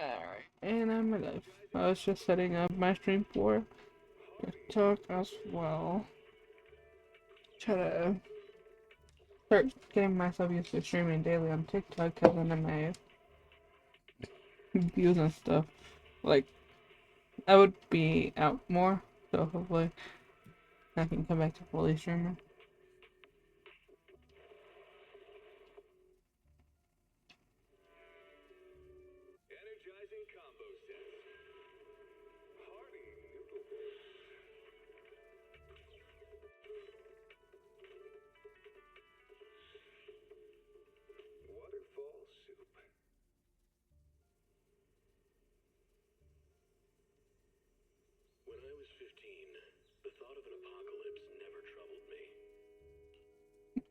Alright, and I'm alive. I was just setting up my stream for TikTok as well. Try to start getting myself used to streaming daily on TikTok because then I may views and stuff. Like, I would be out more, so hopefully I can come back to fully streaming.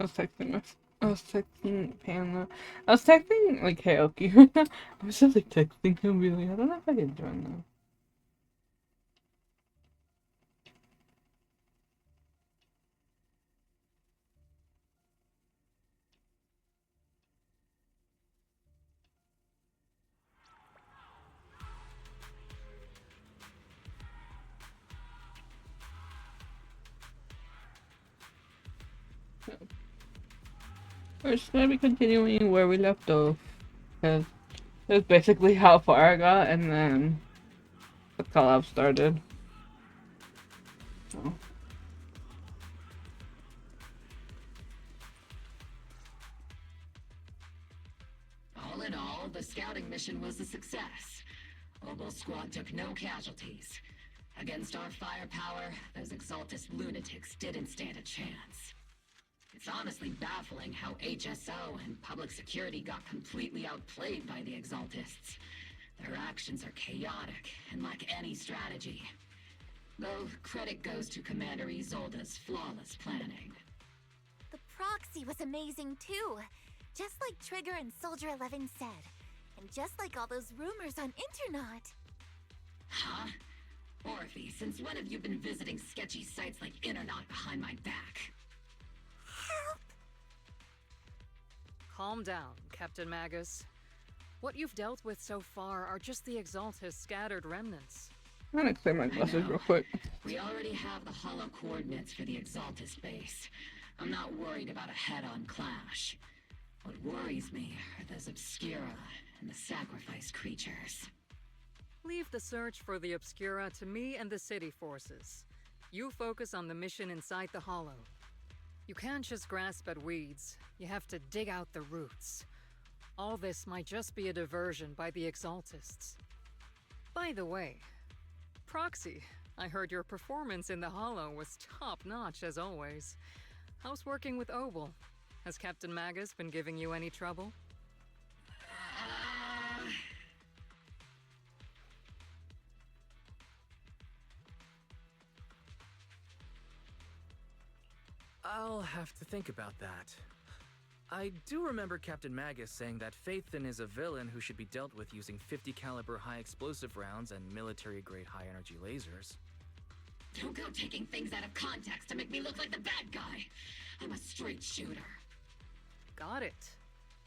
I was texting my, I was texting Panda. I was texting like Haoki. I was just like texting him, being like, I don't know if I can join them. We're just gonna be continuing where we left off, because that's basically how far I got, and then the collab started. So. All in all, the scouting mission was a success. Obel's squad took no casualties. Against our firepower, those Exaltist lunatics didn't stand a chance. It's honestly baffling how HSO and public security got completely outplayed by the Exaltists. Their actions are chaotic and lack any strategy. Though credit goes to Commander Isolde's flawless planning. The proxy was amazing too. Just like Trigger and Soldier 11 said. And just like all those rumors on Internet. Huh? Orphe, since when have you been visiting sketchy sites like Internet behind my back? Help! Calm down, Captain Magus. What you've dealt with so far are just the Exaltist scattered remnants. I'm gonna clear my glasses real quick. We already have the hollow coordinates for the Exaltist base. I'm not worried about a head-on clash. What worries me are those Obscura and the sacrifice creatures. Leave the search for the Obscura to me and the city forces. You focus on the mission inside the Hollow. You can't just grasp at weeds. You have to dig out the roots. All this might just be a diversion by the Exaltists. By the way, Proxy, I heard your performance in the Hollow was top-notch as always. How's working with Obel? Has Captain Magus been giving you any trouble? I'll have to think about that. I do remember Captain Magus saying that Phaethon is a villain who should be dealt with using 50 caliber high explosive rounds and military-grade high-energy lasers. Don't go taking things out of context to make me look like the bad guy. I'm a straight shooter. Got it.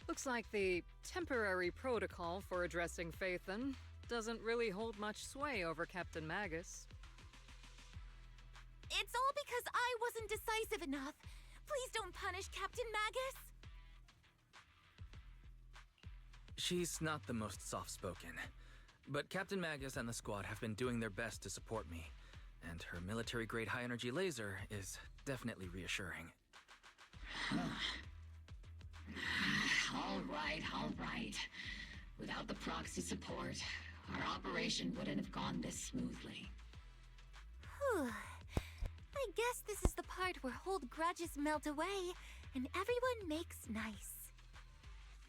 Looks like the temporary protocol for addressing Phaethon doesn't really hold much sway over Captain Magus. It's all because I wasn't decisive enough. Please don't punish Captain Magus. She's not the most soft-spoken, but Captain Magus and the squad have been doing their best to support me, and her military-grade high-energy laser is definitely reassuring. All right. Without the proxy support, our operation wouldn't have gone this smoothly. Whew. I guess this is the part where old grudges melt away and everyone makes nice.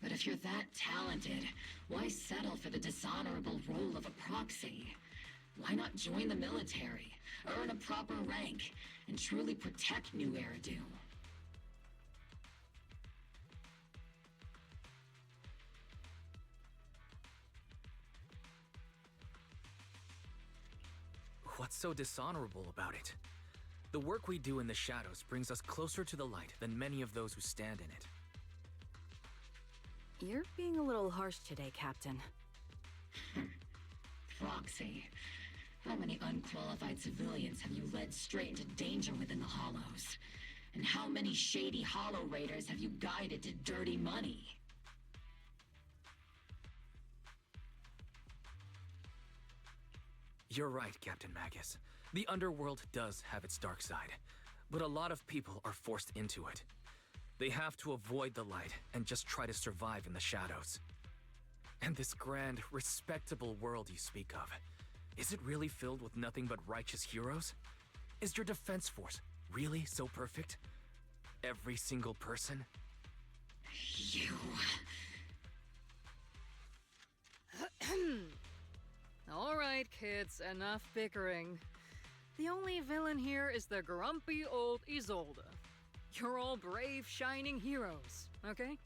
But if you're that talented, why settle for the dishonorable role of a proxy? Why not join the military, earn a proper rank, and truly protect New Eridu? What's so dishonorable about it? The work we do in the shadows brings us closer to the light than many of those who stand in it. You're being a little harsh today, Captain. Proxy. How many unqualified civilians have you led straight into danger within the Hollows? And how many shady Hollow Raiders have you guided to dirty money? You're right, Captain Magus. The underworld does have its dark side, but a lot of people are forced into it. They have to avoid the light and just try to survive in the shadows. And this grand, respectable world you speak of, is it really filled with nothing but righteous heroes? Is your defense force really so perfect? Every single person? You... All right, kids, enough bickering. The only villain here is the grumpy old Isolde. You're all brave, shining heroes, okay?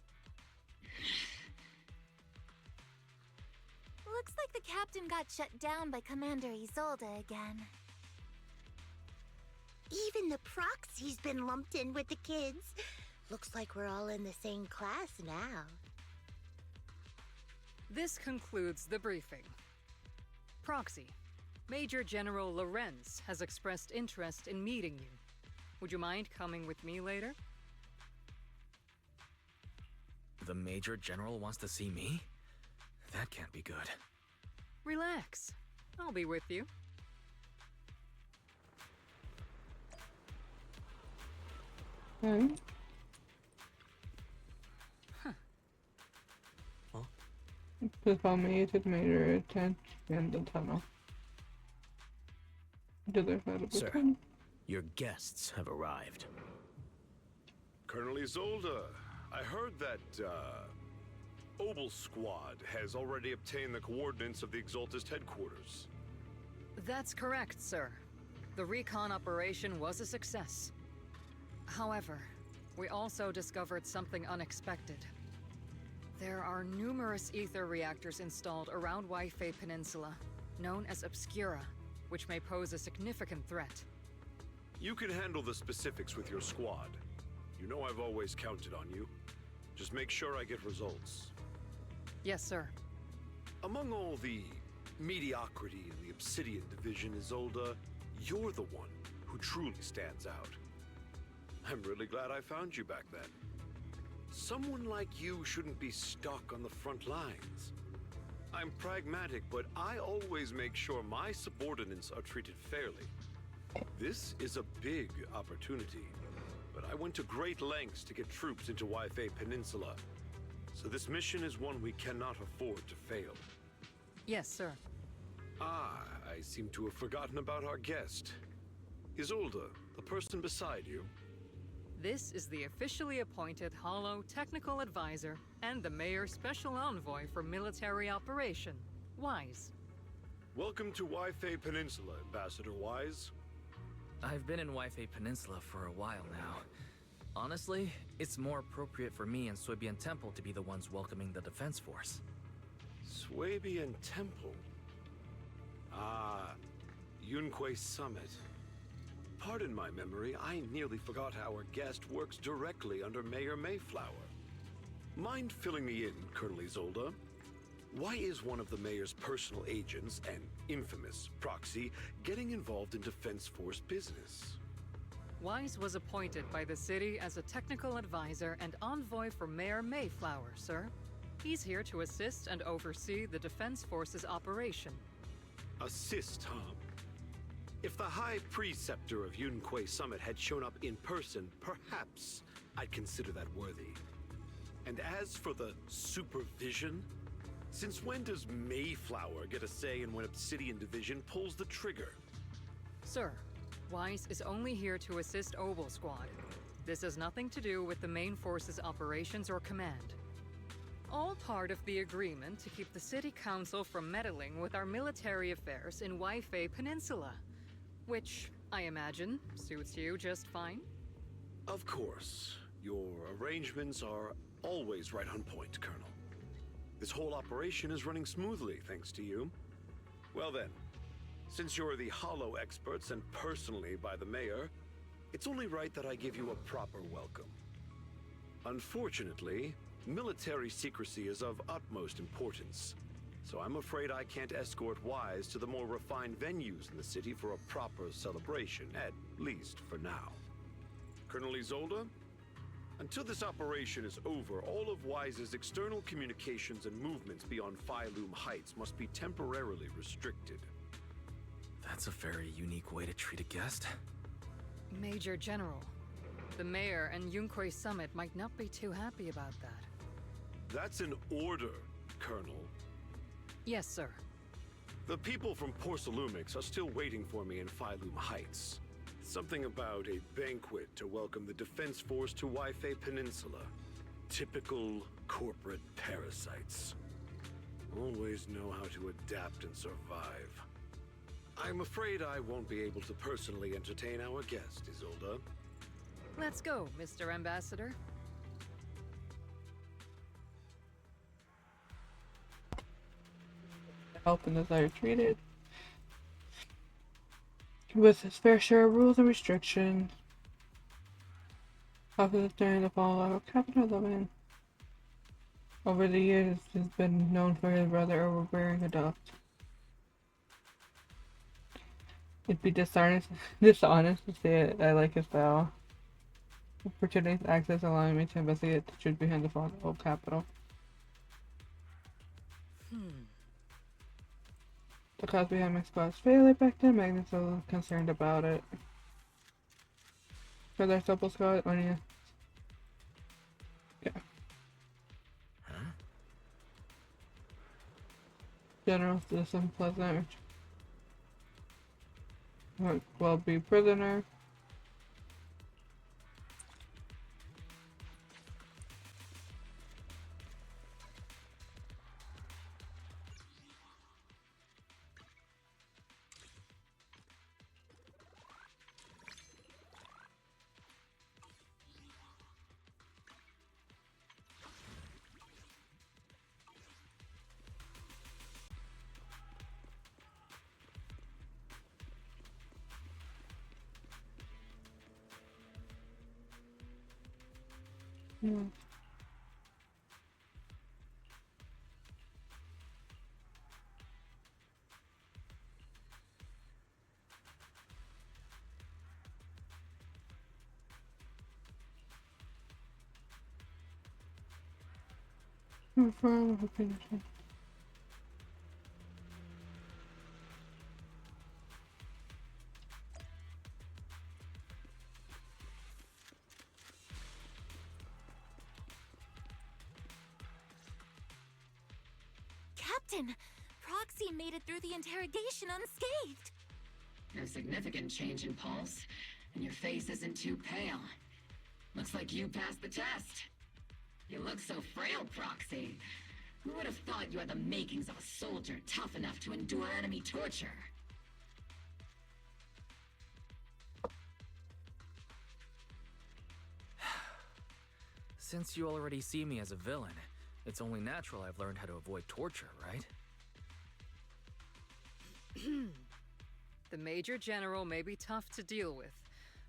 Looks like the captain got shut down by Commander Isolde again. Even the proxy's been lumped in with the kids. Looks like we're all in the same class now. This concludes the briefing. Proxy, Major General Lorenz has expressed interest in meeting you. Would you mind coming with me later? The Major General wants to see me? That can't be good. Relax. I'll be with you. Okay. Please follow me to the major tent in the tunnel. To the side of the Sir. tunnel. Your guests have arrived. Colonel Isolde, I heard that, Obel Squad has already obtained the coordinates of the Exaltist headquarters. That's correct, sir. The recon operation was a success. However, we also discovered something unexpected. There are numerous ether reactors installed around Waifei Peninsula, known as Obscura, which may pose a significant threat. You can handle the specifics with your squad. You know I've always counted on you. Just make sure I get results. Yes, sir. Among all the mediocrity in the Obsidian Division, Isolde, you're the one who truly stands out. I'm really glad I found you back then. Someone like you shouldn't be stuck on the front lines. I'm pragmatic, but I always make sure my subordinates are treated fairly. This is a big opportunity, but I went to great lengths to get troops into Waifei Peninsula. So this mission is one we cannot afford to fail. Yes, sir. Ah, I seem to have forgotten about our guest. Isolde, the person beside you. This is the officially appointed Hollow Technical Advisor and the Mayor's Special Envoy for Military Operation, Wise. Welcome to Waifei Peninsula, Ambassador Wise. I've been in Waifei Peninsula for a while now. Honestly, it's more appropriate for me and Swabian Temple to be the ones welcoming the Defense Force. Swabian Temple. Ah, Yunque Summit. Pardon my memory, I nearly forgot our guest works directly under Mayor Mayflower. Mind filling me in, Colonel Isolde? Why is one of the Mayor's personal agents, an infamous proxy, getting involved in Defense Force business? Wise was appointed by the city as a technical advisor and envoy for Mayor Mayflower, sir. He's here to assist and oversee the Defense Force's operation. Assist, huh? If the High Preceptor of Yunque Summit had shown up in person, perhaps I'd consider that worthy. And as for the supervision, since when does Mayflower get a say in when Obsidian Division pulls the trigger? Sir, Wise is only here to assist Obel Squad. This has nothing to do with the main force's operations or command. All part of the agreement to keep the City Council from meddling with our military affairs in Waifei Peninsula. Which, I imagine, suits you just fine? Of course. Your arrangements are always right on point, Colonel. This whole operation is running smoothly, thanks to you. Well then, since you're the Hollow experts and personally by the Mayor, it's only right that I give you a proper welcome. Unfortunately, military secrecy is of utmost importance. so I'm afraid I can't escort Wise to the more refined venues in the city for a proper celebration, at least for now. Colonel Isolde? Until this operation is over, all of Wise's external communications and movements beyond Phylum Heights must be temporarily restricted. That's a very unique way to treat a guest. Major General, the mayor and Yunquei Summit might not be too happy about that. That's an order, Colonel. Yes, sir. The people from Porcelumix are still waiting for me in Phylum Heights. Something about a banquet to welcome the Defense Force to Waifei Peninsula. Typical corporate parasites. Always know how to adapt and survive. I'm afraid I won't be able to personally entertain our guest, Isolde. Let's go, Mr. Ambassador. Help and desire treated with his fair share of rules and restrictions. Officers during the fall of capital living. Over the years, he's been known for his rather overbearing adopt. It'd be dishonest to say it. I like his style. Opportunities access allowing me to investigate the truth behind the fall of the old capital. The cause behind my squad's failure back then, Magnus was a little concerned about it. For their supple squad, only yeah. Huh? General citizen pleasant. Well be prisoner. Hmm. Captain, Proxy made it through the interrogation unscathed. No significant change in pulse, and your face isn't too pale. Looks like you passed the test. You look so frail, Proxy. Who would have thought you had the makings of a soldier tough enough to endure enemy torture? Since you already see me as a villain, it's only natural I've learned how to avoid torture, right? The Major General may be tough to deal with,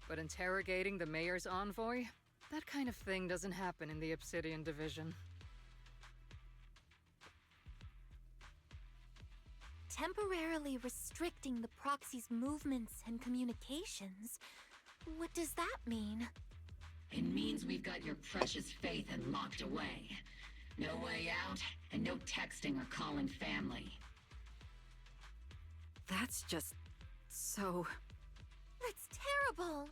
but interrogating the mayor's envoy? That kind of thing doesn't happen in the Obsidian Division. Temporarily restricting the Proxy's movements and communications. What does that mean? It means we've got your precious Phaethon locked away. No way out, and no texting or calling family. That's just... so... That's terrible!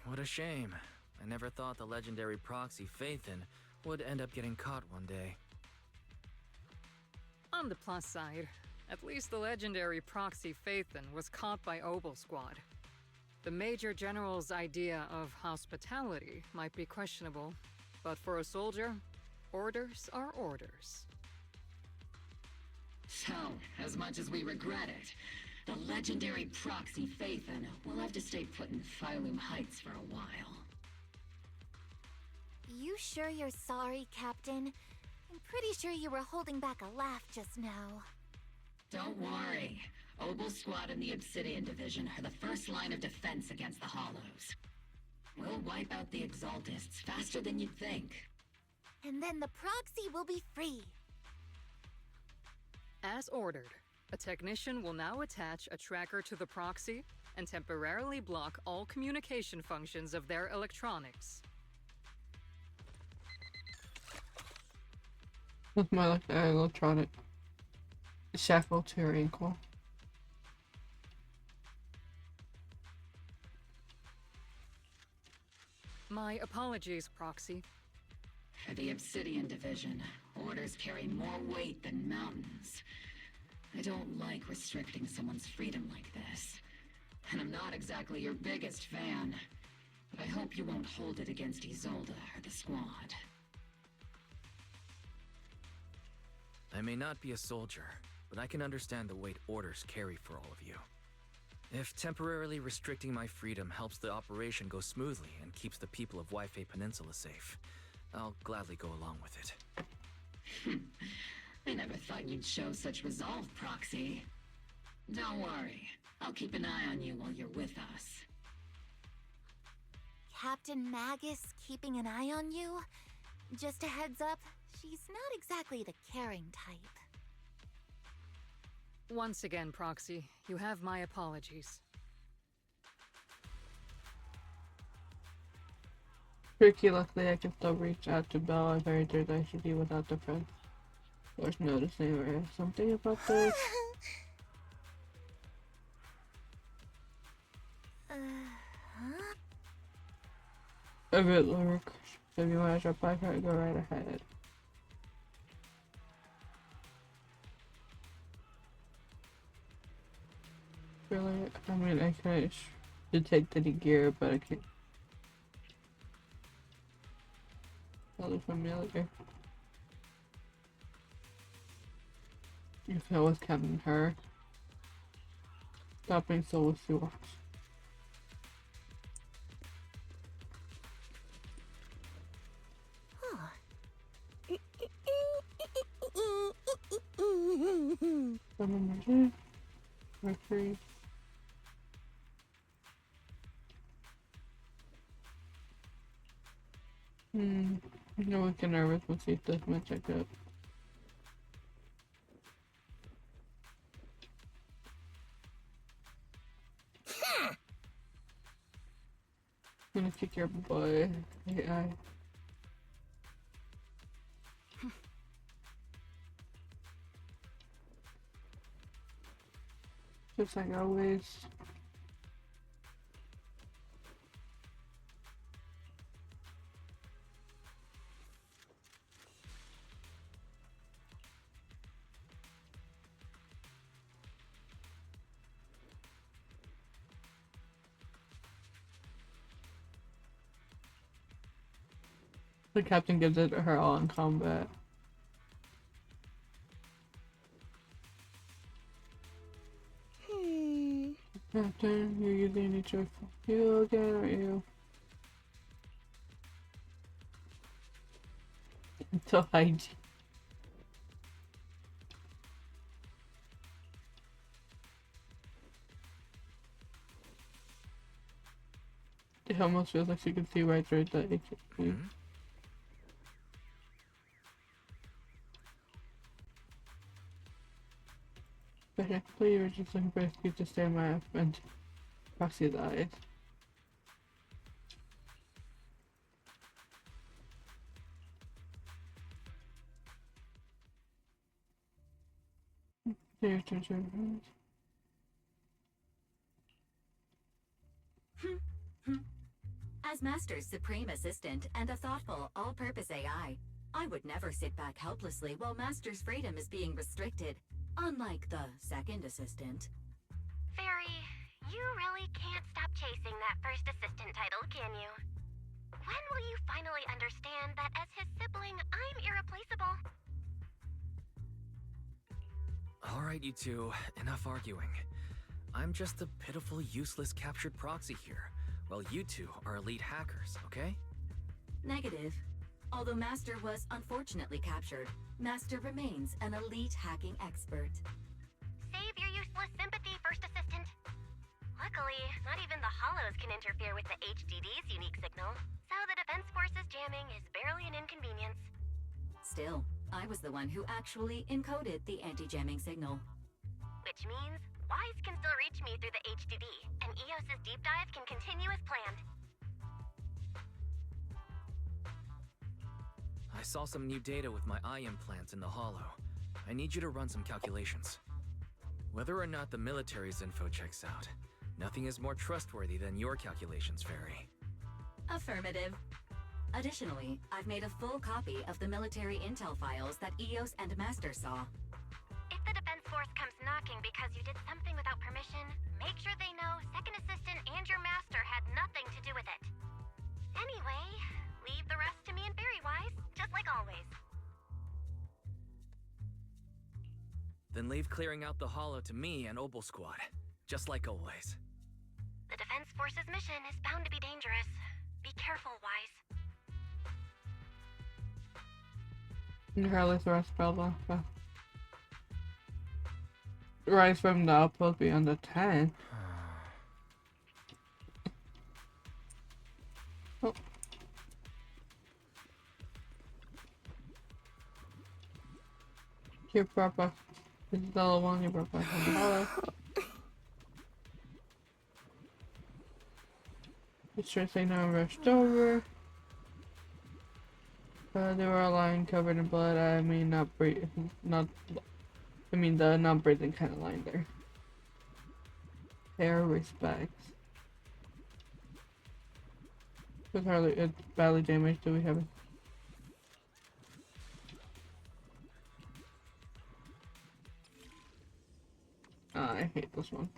What a shame. I never thought the legendary proxy Phaethon would end up getting caught one day. On the plus side, at least the legendary proxy Phaethon was caught by Obel Squad. The Major General's idea of hospitality might be questionable, but for a soldier, orders are orders. So, as much as we regret it, the legendary proxy Phaethon will have to stay put in Phylum Heights for a while. You sure you're sorry, Captain? I'm pretty sure you were holding back a laugh just now. Don't worry. Obel Squad and the Obsidian Division are the first line of defense against the Hollows. We'll wipe out the Exaltists faster than you'd think. And then the proxy will be free. As ordered, a technician will now attach a tracker to the proxy and temporarily block all communication functions of their electronics. That's more like an electronic shackle to your ankle. My apologies, Proxy. For the Obsidian Division, orders carry more weight than mountains. I don't like restricting someone's freedom like this. And I'm not exactly your biggest fan. But I hope you won't hold it against Isolde or the squad. I may not be a soldier, but I can understand the weight orders carry for all of you. If temporarily restricting my freedom helps the operation go smoothly and keeps the people of Waifei Peninsula safe, I'll gladly go along with it. I never thought you'd show such resolve, Proxy. Don't worry. I'll keep an eye on you while you're with us. Captain Magus keeping an eye on you? Just a heads up, she's not exactly the caring type. Once again, Proxy, you have my apologies. Tricky, luckily I can still reach out to Belle. I very did I should be without the friend. Was noticing or something about this. Huh? A bit lyric. So if you want to drop by, go right ahead. Really? I mean, I kind of should take the gear, but I can't. That looks familiar. If I was counting her. Stop being so with you. Mercury. I'm gonna get nervous when she does my checkup. I'm gonna kick your butt. AI. Just like always. The captain gives it her all in combat. Captain, you're using each other. You again, aren't you? Until hygiene. It almost feels like she can see right through the HP. But actually, you were just looking for an excuse to stare my friend Proxy's eyes. There's As Master's supreme assistant and a thoughtful, all-purpose AI, I would never sit back helplessly while Master's freedom is being restricted, unlike the second assistant. Fairy, you really can't stop chasing that first assistant title, can you? When will you finally understand that as his sibling, I'm irreplaceable? Alright, you two, enough arguing. I'm just a pitiful, useless captured proxy here, while you two are elite hackers, okay? Negative. Although Master was unfortunately captured, Master remains an elite hacking expert. Save your useless sympathy, First Assistant. Luckily, not even the Hollows can interfere with the HDD's unique signal, so the Defense Force's jamming is barely an inconvenience. Still, I was the one who actually encoded the anti-jamming signal. Which means Wise can still reach me through the HDD, and EOS's deep dive can continue as planned. I saw some new data with my eye implants in the hollow. I need you to run some calculations. Whether or not the military's info checks out, nothing is more trustworthy than your calculations, Fairy. Affirmative. Additionally, I've made a full copy of the military intel files that EOS and Master saw. If the defense force comes knocking because you did something without permission, make sure they know Second Assistant and your master had nothing to do with it. Anyway, leave the rest to me and Fairy Wise, just like always. Then leave clearing out the hollow to me and Obel Squad, just like always. The defense force's mission is bound to be dangerous. Be careful, Wise. Regardless, the rest spelled off. Rise from the outpost beyond the 10. Oh. Here, Papa. This is the one you brought back from the hollow. It's sure they now rushed over. They were all lying covered in blood. I mean, the not breathing kind of line there. Air respects. It's badly damaged. Do we have it? I hate this one.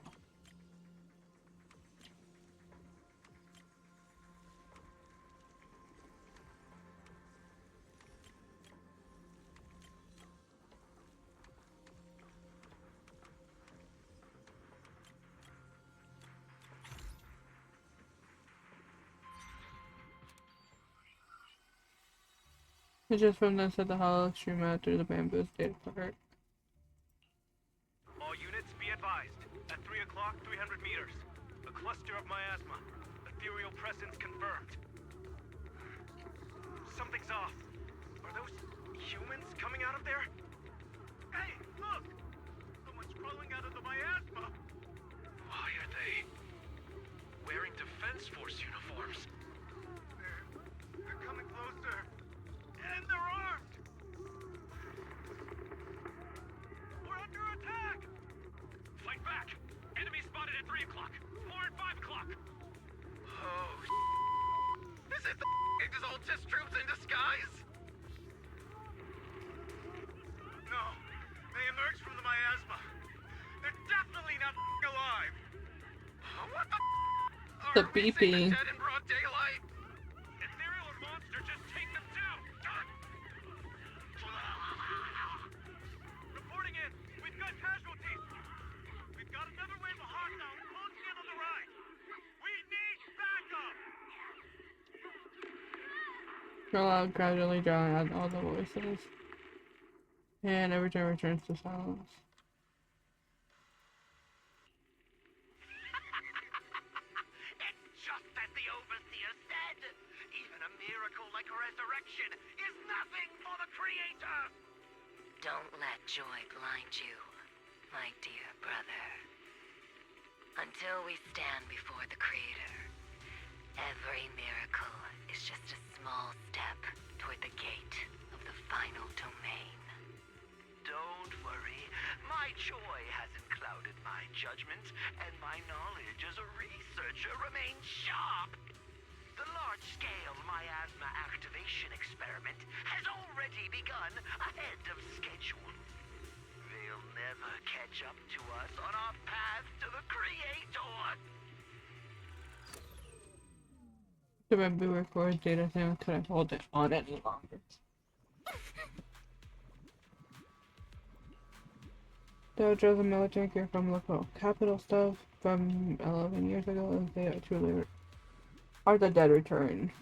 It's just from this at the hollow extreme out through the bamboo state apart. All units be advised. At 3 o'clock, 300 meters. A cluster of miasma. Ethereal presence confirmed. Something's off. Are those humans coming out of there? Hey, look! Someone's crawling out of the miasma! Why are they wearing Defense Force uniforms? They're coming closer. And they're armed! We're under attack! Fight back! Enemy spotted at 3 o'clock! More at 5 o'clock! Oh, is it the Exaltus troops in disguise? No. They emerged from the miasma. They're definitely not alive! What the The Are we beeping. dead in broad daylight? Ethereal or monster, just take them down! Reporting in. We've got casualties. We've got another wave of hostiles closing in on the right. We need backup. Roll out, gradually drowning out all the voices. And everything returns to silence. It's just as the Overseer said. Even a miracle like resurrection is nothing for the Creator. Don't let joy blind you, my dear brother. Until we stand before the Creator, every miracle is just a small step toward the gate of the final domain. Don't worry. My joy hasn't clouded my judgment, and my knowledge as a researcher remains sharp. The large-scale miasma activation experiment has already begun ahead of schedule. They'll never catch up to us on our path to the Creator. The bamboo record data thing couldn't hold it on any longer. Dojo, the military gear from local capital stuff from 11 years ago, and they truly are the dead return.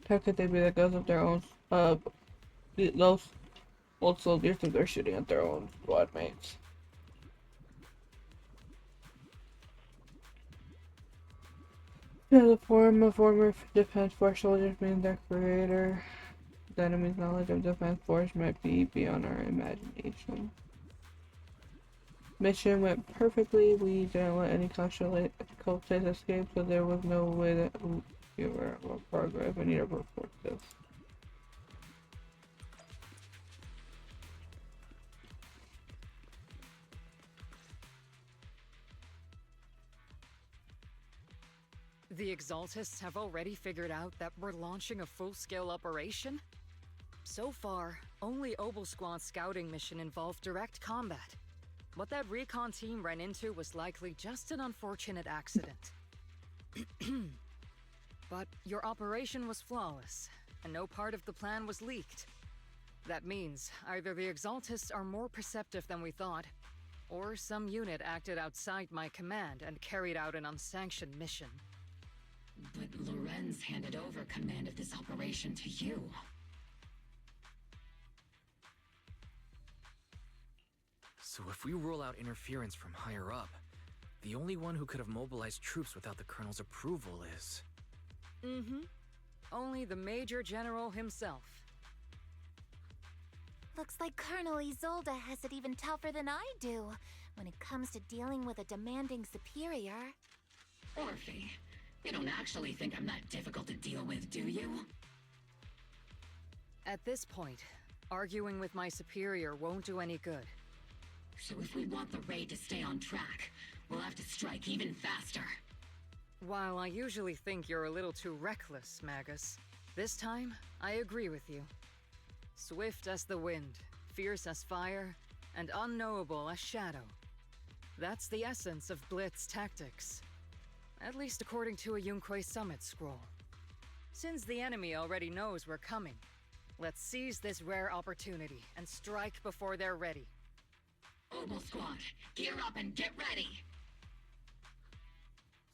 How could they be the ghosts of their own, those old soldiers if they're shooting at their own squad mates? Yeah, the form of former defense force soldiers mean their creator. The enemy's knowledge of Defense Force might be beyond our imagination. Mission went perfectly. We didn't let any cultists escape, so there was no way that we were on progress. We need to report this. The Exaltists have already figured out that we're launching a full-scale operation? So far, only Obolsquad's scouting mission involved direct combat. What that recon team ran into was likely just an unfortunate accident. But your operation was flawless, and no part of the plan was leaked. That means either the Exaltists are more perceptive than we thought, or some unit acted outside my command and carried out an unsanctioned mission. But Lorenz handed over command of this operation to you. So if we rule out interference from higher up, the only one who could have mobilized troops without the Colonel's approval is... Mm-hmm. Only the Major General himself. Looks like Colonel Isolde has it even tougher than I do when it comes to dealing with a demanding superior. Orphe, you don't actually think I'm that difficult to deal with, do you? At this point, arguing with my superior won't do any good. So if we want the raid to stay on track, we'll have to strike even faster. While I usually think you're a little too reckless, Magus, this time, I agree with you. Swift as the wind, fierce as fire, and unknowable as shadow. That's the essence of Blitz tactics. At least according to a Yunque Summit scroll. Since the enemy already knows we're coming, let's seize this rare opportunity and strike before they're ready. Obel Squad, gear up and get ready!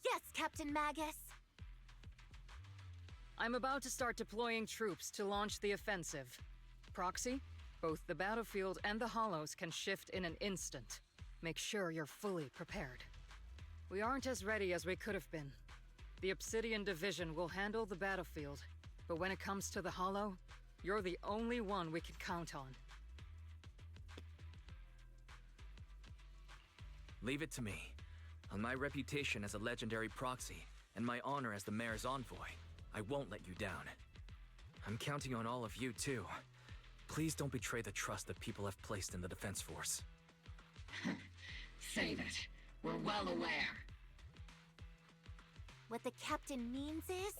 Yes, Captain Magus! I'm about to start deploying troops to launch the offensive. Proxy, both the battlefield and the hollows can shift in an instant. Make sure you're fully prepared. We aren't as ready as we could have been. The Obsidian Division will handle the battlefield, but when it comes to the hollow, you're the only one we can count on. Leave it to me. On my reputation as a legendary proxy, and my honor as the mayor's envoy, I won't let you down. I'm counting on all of you, too. Please don't betray the trust that people have placed in the Defense Force. Save it. We're well aware. What the captain means is,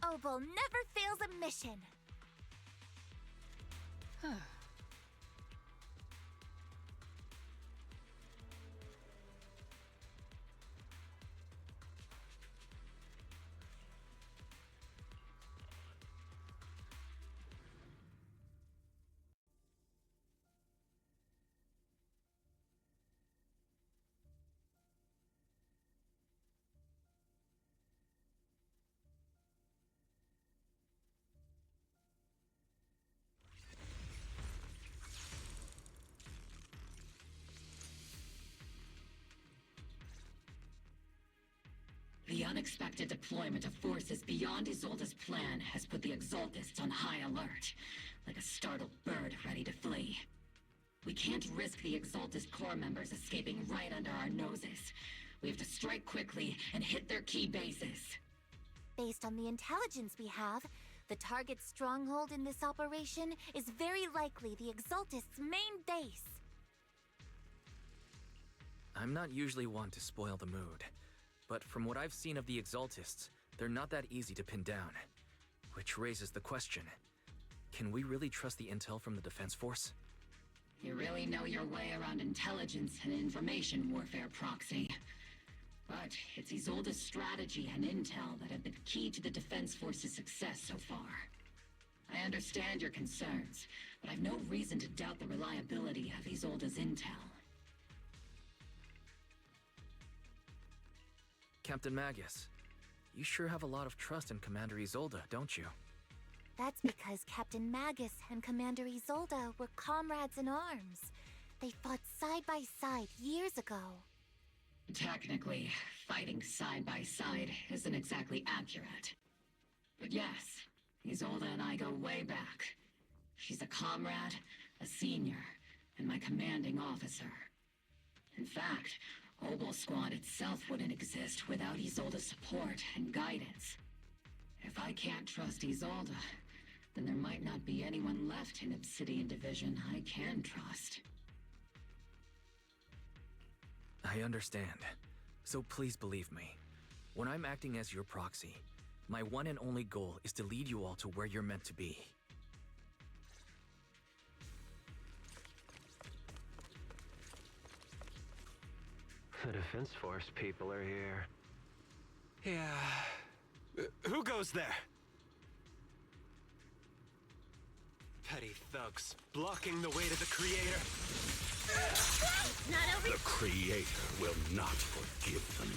Obel never fails a mission. The unexpected deployment of forces beyond Isolde's plan has put the Exaltists on high alert, like a startled bird ready to flee. We can't risk the Exaltist Corps members escaping right under our noses. We have to strike quickly and hit their key bases. Based on the intelligence we have, the target's stronghold in this operation is very likely the Exaltists' main base. I'm not usually one to spoil the mood, but from what I've seen of the Exaltists, they're not that easy to pin down. Which raises the question, can we really trust the intel from the Defense Force? You really know your way around intelligence and information warfare, Proxy. But it's Isolde's strategy and intel that have been key to the Defense Force's success so far. I understand your concerns, but I've no reason to doubt the reliability of Isolde's intel. Captain Magus, you sure have a lot of trust in Commander Isolde, don't you? That's because Captain Magus and Commander Isolde were comrades in arms. They fought side by side years ago. Technically, fighting side by side isn't exactly accurate. But yes, Isolde and I go way back, She's a comrade, a senior, and my commanding officer. In fact, Obel Squad itself wouldn't exist without Isolde's support and guidance. If I can't trust Isolde, then there might not be anyone left in Obsidian Division I can trust. I understand. So please believe me. When I'm acting as your proxy, my one and only goal is to lead you all to where you're meant to be. The Defense Force people are here. Yeah. Who goes there? Petty thugs, blocking the way to the Creator. Not over. The Creator will not forgive them.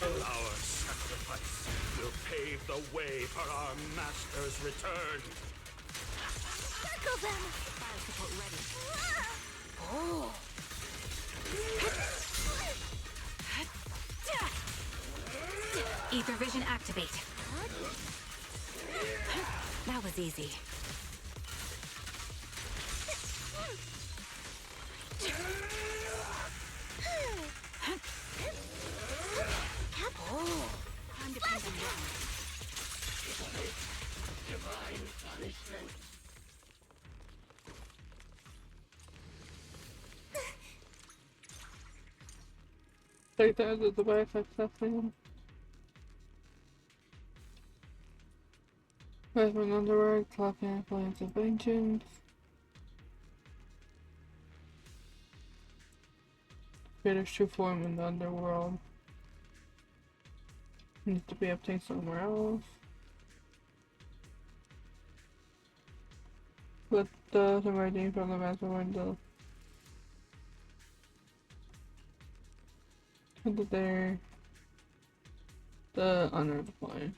Our sacrifice will pave the way for our Master's return. Circle them! Fire support ready. Oh! Ether vision activate. That was easy. Time to pin them down. Divine punishment. Take that as a device accessing. Resman Underworld, clocking influence of ancients. Creator's true form in the underworld. Needs to be obtained somewhere else. With the emerging from the master window. Under there. The honor deploy.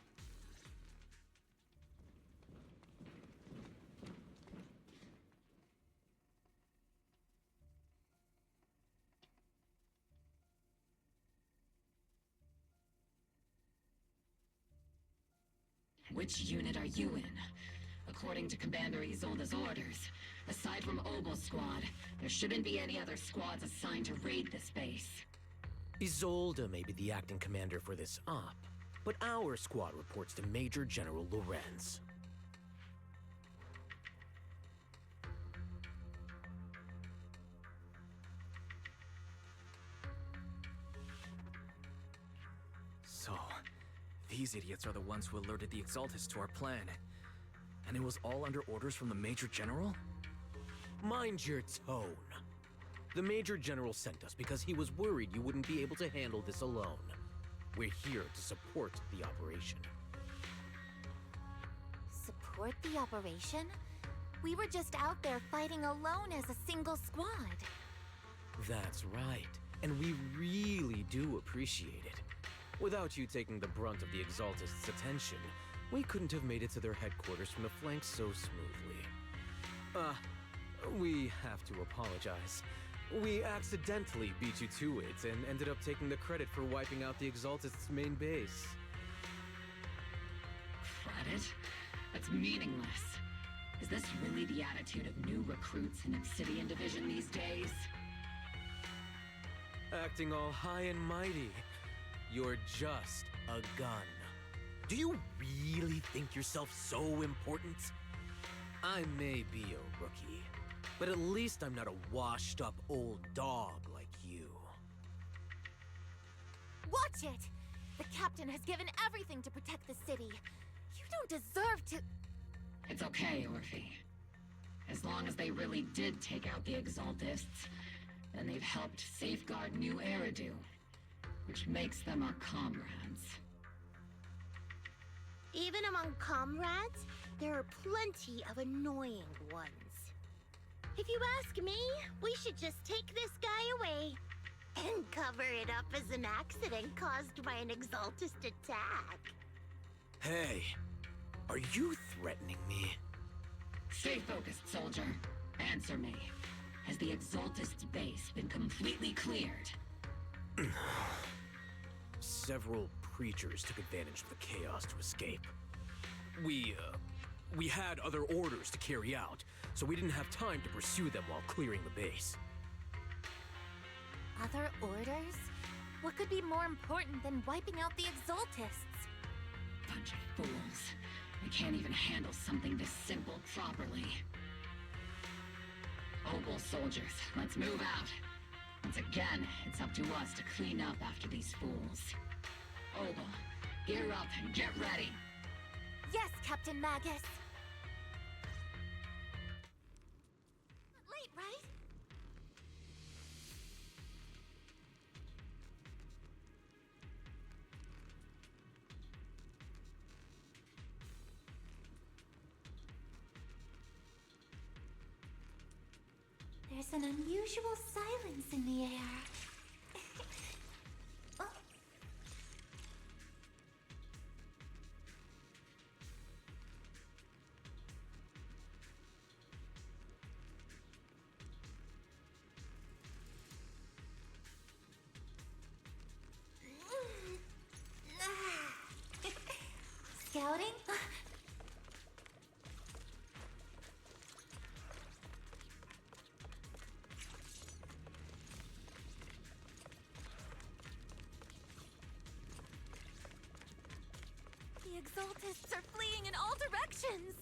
Which unit are you in? According to Commander Isolde's orders, aside from Obel Squad, there shouldn't be any other squads assigned to raid this base. Isolde may be the acting commander for this op, but our squad reports to Major General Lorenz. So, these idiots are the ones who alerted the Exaltists to our plan. And it was all under orders from the Major General? Mind your tone. The Major General sent us because he was worried you wouldn't be able to handle this alone. We're here to support the operation. Support the operation? We were just out there fighting alone as a single squad. That's right, and we really do appreciate it. Without you taking the brunt of the Exaltists' attention, we couldn't have made it to their headquarters from the flanks so smoothly. We have to apologize. We accidentally beat you to it and ended up taking the credit for wiping out the Exaltists' main base. Credit? That's meaningless. Is this really the attitude of new recruits in Obsidian Division these days? Acting all high and mighty. You're just a gun. Do you really think yourself so important? I may be a rookie, but at least I'm not a washed-up old dog like you. Watch it! The captain has given everything to protect the city. You don't deserve to... It's okay, Orphe. As long as they really did take out the Exaltists, then they've helped safeguard New Eridu, which makes them our comrades. Even among comrades, there are plenty of annoying ones. If you ask me, we should just take this guy away and cover it up as an accident caused by an Exaltist attack. Hey, are you threatening me? Stay focused, soldier. Answer me. Has the Exaltist's base been completely cleared? Several preachers took advantage of the chaos to escape. We We had other orders to carry out, so we didn't have time to pursue them while clearing the base. Other orders? What could be more important than wiping out the Exaltists? Bunch of fools. We can't even handle something this simple properly. Opal soldiers, let's move out. Once again, it's up to us to clean up after these fools. Opal, gear up and get ready. Yes, Captain Magus. Late, right? There's an unusual silence in the air. Oh. Scouting? The Exaltists are fleeing in all directions!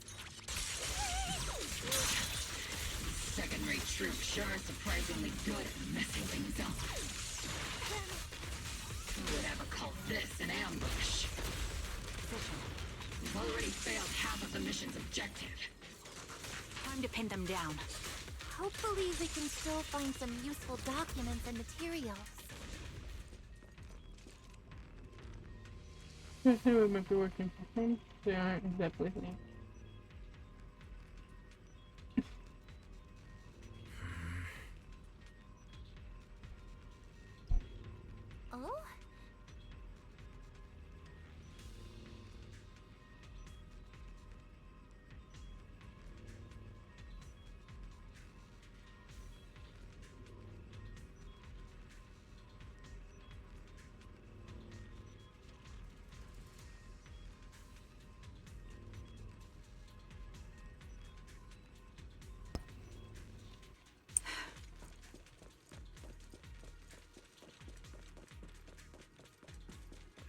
Second-rate troops sure are surprisingly good at messing things up. Who would ever call this an ambush? We've already failed half of the mission's objective. Time to pin them down. Hopefully we can still find some useful documents and materials. I think we might be working for him. They aren't exactly hitting. Oh?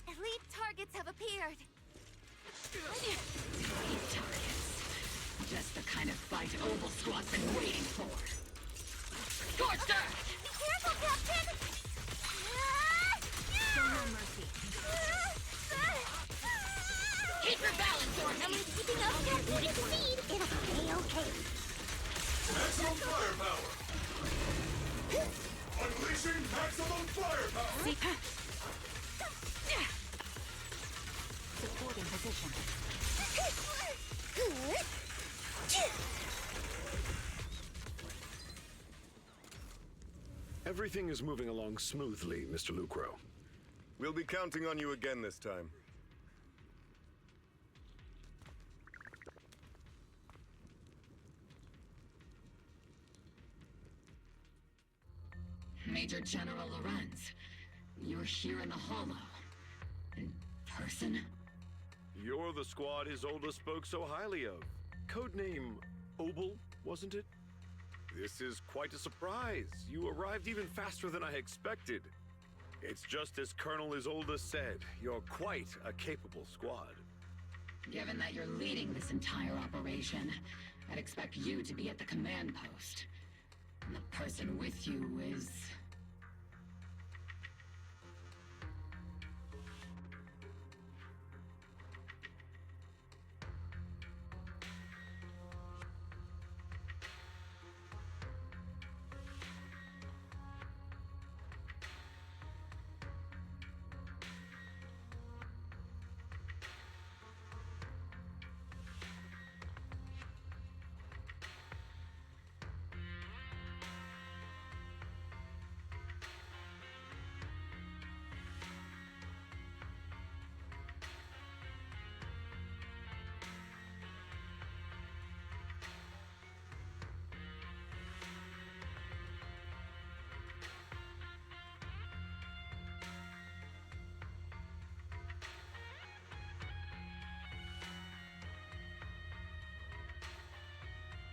Elite targets have appeared. Elite targets. Just the kind of fight Opal Squad's been waiting for. Scorched Earth! Be careful, Captain! Show no mercy. Keep your balance, Dorothy! Someone's keeping up Captain speed. It'll be okay. Maximum firepower! Unleashing maximum firepower! Supporting position. Everything is moving along smoothly, Mr. Lucro. We'll be counting on you again this time. Major General Lorenz, you're here in the Hollow. In person? You're the squad Isolde spoke so highly of. Codename Obel, wasn't it? This is quite a surprise. You arrived even faster than I expected. It's just as Colonel Isolde said, you're quite a capable squad. Given that you're leading this entire operation, I'd expect you to be at the command post. And the person with you is...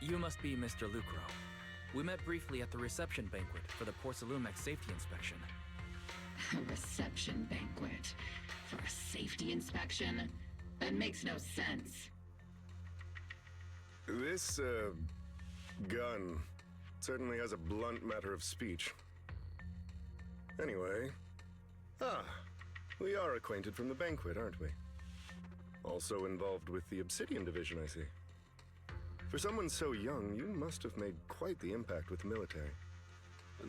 You must be Mr. Lucro. We met briefly at the reception banquet for the Porcelumex safety inspection. A reception banquet? For a safety inspection? That makes no sense. This, gun certainly has a blunt matter of speech. Anyway, we are acquainted from the banquet, aren't we? Also involved with the Obsidian Division, I see. For someone so young, you must have made quite the impact with the military.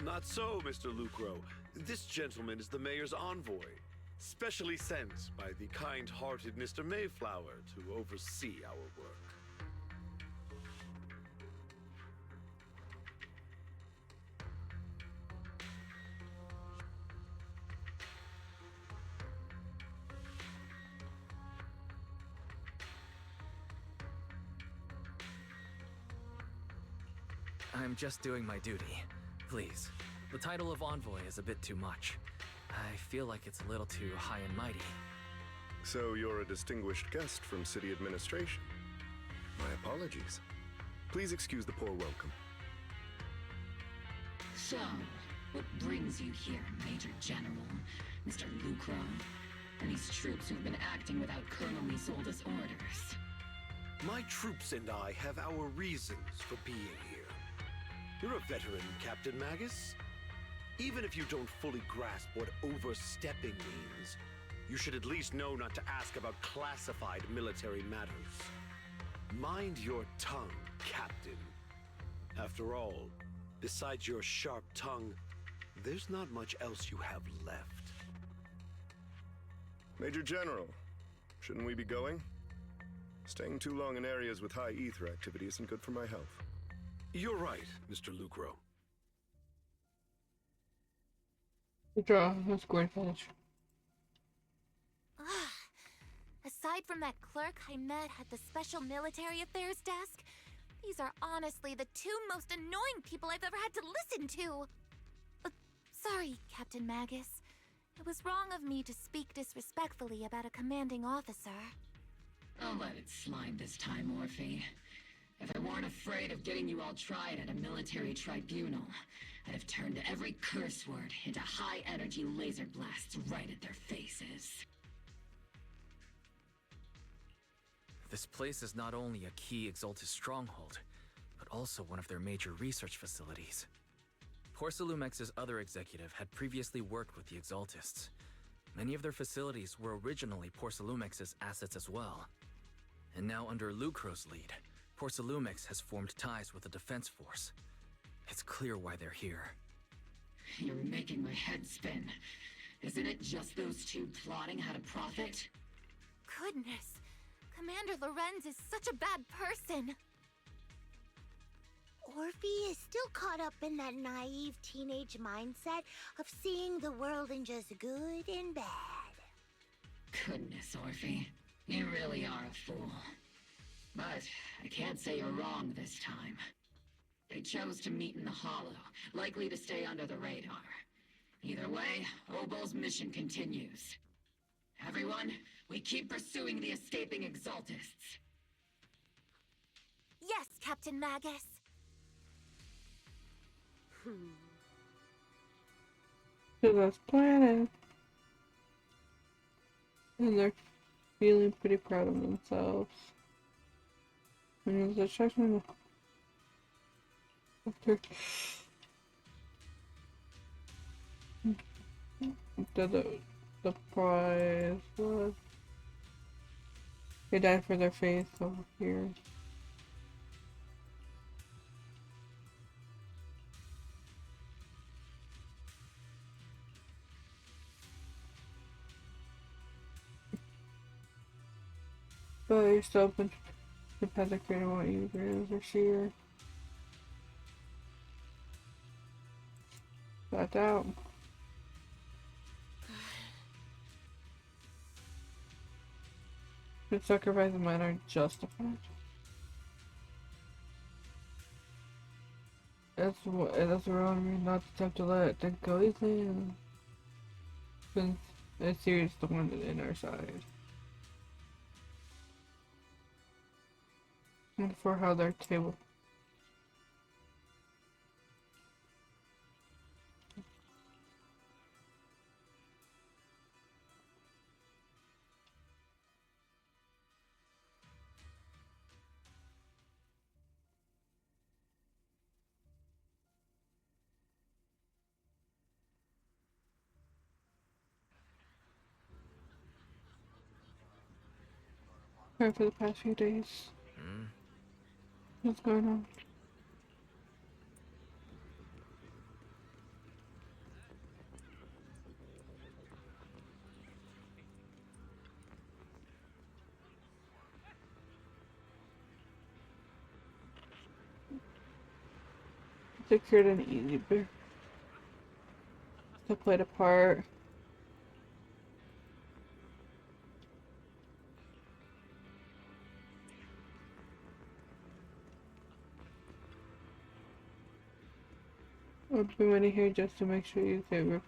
Not so, Mr. Lucro. This gentleman is the mayor's envoy, specially sent by the kind-hearted Mr. Mayflower to oversee our work. I'm just doing my duty. Please. The title of envoy is a bit too much. I feel like it's a little too high and mighty. So you're a distinguished guest from city administration. My apologies. Please excuse the poor welcome. So, what brings you here, Major General, Mr. Lucro? And these troops who've been acting without Colonel Isolde's orders? My troops and I have our reasons for being here. You're a veteran, Captain Magus. Even if you don't fully grasp what overstepping means, you should at least know not to ask about classified military matters. Mind your tongue, Captain. After all, besides your sharp tongue, there's not much else you have left. Major General, shouldn't we be going? Staying too long in areas with high ether activity isn't good for my health. You're right, Mr. Lucro. Good job. That's great finish. Aside from that clerk I met at the Special Military Affairs desk, these are honestly the two most annoying people I've ever had to listen to. Sorry, Captain Magus. It was wrong of me to speak disrespectfully about a commanding officer. I'll let it slide this time, Orphe. If I weren't afraid of getting you all tried at a military tribunal, I'd have turned every curse word into high-energy laser blasts right at their faces. This place is not only a key Exaltus stronghold, but also one of their major research facilities. Porcelumex's other executive had previously worked with the Exaltists. Many of their facilities were originally Porcelumex's assets as well. And now under Lucro's lead, Porcelumex has formed ties with the defense force. It's clear why they're here. You're making my head spin. Isn't it just those two plotting how to profit? Goodness, Commander Lorenz is such a bad person. Orphe is still caught up in that naive teenage mindset of seeing the world in just good and bad. Goodness, Orphe. You really are a fool. But I can't say you're wrong this time. They chose to meet in the Hollow, likely to stay under the radar. Either way, Obol's mission continues. Everyone, we keep pursuing the escaping Exaltists. Yes, Captain Magus. To this planet. And they're feeling pretty proud of themselves. And there's a section after the prize was they died for their faith over here. But you're still open to Patrick and what you agree with Seer. Got out. The sacrifices mine are justified. That's around me not to attempt to let that go easily, and since it's serious the one in our side. And for how their table Or for the past few days. Hmm? What's going on? Secured an easy bit to play the part. I've been waiting here just to make sure you favor.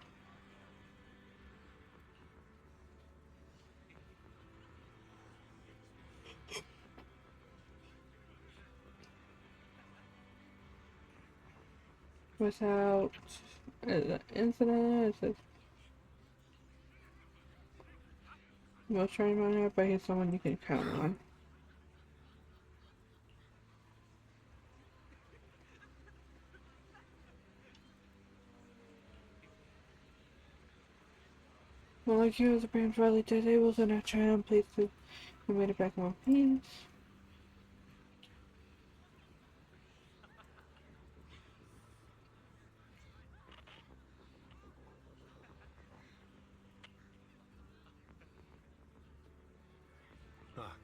Without incident, it's most trying on here, but he's someone you can count on. Well, like you, the brain finally disables and I try and place to we made it back in one piece. Ah.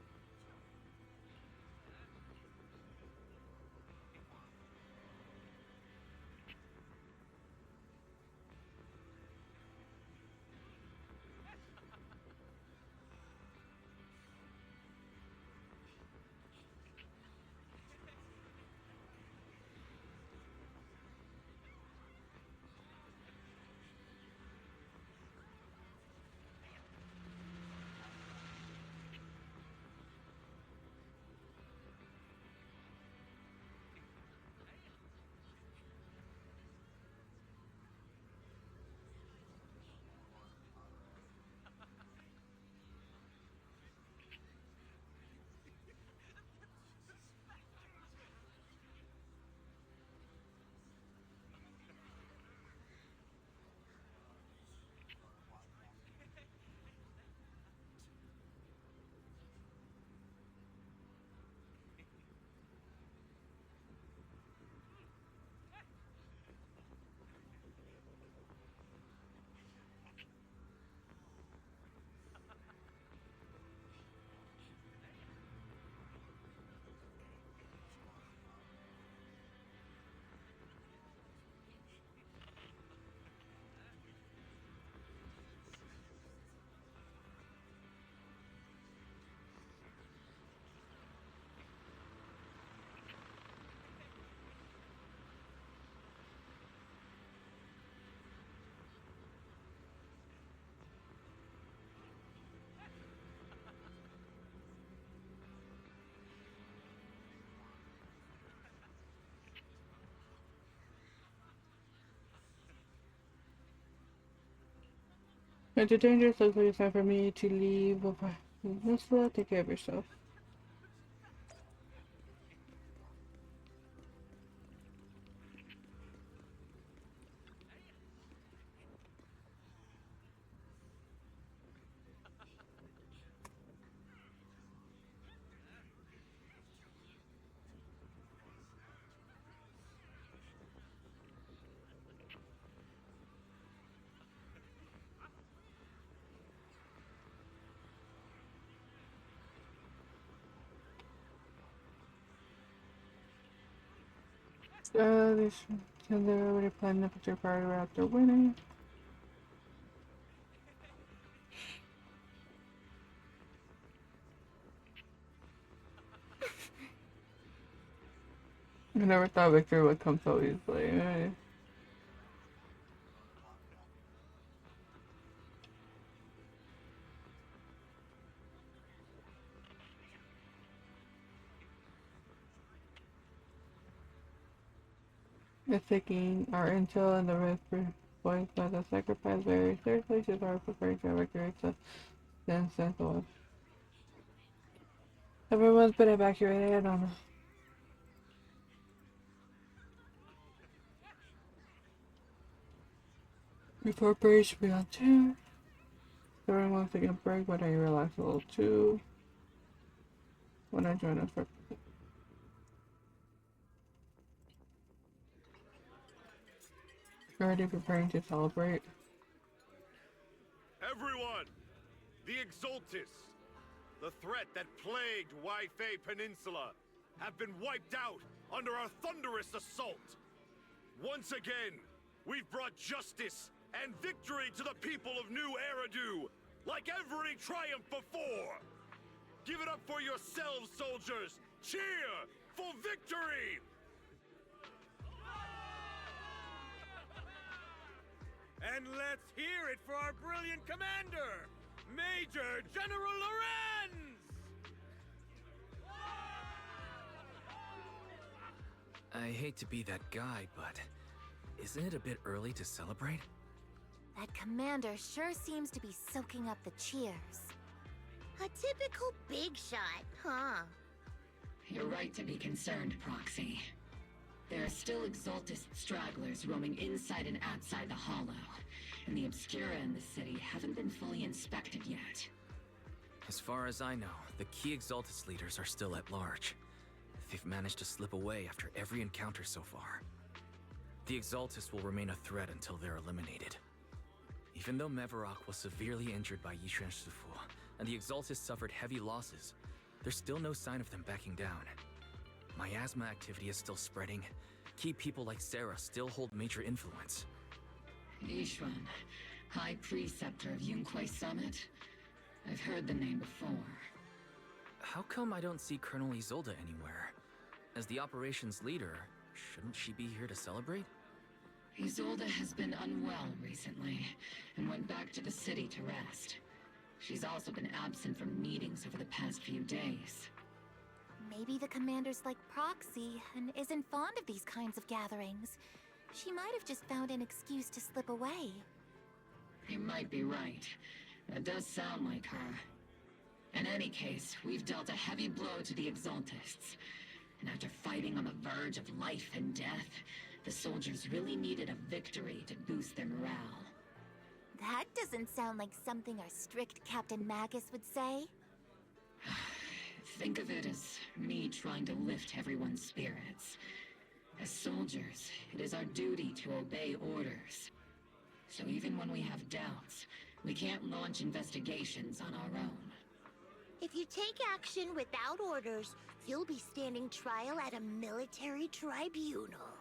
It's a dangerous, looks like it's time for me to leave. Let's take care of yourself. This they're already planning to put your party after winning. I never thought victory would come so easily. Right? It's taking our intel and the rest for points by the sacrifice very seriously. She's already preparing to victory to then sensible. Everyone's been evacuated. I don't know. Before break should be on 2. Everyone wants to get a break, but I relax a little too. when I join us for. Already preparing to celebrate. Everyone! The Exaltis, the threat that plagued Waifei Peninsula, have been wiped out under our thunderous assault. Once again, we've brought justice and victory to the people of New Eridu, like every triumph before. Give it up for yourselves, soldiers! Cheer for victory! And let's hear it for our brilliant commander, Major General Lorenz! I hate to be that guy, but isn't it a bit early to celebrate? That commander sure seems to be soaking up the cheers. A typical big shot, huh? You're right to be concerned, Proxy. There are still Exaltist stragglers roaming inside and outside the Hollow, and the Obscura in the city haven't been fully inspected yet. As far as I know, the key Exaltist leaders are still at large. They've managed to slip away after every encounter so far. The Exaltist will remain a threat until they're eliminated. Even though Mevarok was severely injured by Yishuan Shifu, and the Exaltist suffered heavy losses, there's still no sign of them backing down. Miasma activity is still spreading. Key people like Sarah still hold major influence. Yishuan, High Preceptor of Yunquai Summit? I've heard the name before. How come I don't see Colonel Isolde anywhere? As the operations leader, shouldn't she be here to celebrate? Isolde has been unwell recently, and went back to the city to rest. She's also been absent from meetings over the past few days. Maybe the commander's like Proxy and isn't fond of these kinds of gatherings. She might have just found an excuse to slip away. You might be right. That does sound like her. In any case, we've dealt a heavy blow to the Exaltists. And after fighting on the verge of life and death, the soldiers really needed a victory to boost their morale. That doesn't sound like something our strict Captain Magus would say. Think of it as me trying to lift everyone's spirits. As soldiers, it is our duty to obey orders. So even when we have doubts, we can't launch investigations on our own. If you take action without orders, you'll be standing trial at a military tribunal.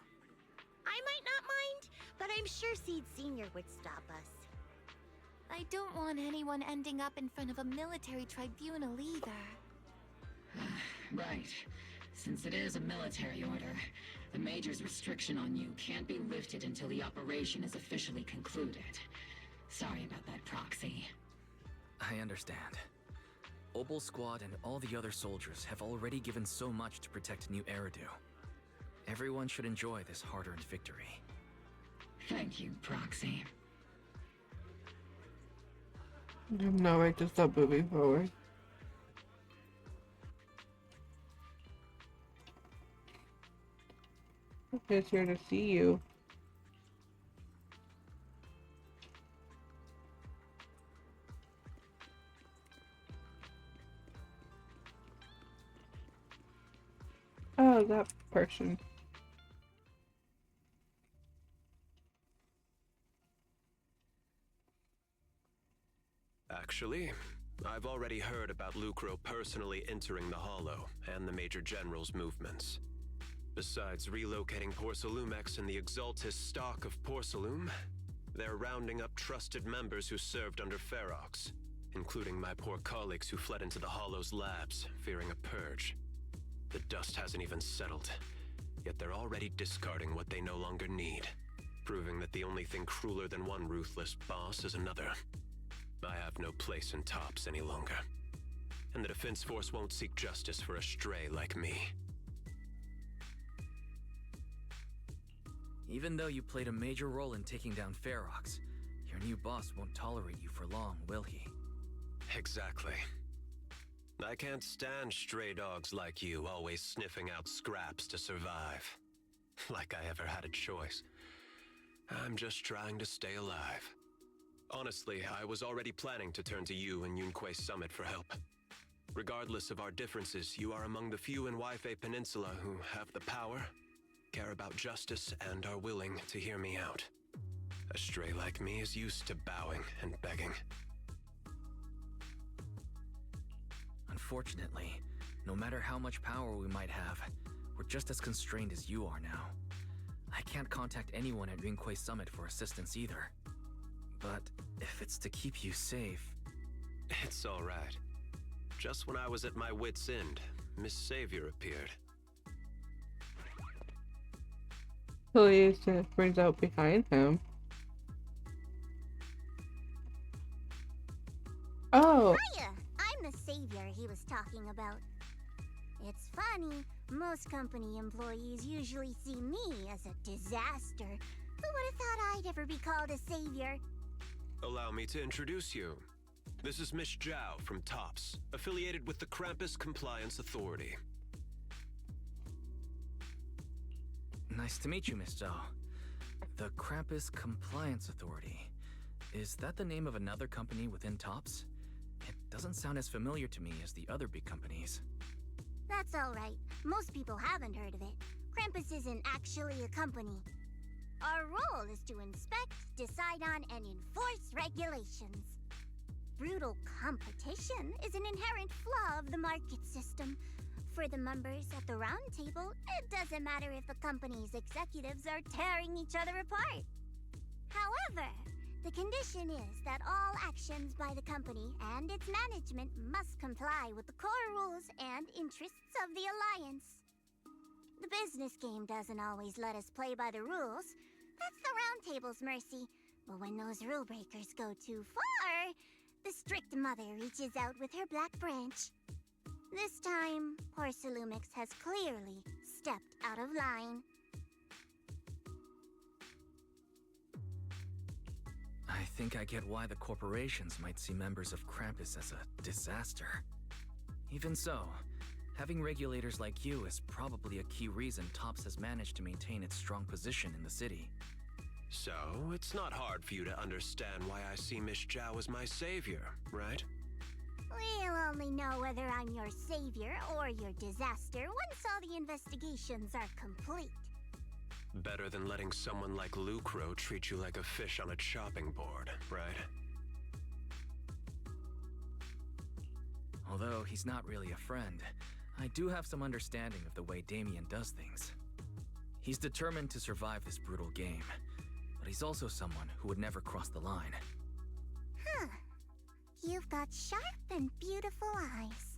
I might not mind, but I'm sure Seed Senior would stop us. I don't want anyone ending up in front of a military tribunal either. Right. Since it is a military order, the Major's restriction on you can't be lifted until the operation is officially concluded. Sorry about that, Proxy. I understand. Obol Squad and all the other soldiers have already given so much to protect New Eridu. Everyone should enjoy this hard-earned victory. Thank you, Proxy. I have no right to stop moving forward. I'm just here to see you. Oh, that person. Actually, I've already heard about Lucro personally entering the Hollow and the Major General's movements. Besides relocating Porcelumex and the Exaltis stock of Porcelum, they're rounding up trusted members who served under Ferox, including my poor colleagues who fled into the Hollow's labs, fearing a purge. The dust hasn't even settled, yet they're already discarding what they no longer need, proving that the only thing crueler than one ruthless boss is another. I have no place in Tops any longer, and the Defense Force won't seek justice for a stray like me. Even though you played a major role in taking down Ferox, your new boss won't tolerate you for long, will he? Exactly. I can't stand stray dogs like you always sniffing out scraps to survive. Like I ever had a choice. I'm just trying to stay alive. Honestly, I was already planning to turn to you and Yunquai Summit for help. Regardless of our differences, you are among the few in Waifei Peninsula who have the power, care about justice, and are willing to hear me out. A stray like me is used to bowing and begging. Unfortunately, no matter how much power we might have, we're just as constrained as you are now. I can't contact anyone at Rinquei Summit for assistance either. But if it's to keep you safe... It's all right. Just when I was at my wit's end, Miss Savior appeared. Police brings out behind him. Oh! Hiya! I'm the savior he was talking about. It's funny, most company employees usually see me as a disaster. Who would have thought I'd ever be called a savior? Allow me to introduce you. This is Miss Zhao from TOPS, affiliated with the Krampus Compliance Authority. Nice to meet you, Miss Zhao. The Krampus Compliance Authority. Is that the name of another company within TOPS? It doesn't sound as familiar to me as the other big companies. That's alright. Most people haven't heard of it. Krampus isn't actually a company. Our role is to inspect, decide on, and enforce regulations. Brutal competition is an inherent flaw of the market system. For the members at the round table, it doesn't matter if the company's executives are tearing each other apart. However, the condition is that all actions by the company and its management must comply with the core rules and interests of the Alliance. The business game doesn't always let us play by the rules. That's the round table's mercy. But when those rule breakers go too far, the strict mother reaches out with her black branch. This time, Porcelumix has clearly stepped out of line. I think I get why the corporations might see members of Krampus as a disaster. Even so, having regulators like you is probably a key reason TOPS has managed to maintain its strong position in the city. So, it's not hard for you to understand why I see Miss Zhao as my savior, right? We'll only know whether I'm your savior or your disaster once all the investigations are complete. Better than letting someone like Lucro treat you like a fish on a chopping board, right? Although he's not really a friend, I do have some understanding of the way Damien does things. He's determined to survive this brutal game, but he's also someone who would never cross the line. Huh. You've got sharp and beautiful eyes.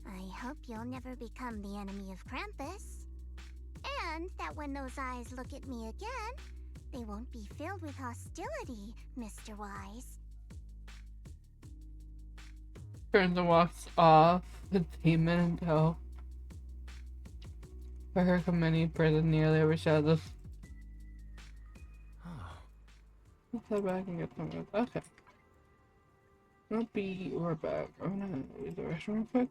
I hope you'll never become the enemy of Krampus. And that when those eyes look at me again, they won't be filled with hostility, Mr. Wise. Turns and walks off the demon until for her committee prison nearly overshadows. Oh. Let's head back and get some of it. Okay. We're back. I'm gonna use the restroom real quick.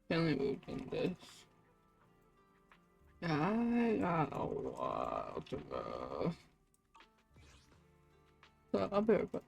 Finally moved in this. I got a while to go. So I'll be right back.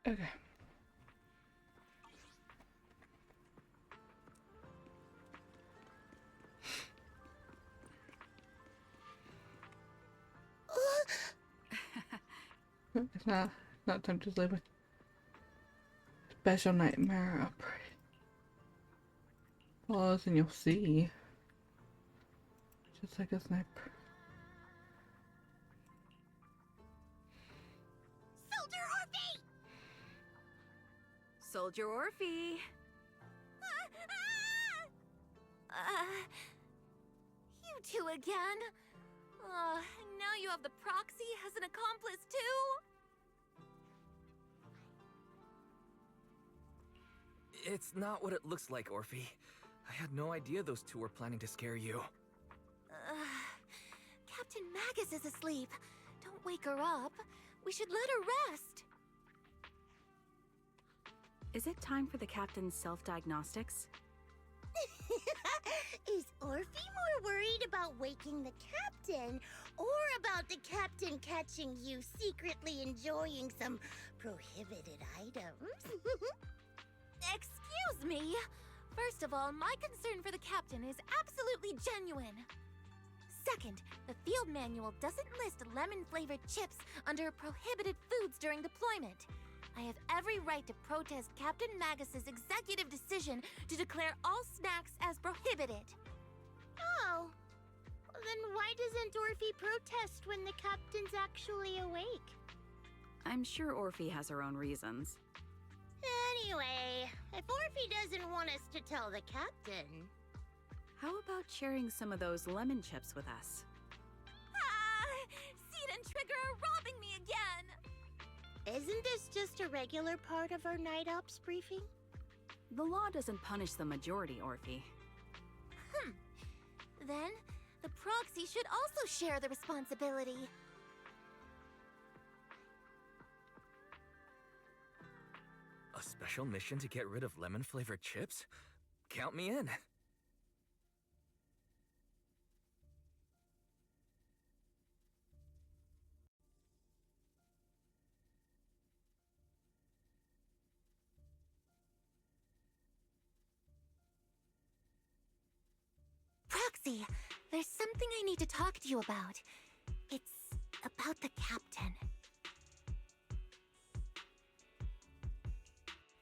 Okay. It's not time to sleep. Special nightmare upgrade. Follow us and you'll see. Just like a sniper. Soldier Orphe! Soldier Orphe! You two again? Now you have the proxy as an accomplice too? It's not what it looks like, Orphe. I had no idea those two were planning to scare you. Captain Magus is asleep. Don't wake her up. We should let her rest. Is it time for the captain's self-diagnostics? Is Orphe more worried about waking the captain, or about the captain catching you secretly enjoying some prohibited items? Excuse me. First of all, my concern for the captain is absolutely genuine. Second, the field manual doesn't list lemon-flavored chips under prohibited foods during deployment. I have every right to protest Captain Magus's executive decision to declare all snacks as prohibited. Oh. Well, then why doesn't Orphe protest when the captain's actually awake? I'm sure Orphe has her own reasons. Anyway, if Orphe doesn't want us to tell the captain... How about sharing some of those lemon chips with us? Seed and Trigger are robbing me again! Isn't this just a regular part of our night ops briefing? The law doesn't punish the majority, Orphe. Then, the proxy should also share the responsibility. A special mission to get rid of lemon-flavored chips? Count me in. Proxy, there's something I need to talk to you about. It's about the captain.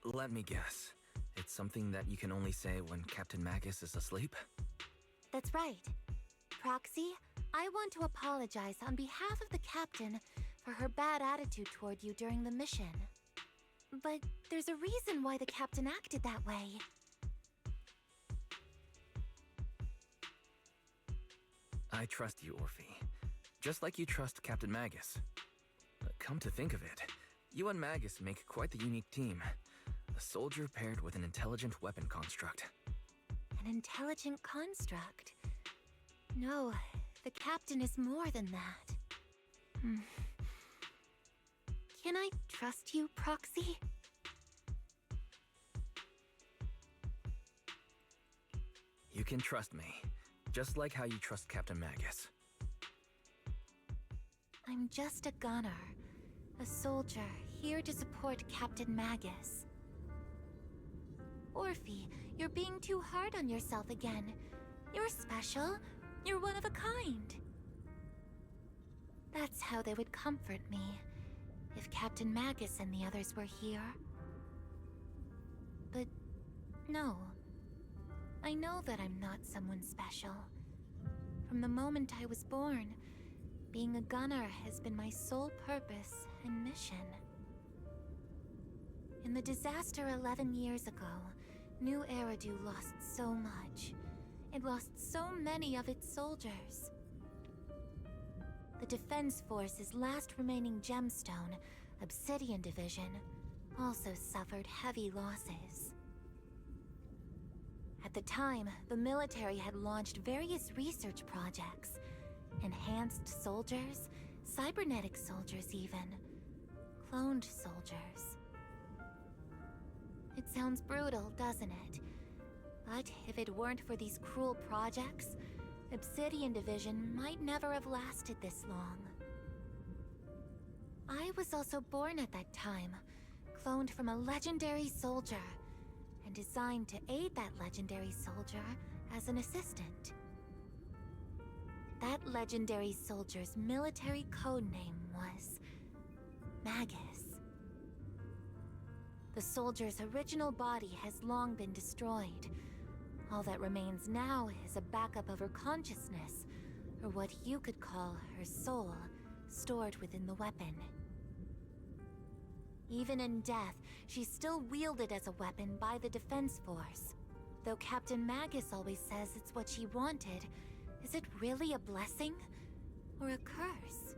Let me guess. It's something that you can only say when Captain Magus is asleep? That's right. Proxy, I want to apologize on behalf of the captain for her bad attitude toward you during the mission. But there's a reason why the captain acted that way. I trust you, Orphe. Just like you trust Captain Magus. Come to think of it, you and Magus make quite the unique team. A soldier paired with an intelligent weapon construct. An intelligent construct? No, the captain is more than that. Can I trust you, Proxy? You can trust me, just like how you trust Captain Magus. I'm just a gunner. A soldier, here to support Captain Magus. Orphe, you're being too hard on yourself again. You're special. You're one of a kind. That's how they would comfort me, if Captain Magus and the others were here. But no. I know that I'm not someone special. From the moment I was born, being a gunner has been my sole purpose and mission. In the disaster 11 years ago, New Eridu lost so much. It lost so many of its soldiers. The Defense Force's last remaining gemstone, Obsidian Division, also suffered heavy losses. At the time, the military had launched various research projects. Enhanced soldiers, cybernetic soldiers even. Cloned soldiers. It sounds brutal, doesn't it? But if it weren't for these cruel projects, Obsidian Division might never have lasted this long. I was also born at that time, cloned from a legendary soldier, and designed to aid that legendary soldier as an assistant. That legendary soldier's military codename was Magus. The soldier's original body has long been destroyed. All that remains now is a backup of her consciousness, or what you could call her soul, stored within the weapon. Even in death, she's still wielded as a weapon by the Defense Force. Though Captain Magus always says it's what she wanted, is it really a blessing or a curse?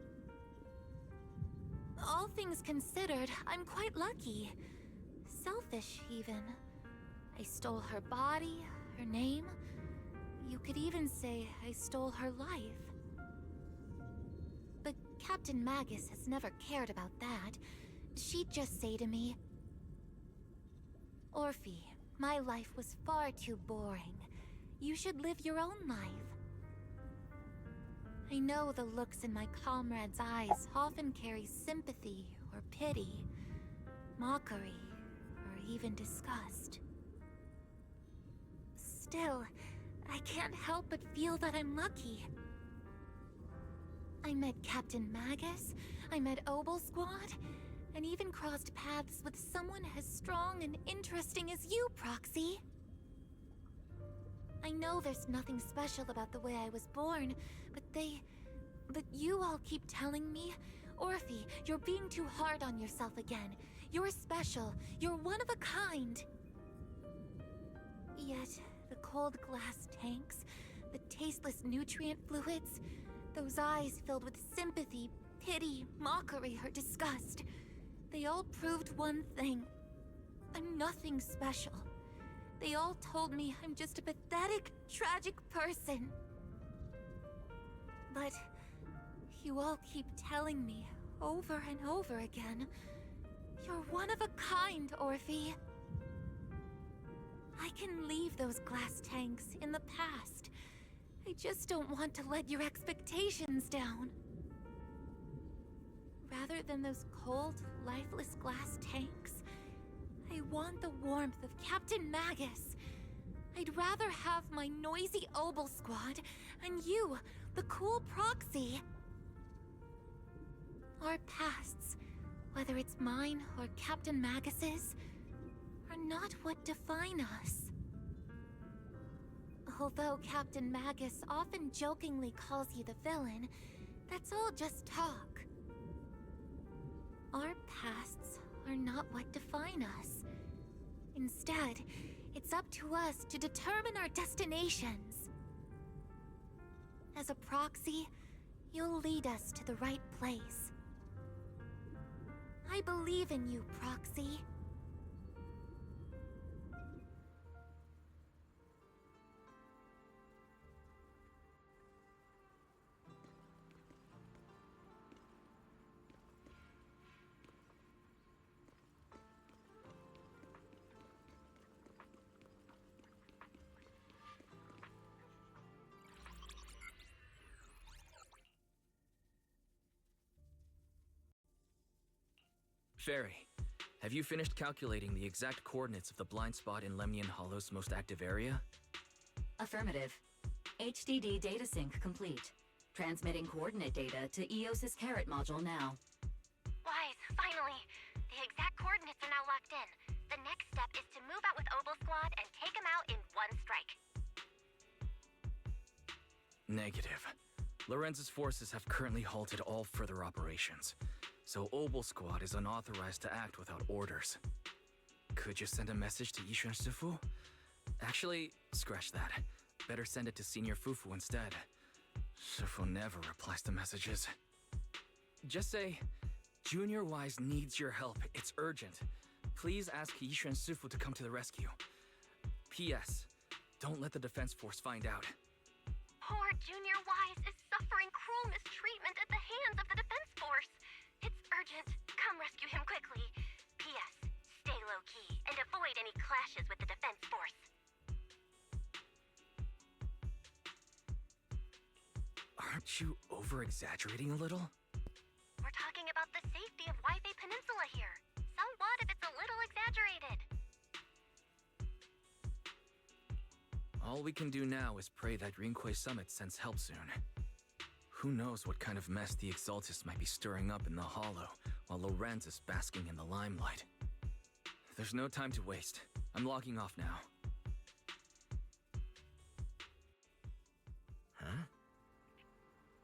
All things considered, I'm quite lucky. Selfish, even. I stole her body, her name. You could even say I stole her life. But Captain Magus has never cared about that. She'd just say to me, "Orphe, my life was far too boring. You should live your own life." I know the looks in my comrades' eyes often carry sympathy or pity, mockery, or even disgust. Still, I can't help but feel that I'm lucky. I met Captain Magus, I met Obel Squad, and even crossed paths with someone as strong and interesting as you, Proxy. I know there's nothing special about the way I was born, but you all keep telling me, "Orphe, you're being too hard on yourself again. You're special. You're one of a kind." Yet, the cold glass tanks, the tasteless nutrient fluids, those eyes filled with sympathy, pity, mockery, or disgust, they all proved one thing. I'm nothing special. They all told me I'm just a pathetic, tragic person. But you all keep telling me over and over again, "You're one of a kind, Orphe." I can leave those glass tanks in the past. I just don't want to let your expectations down. Rather than those cold, lifeless glass tanks, I want the warmth of Captain Magus. I'd rather have my noisy Obel Squad and you, the cool Proxy. Our pasts, whether it's mine or Captain Magus's, are not what define us. Although Captain Magus often jokingly calls you the villain, that's all just talk. Our pasts are not what define us. Instead, it's up to us to determine our destinations. As a Proxy, you'll lead us to the right place. I believe in you, Proxy. Fairy, have you finished calculating the exact coordinates of the blind spot in Lemnian Hollow's most active area? Affirmative. HDD data sync complete. Transmitting coordinate data to EOS's Carrot module now. Wise, finally! The exact coordinates are now locked in. The next step is to move out with Obel Squad and take them out in one strike. Negative. Lorenz's forces have currently halted all further operations, so Obel Squad is unauthorized to act without orders. Could you send a message to Yishuan Shifu? Actually, scratch that. Better send it to Senior Fufu instead. Shifu never replies to messages. Just say, Junior Wise needs your help. It's urgent. Please ask Yishuan Shifu to come to the rescue. P.S. Don't let the Defense Force find out. Poor Junior Wise is suffering cruel mistreatment at the hands of the Defense Force. It's urgent. Come rescue him quickly. P.S. Stay low-key and avoid any clashes with the Defense Force. Aren't you over-exaggerating a little? We're talking about the safety of Waifei Peninsula here. So what if it's a little exaggerated. All we can do now is pray that Rinquay Summit sends help soon. Who knows what kind of mess the Exaltists might be stirring up in the Hollow, while Lorenz is basking in the limelight. There's no time to waste. I'm logging off now. Huh?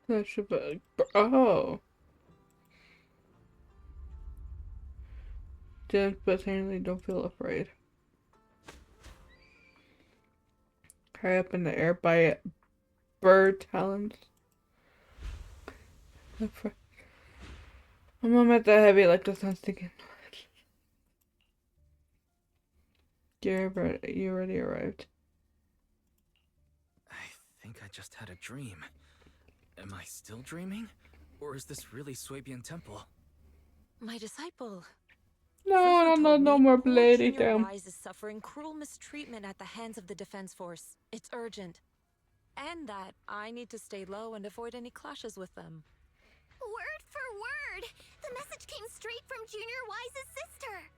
That should be. Oh. Just but apparently don't feel afraid. High up in the air by bird talons. I'm at the heavy like the sun's sticking. You already arrived. I think I just had a dream. Am I still dreaming? Or is this really Swabian Temple? My disciple. No more Lady Junior Damn. Wise is suffering cruel mistreatment at the hands of the Defense Force. It's urgent. And that I need to stay low and avoid any clashes with them. Word for word! The message came straight from Junior Wise's sister!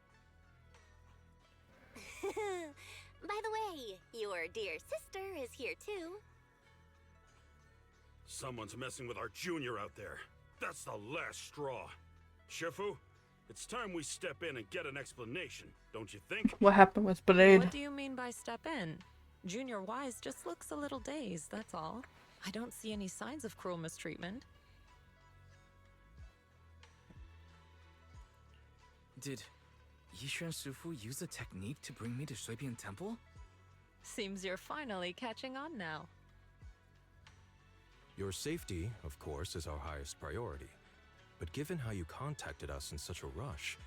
By the way, your dear sister is here too. Someone's messing with our junior out there. That's the last straw. Shifu, it's time we step in and get an explanation, don't you think? What happened with Blade? What do you mean by step in? Junior Wise just looks a little dazed, that's all. I don't see any signs of cruel mistreatment. Did Yishuan Shifu use a technique to bring me to Swabian Temple? Seems you're finally catching on now. Your safety, of course, is our highest priority. But given how you contacted us in such a rush,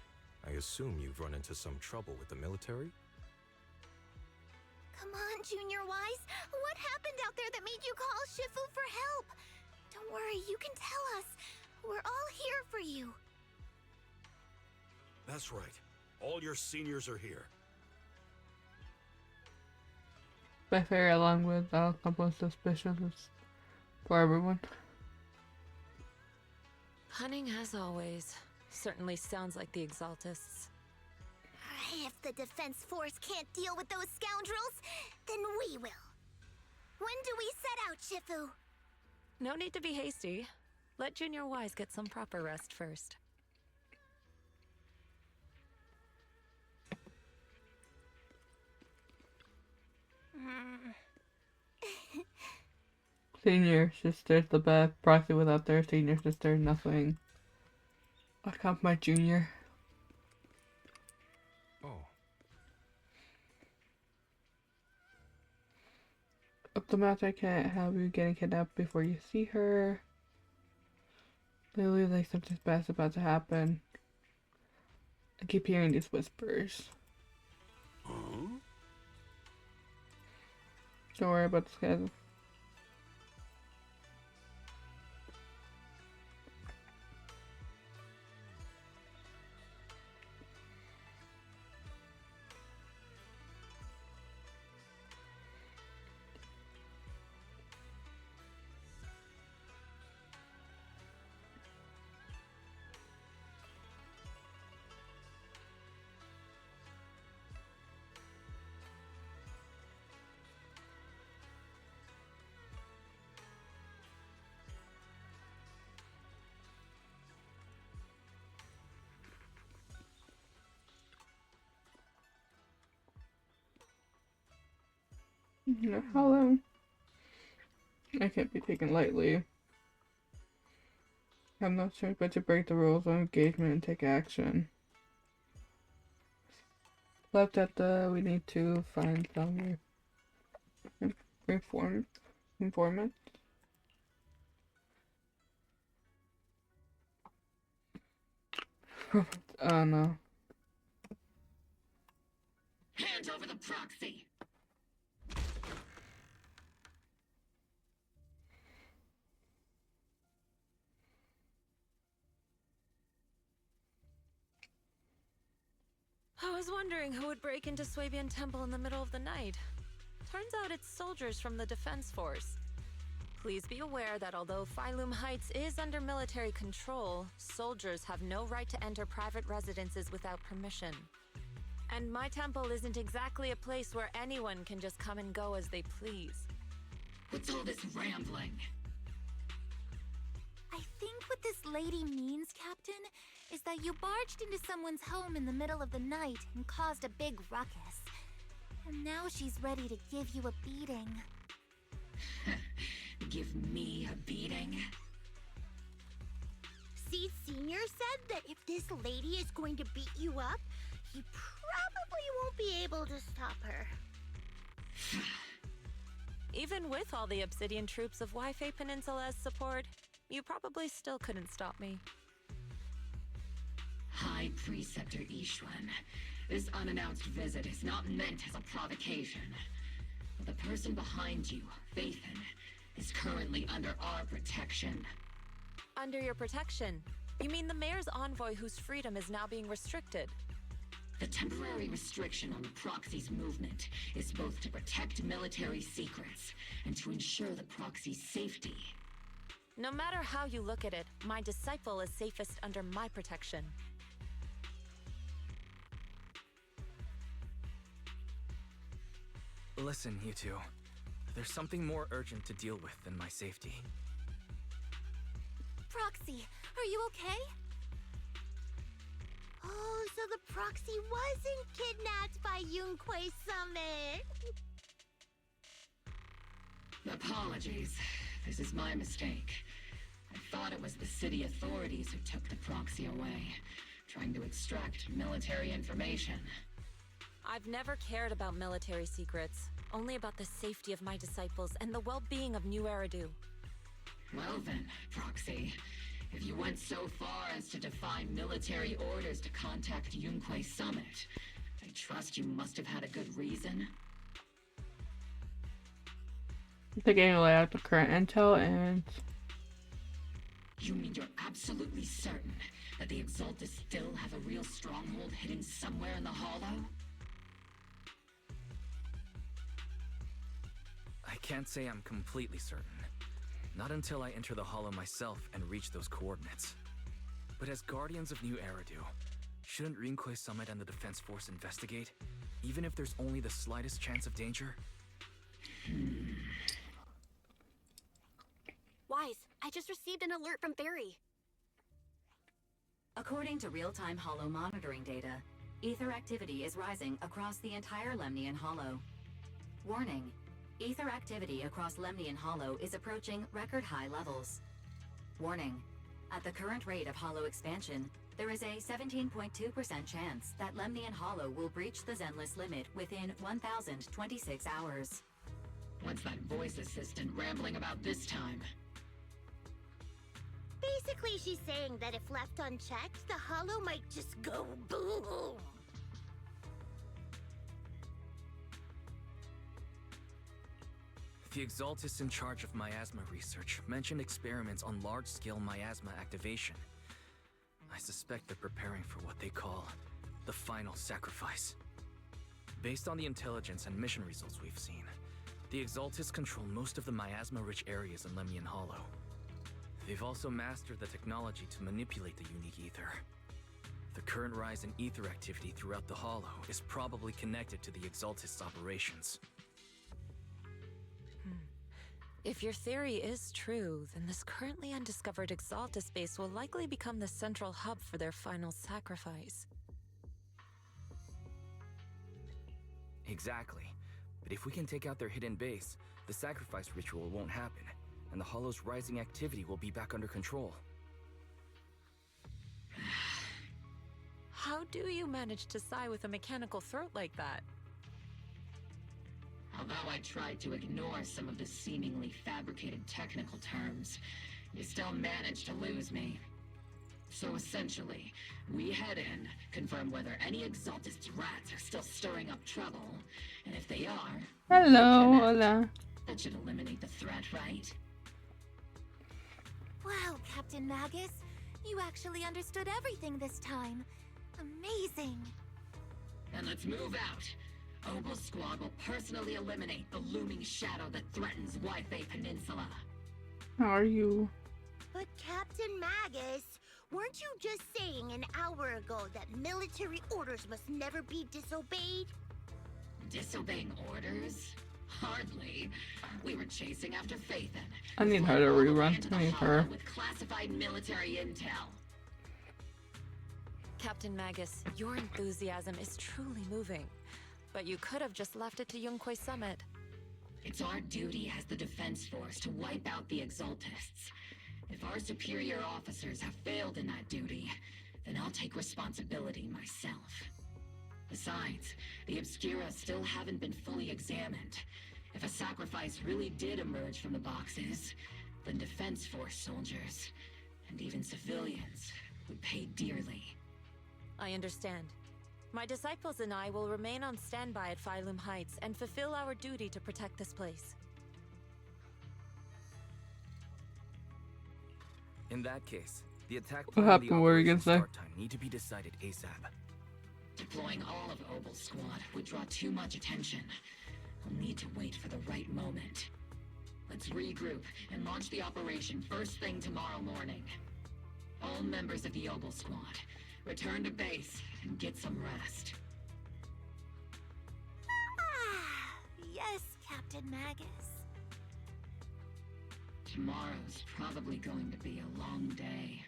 I assume you've run into some trouble with the military? Come on, Junior Wise. What happened out there that made you call Shifu for help? Don't worry, you can tell us. We're all here for you. That's right. All your seniors are here. By fair, along with a couple of suspicions for everyone. Cunning as always. Certainly sounds like the Exaltists. If the Defense Force can't deal with those scoundrels, then we will. When do we set out, Shifu? No need to be hasty. Let Junior Wise get some proper rest first. Senior sister's the best. Proxy without their senior sister, nothing. I count my junior. Oh. Up the match, I can't have you getting kidnapped before you see her. Literally, like something's bad's about to happen. I keep hearing these whispers. Huh? Don't worry about this, guys. How long? I can't be taken lightly. I have no choice but to break the rules of engagement and take action. Left at the we need to find some informant. Oh no. Hand over the proxy! I was wondering who would break into Swabian Temple in the middle of the night. Turns out it's soldiers from the Defense Force. Please be aware that although Phylum Heights is under military control, soldiers have no right to enter private residences without permission. And my temple isn't exactly a place where anyone can just come and go as they please. What's all this rambling? I think what this lady means, Captain, is that you barged into someone's home in the middle of the night and caused a big ruckus. And now she's ready to give you a beating. Give me a beating? See, Senior said that if this lady is going to beat you up, he probably won't be able to stop her. Even with all the Obsidian troops of Wi-Fi Peninsula's support, you probably still couldn't stop me. High Preceptor Ishwan, this unannounced visit is not meant as a provocation. But the person behind you, Phaethon, is currently under our protection. Under your protection? You mean the mayor's envoy whose freedom is now being restricted? The temporary restriction on the proxy's movement is both to protect military secrets and to ensure the proxy's safety. No matter how you look at it, my disciple is safest under my protection. Listen, you two. There's something more urgent to deal with than my safety. Proxy, are you okay? Oh, so the proxy wasn't kidnapped by Yunquei Summit. Apologies. This is my mistake. I thought it was the city authorities who took the proxy away, trying to extract military information. I've never cared about military secrets, only about the safety of my disciples and the well-being of New Eridu. Well then, Proxy, if you went so far as to defy military orders to contact Yunquei Summit, I trust you must have had a good reason. Taking away out the current intel and... You mean you're absolutely certain that the Exaltus still have a real stronghold hidden somewhere in the Hollow? I can't say I'm completely certain. Not until I enter the Hollow myself and reach those coordinates. But as Guardians of New Eridu, shouldn't Rinquei Summit and the Defense Force investigate, even if there's only the slightest chance of danger? Wise, I just received an alert from Barry. According to real-time Hollow monitoring data, ether activity is rising across the entire Lemnian Hollow. Warning. Ether activity across Lemnian Hollow is approaching record-high levels. Warning. At the current rate of Hollow expansion, there is a 17.2% chance that Lemnian Hollow will breach the Zenless limit within 1,026 hours. What's that voice assistant rambling about this time? Basically, she's saying that if left unchecked, the Hollow might just go boom. The Exaltus in charge of miasma research mentioned experiments on large-scale miasma activation. I suspect they're preparing for what they call the final sacrifice. Based on the intelligence and mission results we've seen, the Exaltus control most of the miasma-rich areas in Lemnian Hollow. They've also mastered the technology to manipulate the unique ether. The current rise in ether activity throughout the Hollow is probably connected to the Exaltus operations. If your theory is true, then this currently undiscovered Exaltus base will likely become the central hub for their final sacrifice. Exactly. But if we can take out their hidden base, the sacrifice ritual won't happen, and the Hollow's rising activity will be back under control. How do you manage to sigh with a mechanical throat like that? Although I tried to ignore some of the seemingly fabricated technical terms, you still managed to lose me. So essentially, we head in, confirm whether any Exaltus rats are still stirring up trouble, and if they are... Hello, hola. That should eliminate the threat, right? Wow, Captain Magus. You actually understood everything this time. Amazing. Then let's move out. Obel Squad will personally eliminate the looming shadow that threatens Wi-Fi Peninsula. How are you? But Captain Magus, weren't you just saying an hour ago that military orders must never be disobeyed? Disobeying orders? Hardly. We were chasing after Phaethon. I need her to rerun. I need her. With classified military intel. Captain Magus, your enthusiasm is truly moving. But you could have just left it to Yunquei Summit. It's our duty as the Defense Force to wipe out the Exaltists. If our superior officers have failed in that duty, then I'll take responsibility myself. Besides, the Obscura still haven't been fully examined. If a sacrifice really did emerge from the boxes, then Defense Force soldiers, and even civilians, would pay dearly. I understand. My disciples and I will remain on standby at Phylum Heights and fulfill our duty to protect this place. In that case, the attack What plan and happened? the What were you gonna operation say? start time need to be decided ASAP. Deploying all of Obal's squad would draw too much attention. We'll need to wait for the right moment. Let's regroup and launch the operation first thing tomorrow morning. All members of the Obal squad, return to base and get some rest. Yes, Captain Magus. Tomorrow's probably going to be a long day.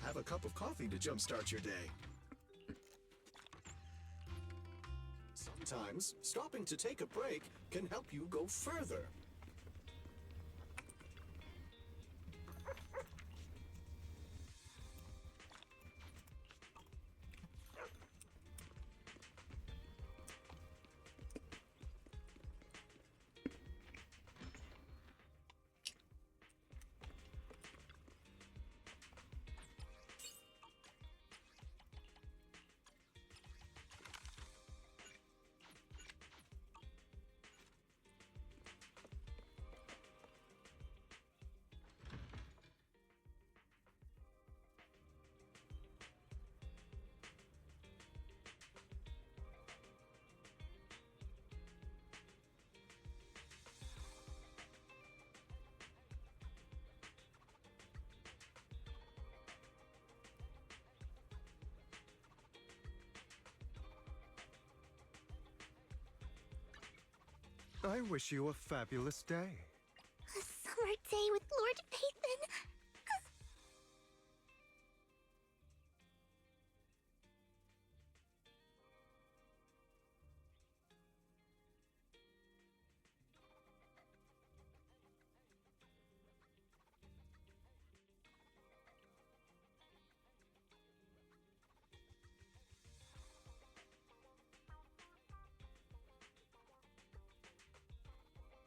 Have a cup of coffee to jumpstart your day. Sometimes, stopping to take a break can help you go further. I wish you a fabulous day. A summer day with Lord Phaethon.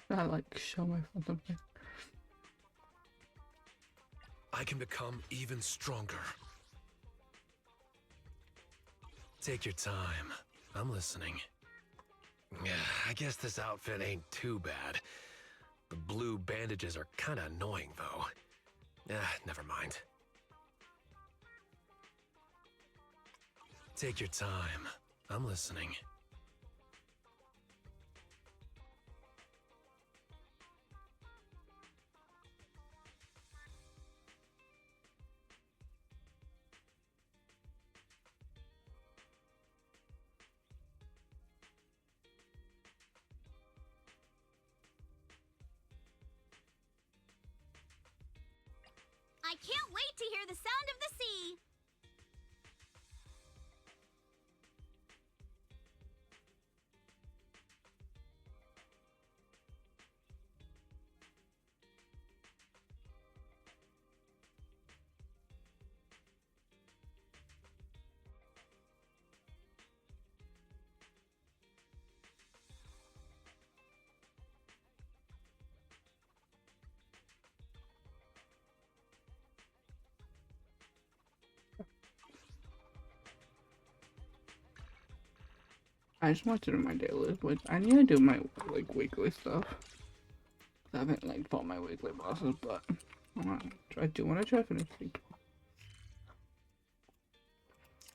I like show my phone something. I can become even stronger. Take your time. I'm listening. Yeah, I guess this outfit ain't too bad. The blue bandages are kinda annoying, though. Never mind. Take your time. I'm listening. I can't wait to hear the sound of the sea! I just want to do my daily, which I need to do my like weekly stuff. I haven't like fought my weekly bosses, but I do want to try finish.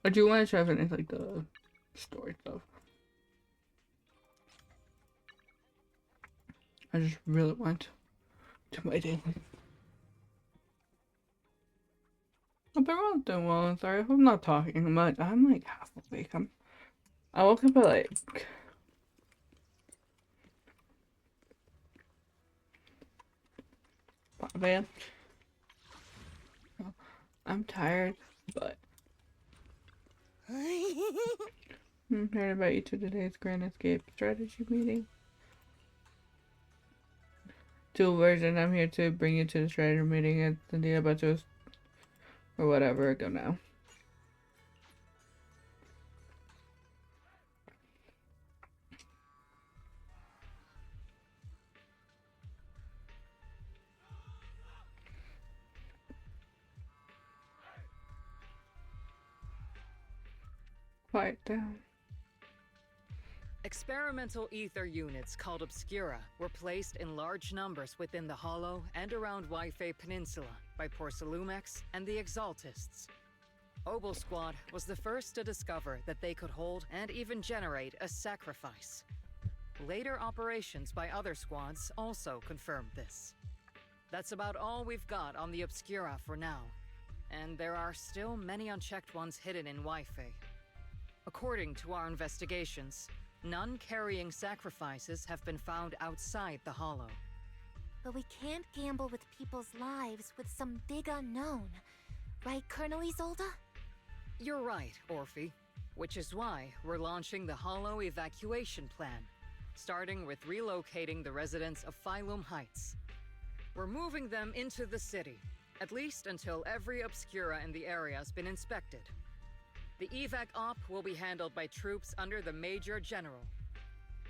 I do want to try finish like the story stuff. I just really want to do my daily. I've been really doing well. I'm sorry if I'm not talking much. I'm like half awake. I woke up at like 5 a.m. I'm tired, but heard about you to today's Grand Escape strategy meeting. Two versions. I'm here to bring you to the strategy meeting at the day about to or whatever. Go now. Quiet down. Experimental ether units called Obscura were placed in large numbers within the Hollow and around Waifei Peninsula by Porcelumex and the Exaltists. Obel Squad was the first to discover that they could hold and even generate a sacrifice. Later operations by other squads also confirmed this. That's about all we've got on the Obscura for now, and there are still many unchecked ones hidden in Waifei. According to our investigations, none carrying sacrifices have been found outside the Hollow. But we can't gamble with people's lives with some big unknown. Right, Colonel Isolde? You're right, Orphe. Which is why we're launching the Hollow evacuation plan, starting with relocating the residents of Phylum Heights. We're moving them into the city, at least until every Obscura in the area has been inspected. The evac op will be handled by troops under the Major General.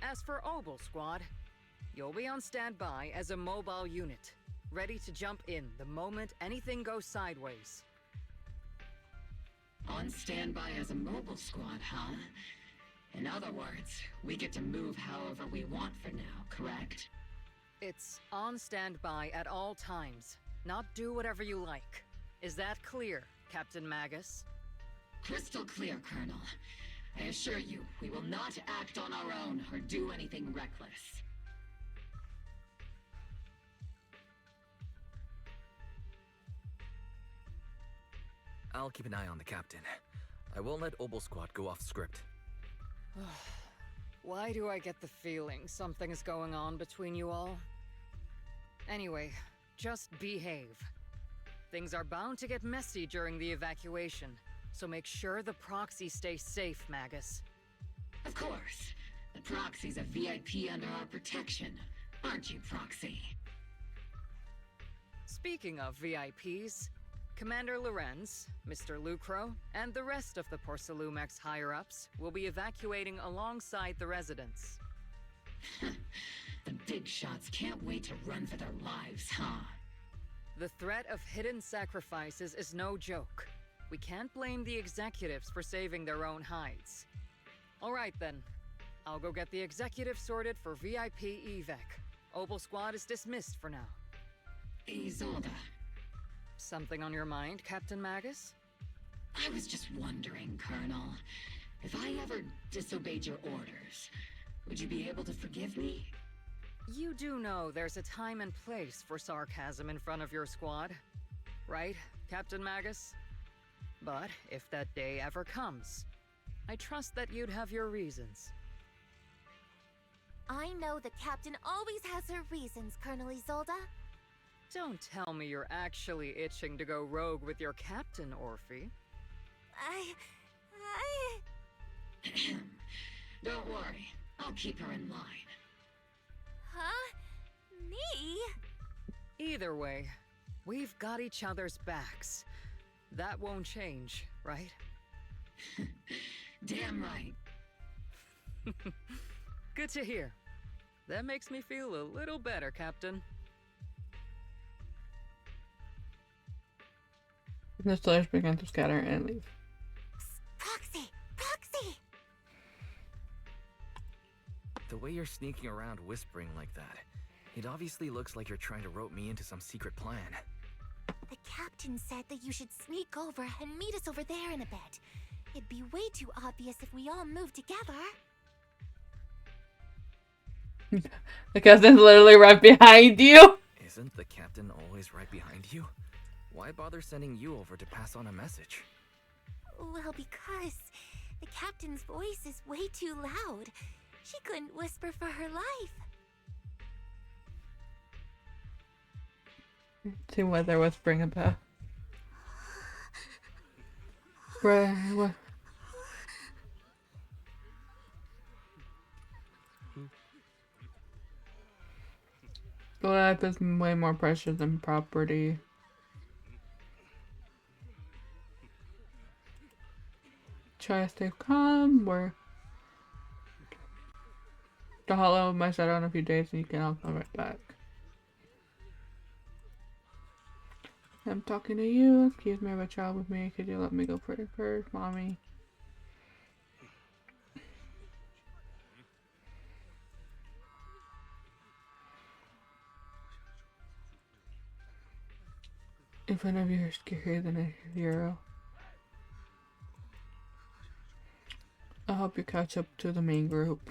As for Obel Squad, you'll be on standby as a mobile unit, ready to jump in the moment anything goes sideways. On standby as a mobile squad, huh? In other words, we get to move however we want for now, correct? It's on standby at all times, not do whatever you like. Is that clear, Captain Magus? Crystal clear, Colonel. I assure you, we will not act on our own or do anything reckless. I'll keep an eye on the captain. I won't let Obel Squad go off script. Why do I get the feeling something's going on between you all? Anyway, just behave. Things are bound to get messy during the evacuation, so make sure the proxy stays safe, Magus. Of course. The proxy's a VIP under our protection, aren't you, Proxy? Speaking of VIPs, Commander Lorenz, Mr. Lucro, and the rest of the Porcelumex higher-ups will be evacuating alongside the residents. The big shots can't wait to run for their lives, huh? The threat of hidden sacrifices is no joke. We can't blame the executives for saving their own hides. All right then. I'll go get the executives sorted for VIP evac. Obel Squad is dismissed for now. Isolde. Something on your mind, Captain Magus? I was just wondering, Colonel. If I ever disobeyed your orders, would you be able to forgive me? You do know there's a time and place for sarcasm in front of your squad, right, Captain Magus? But if that day ever comes, I trust that you'd have your reasons. I know the captain always has her reasons, Colonel Isolde. Don't tell me you're actually itching to go rogue with your captain, Orphe. Don't worry, I'll keep her in line. Huh? Me? Either way, we've got each other's backs. That won't change, right? Damn right. Good to hear. That makes me feel a little better, Captain. The slaves began to scatter and leave. Proxy! Proxy! The way you're sneaking around whispering like that, it obviously looks like you're trying to rope me into some secret plan. The captain said that you should sneak over and meet us over there in a bit. It'd be way too obvious if we all moved together. The captain's literally right behind you. Isn't the captain always right behind you? Why bother sending you over to pass on a message? Well, because the captain's voice is way too loud. She couldn't whisper for her life. See what they're whispering about. Right, what? Life is way more precious than property. Try to stay calm. We're the hollow might shut down in a few days and you can all come right back. I'm talking to you. Excuse me, I have a child with me. Could you let me go first, mommy? If one of you are scarier than a hero, I'll help you catch up to the main group.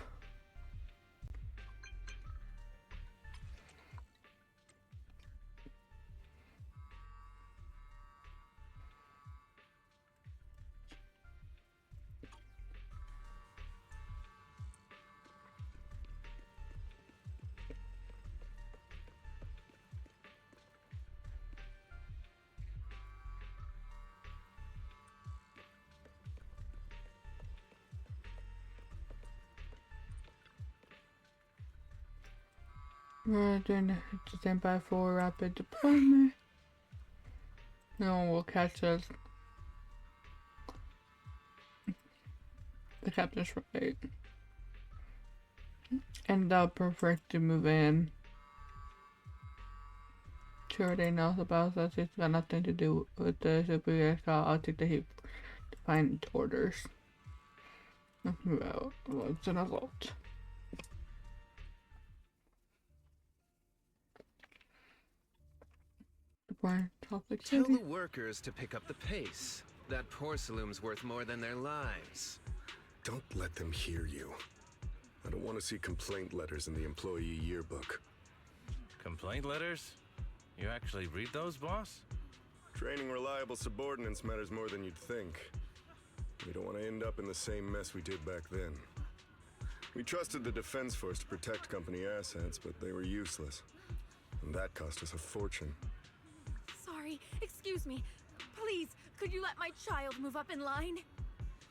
We're doing to stand by for rapid deployment. No one will catch us. The captain's right. And they'll prefer to move in. She already knows about us. It's got nothing to do with the superior call. I'll take the heat to find orders. Let's move out. Well, it's an assault. Tell the workers to pick up the pace. That porcelain's worth more than their lives. Don't let them hear you. I don't want to see complaint letters in the employee yearbook. Complaint letters? You actually read those, boss? Training reliable subordinates matters more than you'd think. We don't want to end up in the same mess we did back then. We trusted the Defense Force to protect company assets, but they were useless. And that cost us a fortune. Sorry, excuse me. Please, could you let my child move up in line?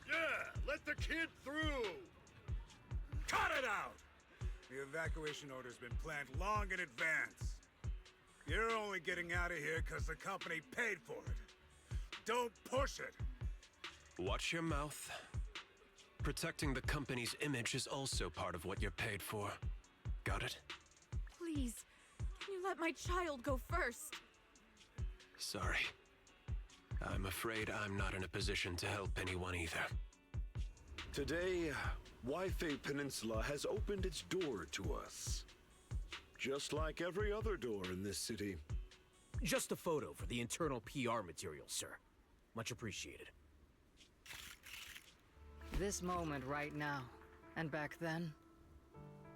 Yeah, let the kid through! Cut it out! The evacuation order's been planned long in advance. You're only getting out of here because the company paid for it. Don't push it! Watch your mouth. Protecting the company's image is also part of what you're paid for. Got it? Please, can you let my child go first? Sorry. I'm afraid I'm not in a position to help anyone either. Today, Wi-Fi Peninsula has opened its door to us. Just like every other door in this city. Just a photo for the internal PR material, sir. Much appreciated. This moment right now, and back then,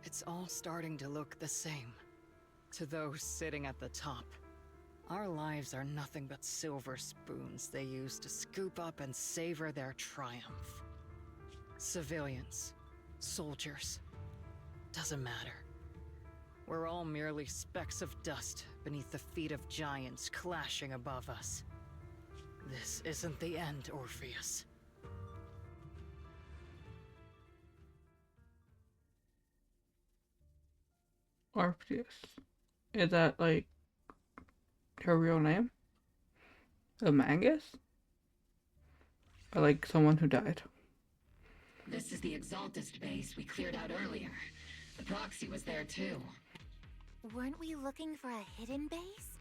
it's all starting to look the same. To those sitting at the top, our lives are nothing but silver spoons they use to scoop up and savor their triumph. Civilians, soldiers, doesn't matter. We're all merely specks of dust beneath the feet of giants clashing above us. This isn't the end, Orpheus. Orpheus. Is that like her real name? A Magus? Or like someone who died? This is the Exaltist base we cleared out earlier. The proxy was there too. Weren't we looking for a hidden base?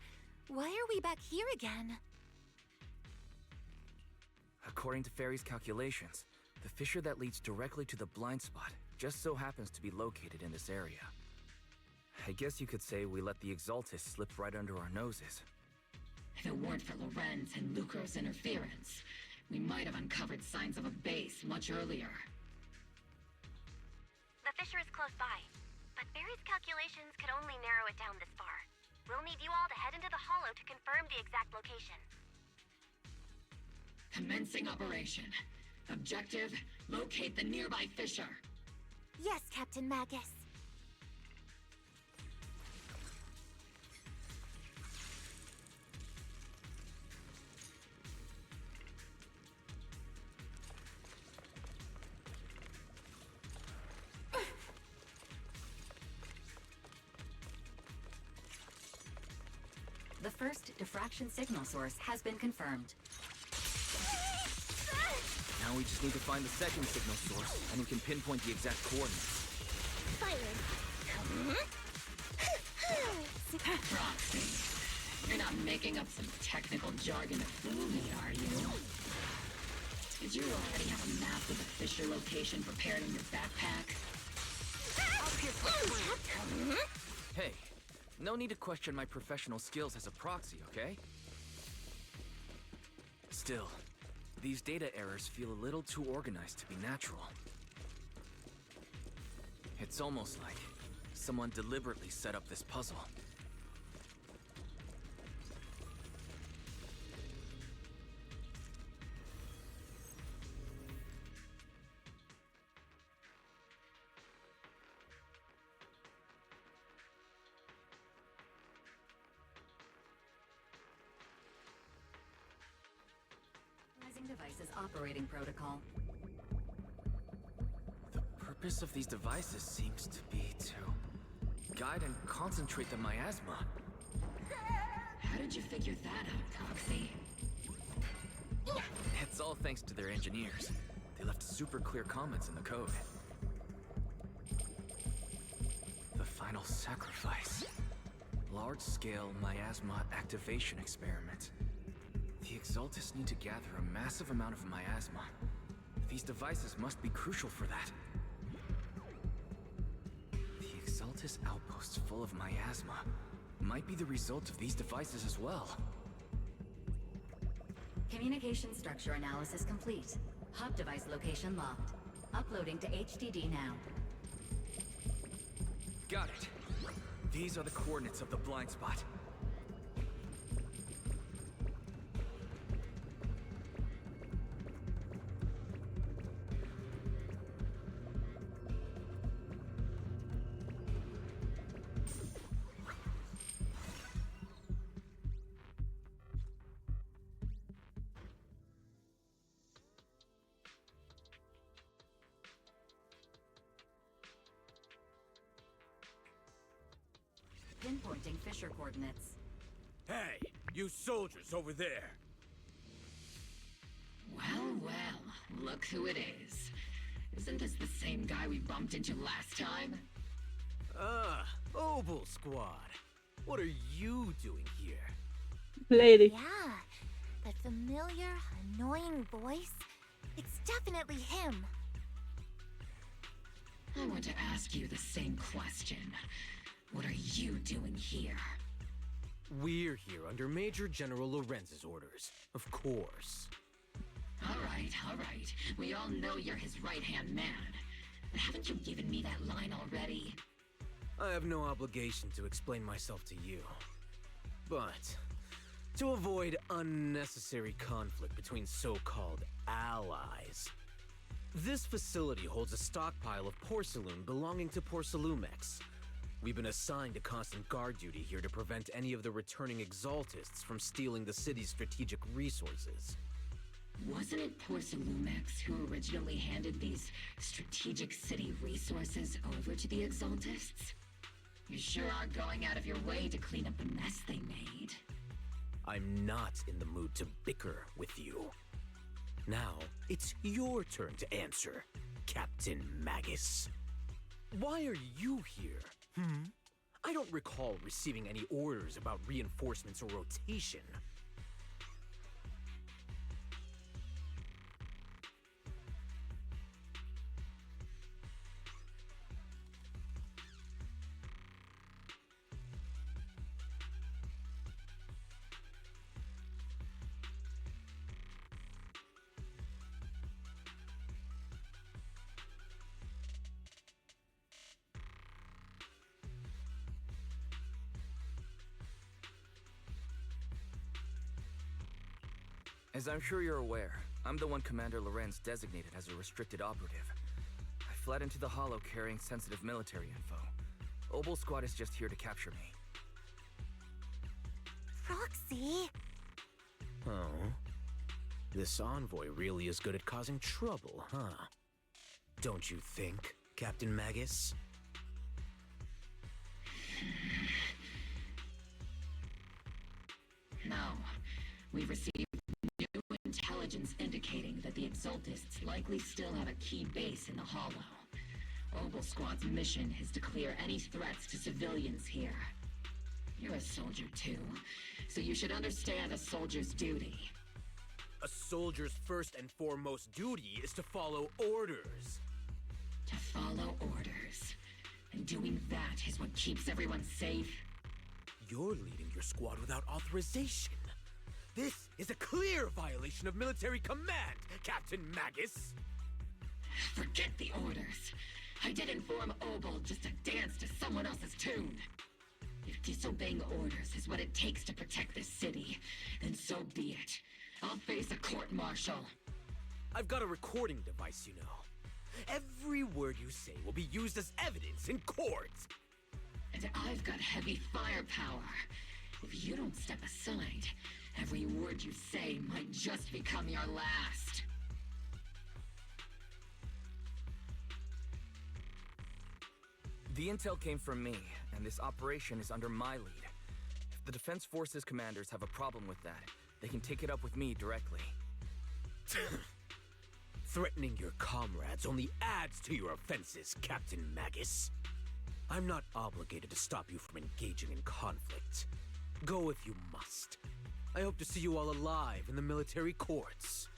Why are we back here again? According to Fairy's calculations, the fissure that leads directly to the blind spot just so happens to be located in this area. I guess you could say we let the Exaltus slip right under our noses. If it weren't for Lorenz and Lucro's interference, we might have uncovered signs of a base much earlier. The fissure is close by, but Barry's calculations could only narrow it down this far. We'll need you all to head into the hollow to confirm the exact location. Commencing operation. Objective, locate the nearby fissure. Yes, Captain Magus. The first diffraction signal source has been confirmed. Now we just need to find the second signal source, and we can pinpoint the exact coordinates. Proxy, you're not making up some technical jargon to fool me, are you? Did you already have a map of the fissure location prepared in your backpack? Hey, no need to question my professional skills as a proxy, okay? Still, these data errors feel a little too organized to be natural. It's almost like someone deliberately set up this puzzle. Devices operating protocol. The purpose of these devices seems to be to guide and concentrate the miasma. How did you figure that out, Proxy? It's all thanks to their engineers. They left super clear comments in the code. The final sacrifice. Large-scale miasma activation experiment. The Exaltus need to gather a massive amount of miasma. These devices must be crucial for that. The Exaltus outposts full of miasma might be the result of these devices as well. Communication structure analysis complete. Hub device location locked. Uploading to HDD now. Got it. These are the coordinates of the blind spot. Pinpointing fissure coordinates. Hey, you soldiers over there! Well, well, look who it is. Isn't this the same guy we bumped into last time? Ah, Obel Squad. What are you doing here? Lady. Yeah, that familiar, annoying voice. It's definitely him. I want to ask you the same question. What are you doing here? We're here under Major General Lorenz's orders, of course. All right. We all know you're his right-hand man. But haven't you given me that line already? I have no obligation to explain myself to you. But, to avoid unnecessary conflict between so-called allies, this facility holds a stockpile of porcelain belonging to Porcelumex. We've been assigned to constant guard duty here to prevent any of the returning Exaltists from stealing the city's strategic resources. Wasn't it Porcelumex who originally handed these strategic city resources over to the Exaltists? You sure are going out of your way to clean up the mess they made. I'm not in the mood to bicker with you. Now, it's your turn to answer, Captain Magus. Why are you here? I don't recall receiving any orders about reinforcements or rotation. As I'm sure you're aware, I'm the one Commander Lorenz designated as a restricted operative. I fled into the Hollow carrying sensitive military info. Obel Squad is just here to capture me. Roxy? Oh? This envoy really is good at causing trouble, huh? Don't you think, Captain Magus? No. We've received new intelligence indicating that the Exaltists likely still have a key base in the Hollow. Obel Squad's mission is to clear any threats to civilians here. You're a soldier too, so you should understand a soldier's duty. A soldier's first and foremost duty is to follow orders. To follow orders. And doing that is what keeps everyone safe. You're leading your squad without authorization. This is a clear violation of military command, Captain Magus! Forget the orders. I did inform Obel just to dance to someone else's tune. If disobeying orders is what it takes to protect this city, then so be it. I'll face a court-martial. I've got a recording device, you know. Every word you say will be used as evidence in court. And I've got heavy firepower. If you don't step aside, every word you say might just become your last. The intel came from me, and this operation is under my lead. If the Defense Forces commanders have a problem with that, they can take it up with me directly. Threatening your comrades only adds to your offenses, Captain Magus. I'm not obligated to stop you from engaging in conflict. Go if you must. I hope to see you all alive in the military courts.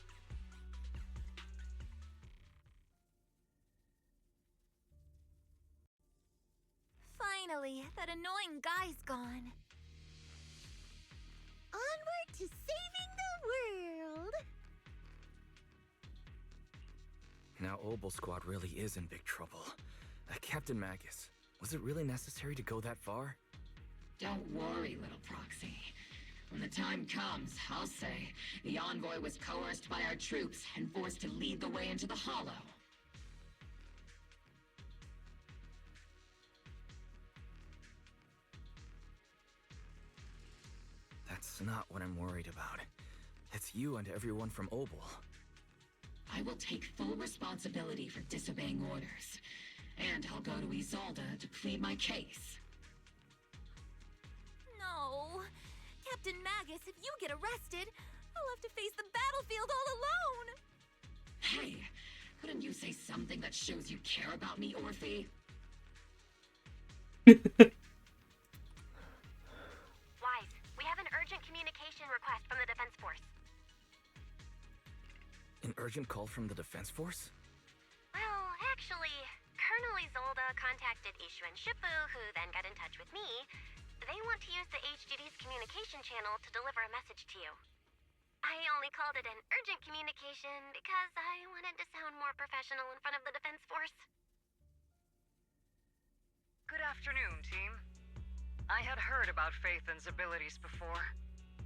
Finally, that annoying guy's gone. Onward to saving the world! Now Obel Squad really is in big trouble. Captain Magus, was it really necessary to go that far? Don't worry, little proxy. When the time comes, I'll say the envoy was coerced by our troops and forced to lead the way into the Hollow. That's not what I'm worried about. It's you and everyone from Obel. I will take full responsibility for disobeying orders. And I'll go to Isolde to plead my case. No. Captain Magus, if you get arrested, I'll have to face the battlefield all alone. Hey, couldn't you say something that shows you care about me, Orphe? Wise, we have an urgent communication request from the Defense Force. An urgent call from the Defense Force? Well, actually, Colonel Isolde contacted Ishu and Shippu, who then got in touch with me. They want to use the HGD's communication channel to deliver a message to you. I only called it an urgent communication because I wanted to sound more professional in front of the Defense Force. Good afternoon, team. I had heard about Phaethon's abilities before,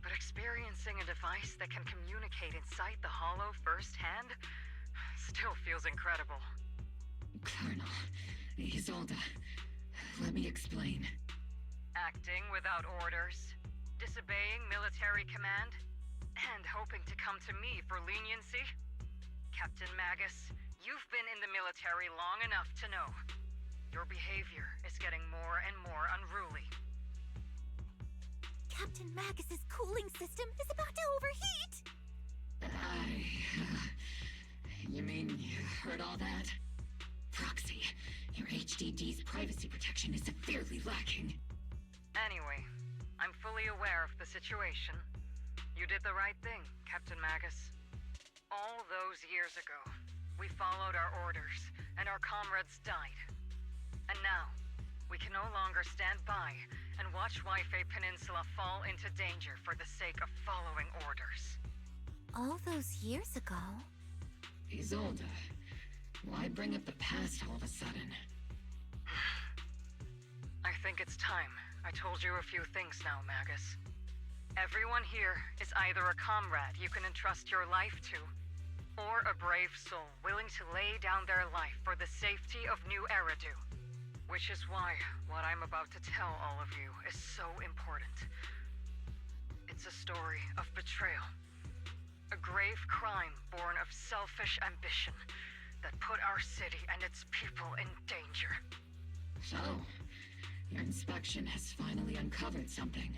but experiencing a device that can communicate inside the Hollow firsthand still feels incredible. Colonel, Isolde, let me explain. Acting without orders, disobeying military command, and hoping to come to me for leniency? Captain Magus, you've been in the military long enough to know. Your behavior is getting more and more unruly. Captain Magus's cooling system is about to overheat! You mean you heard all that? Proxy, your HDD's privacy protection is severely lacking. Anyway, I'm fully aware of the situation. You did the right thing, Captain Magus. All those years ago, we followed our orders, and our comrades died. And now, we can no longer stand by and watch Waifei Peninsula fall into danger for the sake of following orders. All those years ago? Isolde, why bring up the past all of a sudden? I think it's time I told you a few things now, Magus. Everyone here is either a comrade you can entrust your life to, or a brave soul willing to lay down their life for the safety of New Eridu. Which is why what I'm about to tell all of you is so important. It's a story of betrayal. A grave crime born of selfish ambition that put our city and its people in danger. So, your inspection has finally uncovered something.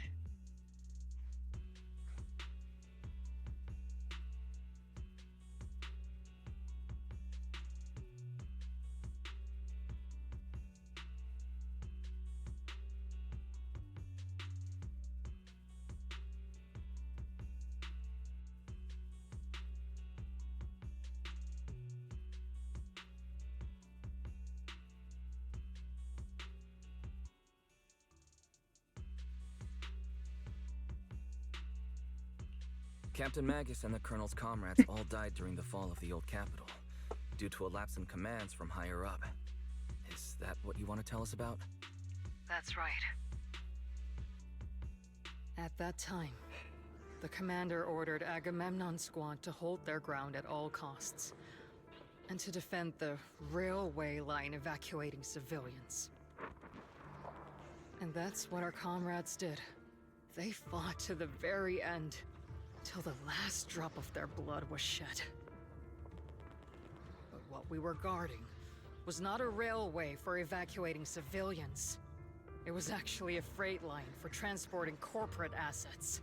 Captain Magus and the Colonel's comrades all died during the fall of the old capital, due to a lapse in commands from higher up. Is that what you want to tell us about? That's right. At that time, the commander ordered Agamemnon's squad to hold their ground at all costs, and to defend the railway line evacuating civilians. And that's what our comrades did. They fought to the very end, till the last drop of their blood was shed. But what we were guarding was not a railway for evacuating civilians. It was actually a freight line for transporting corporate assets.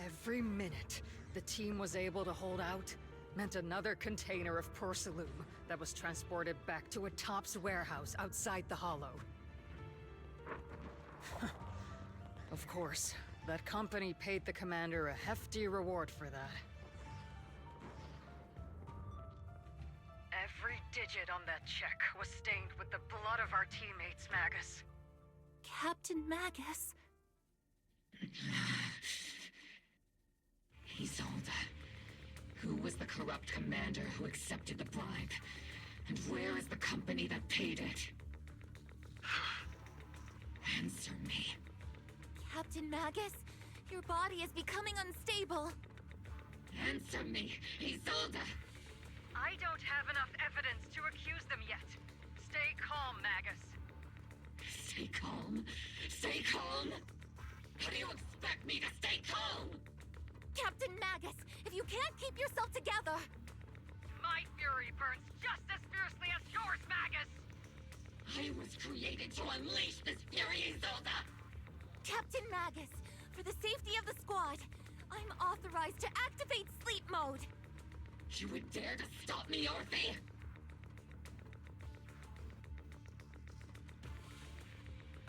Every minute the team was able to hold out meant another container of porcelain that was transported back to a Topps warehouse outside the Hollow. Of course, that company paid the commander a hefty reward for that. Every digit on that check was stained with the blood of our teammates, Magus. Captain Magus? Isolde. Who was the corrupt commander who accepted the bribe? And where is the company that paid it? Answer me. Captain Magus, your body is becoming unstable. Answer me, Isolde! I don't have enough evidence to accuse them yet. Stay calm, Magus. Stay calm? Stay calm? How do you expect me to stay calm? Captain Magus, if you can't keep yourself together... My fury burns just as fiercely as yours, Magus! I was created to unleash this fury, Isolde! Captain Magus, for the safety of the squad, I'm authorized to activate sleep mode. You would dare to stop me, Orphe?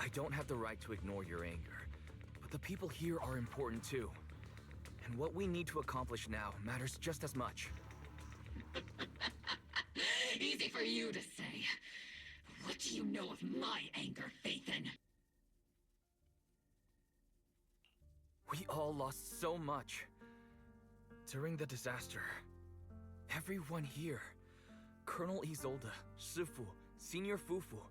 I don't have the right to ignore your anger, but the people here are important too. And what we need to accomplish now matters just as much. Easy for you to say. What do you know of my anger, Phaethon? We all lost so much. During the disaster, everyone here, Colonel Isolde, Shifu, Senior Fufu,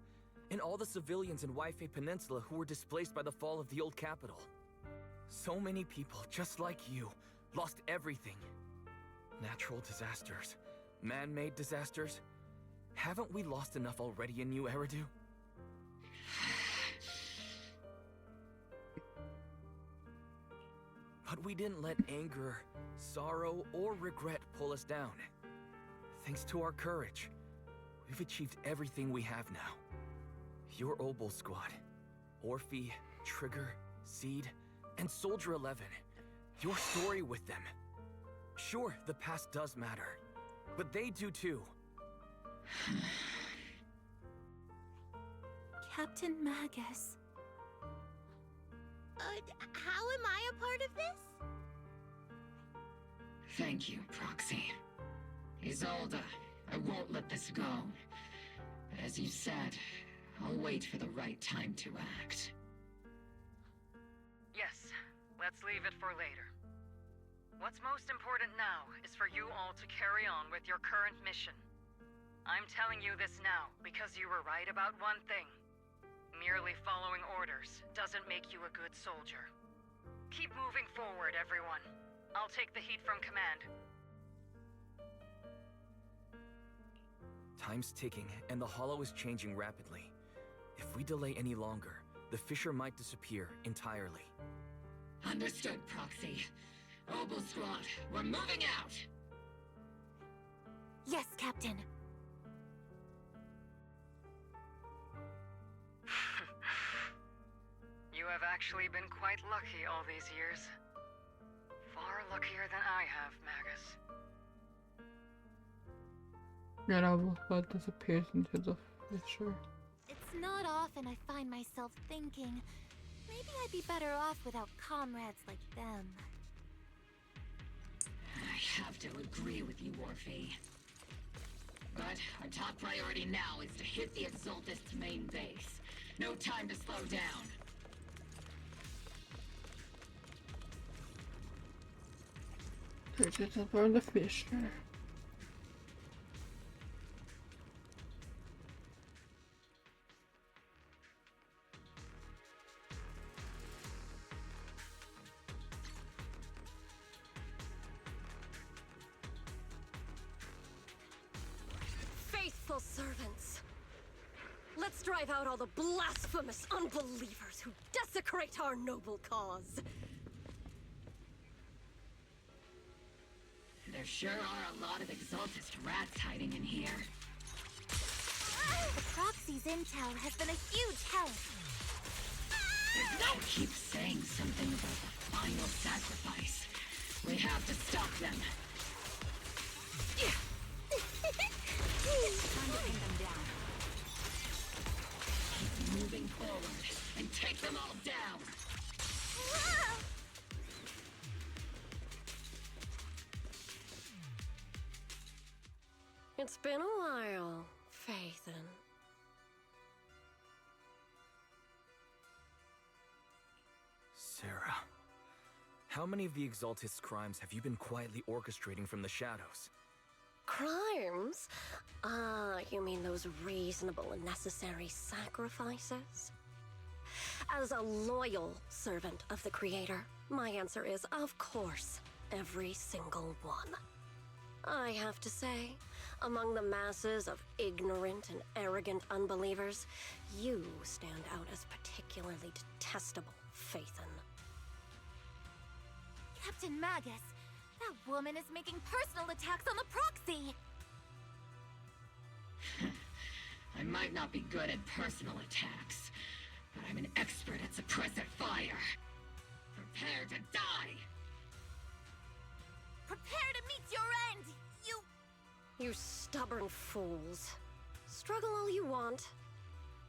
and all the civilians in Waifei Peninsula who were displaced by the fall of the old capital. So many people, just like you, lost everything. Natural disasters, man-made disasters. Haven't we lost enough already in New Eridu? But we didn't let anger, sorrow, or regret pull us down. Thanks to our courage, we've achieved everything we have now. Your Obol squad, Orphe, Trigger, Seed, and Soldier 11. Your story with them. Sure, the past does matter, but they do too. Captain Magus. How am I a part of this? Thank you, Proxy. Isolde, I won't let this go. But as you said, I'll wait for the right time to act. Yes, let's leave it for later. What's most important now is for you all to carry on with your current mission. I'm telling you this now because you were right about one thing. Merely following orders doesn't make you a good soldier. Keep moving forward, everyone. I'll take the heat from command. Time's ticking, and the Hollow is changing rapidly. If we delay any longer, the fissure might disappear entirely. Understood, Proxy. Obel Squad, we're moving out! Yes, Captain. You have actually been quite lucky all these years. Far luckier than I have, Magus. And Obel Squad disappears into the fissure. It's not often I find myself thinking, maybe I'd be better off without comrades like them. I have to agree with you, Warfy. But our top priority now is to hit the Exaltist's main base. No time to slow down. Searches for the fissure. Faithful servants. Let's drive out all the blasphemous unbelievers who desecrate our noble cause. There sure are a lot of Exaltist rats hiding in here. The Proxy's intel has been a huge help. They keep saying something about the final sacrifice. We have to stop them. Time to pin them down. Keep moving forward and take them all down. It's been a while, Phaethon. Sarah, how many of the Exaltist's crimes have you been quietly orchestrating from the shadows? Crimes? Ah, you mean those reasonable and necessary sacrifices? As a loyal servant of the Creator, my answer is, of course, every single one. I have to say, among the masses of ignorant and arrogant unbelievers, you stand out as particularly detestable, Phaethon. Captain Magus, that woman is making personal attacks on the Proxy! I might not be good at personal attacks, but I'm an expert at suppressive fire. Prepare to die! Prepare to meet your end, You stubborn fools. Struggle all you want.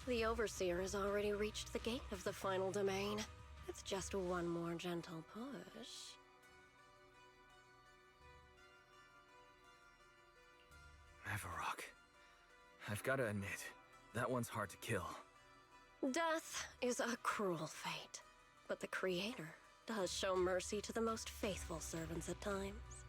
The Overseer has already reached the gate of the final domain. It's just one more gentle push. Mavarok. I've got to admit, that one's hard to kill. Death is a cruel fate, but the Creator does show mercy to the most faithful servants at times.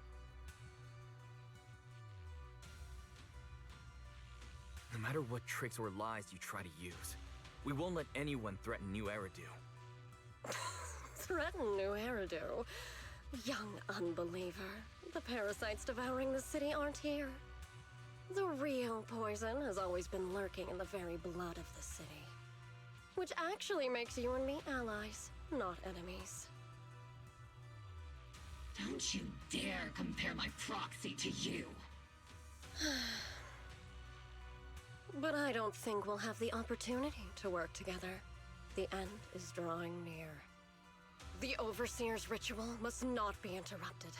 No matter what tricks or lies you try to use, we won't let anyone threaten New Eridu. Threaten New Eridu? Young unbeliever. The parasites devouring the city aren't here. The real poison has always been lurking in the very blood of the city. Which actually makes you and me allies, not enemies. Don't you dare compare my proxy to you! But I don't think we'll have the opportunity to work together. The end is drawing near. The Overseer's ritual must not be interrupted.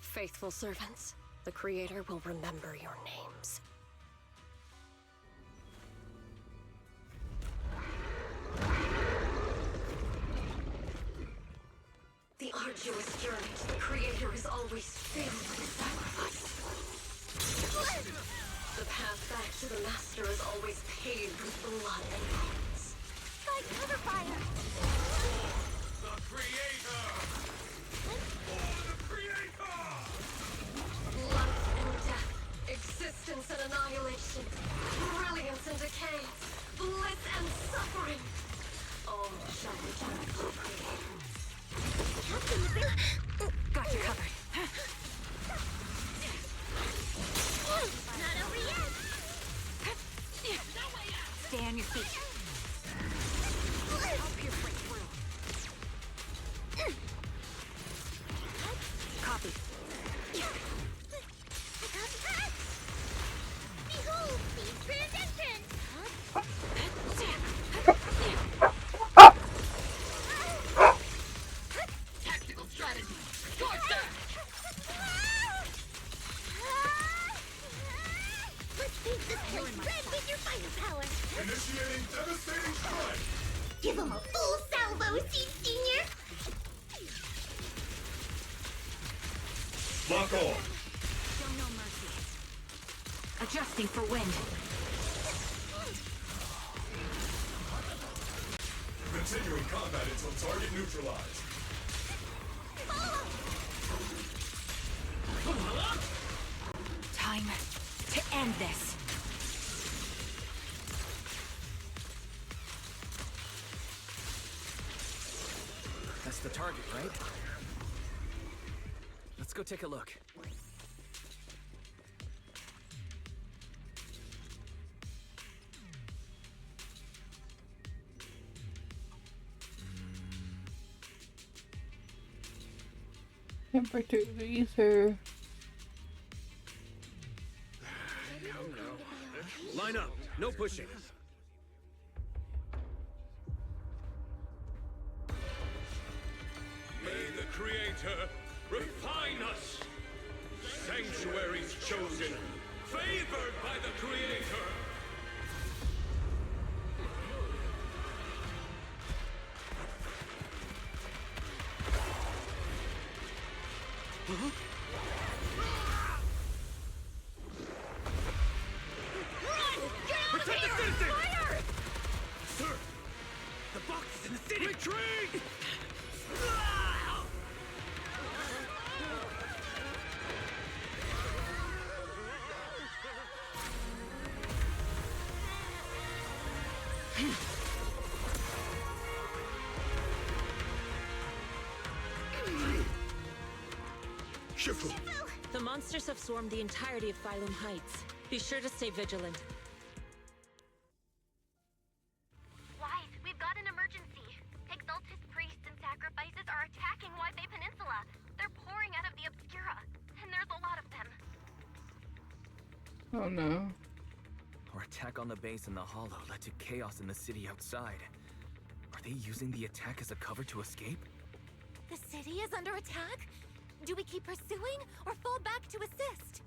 Faithful servants, the Creator will remember your names. The arduous journey to the Creator is always filled with sacrifice. The path back to the Master is always paved with blood and bones. Try cover fire! The Creator! For the Creator! Life and death, existence and annihilation, brilliance and decay, bliss and suffering. All shall return to the Creator. Got you covered. Not over yet. Stay on your feet. Help your breakthrough. Copy. Behold, the transition. Tactical strategy. Scorcher! Let's paint this place red with your firepower. Initiating devastating strike! Give him a full salvo, Seed Senior. Lock on! Show no mercy. Adjusting for wind. Continuing combat until target neutralized. Time to end this. That's the target, right? Let's go take a look. Temperature the ether. Come now. Line up. No pushing. May the Creator refine us! Sanctuaries chosen, favored by the Creator! Protect the citizens! Sir! The box is in the city! Retreat! Shifu! The monsters have swarmed the entirety of Phylum Heights. Be sure to stay vigilant. Wise, we've got an emergency. Exaltus priests and sacrifices are attacking Wi-Fi Peninsula. They're pouring out of the Obscura, and there's a lot of them. Oh no. Our attack on the base in the Hollow led to chaos in the city outside. Are they using the attack as a cover to escape? The city is under attack? Do we keep pursuing or fall back to assist?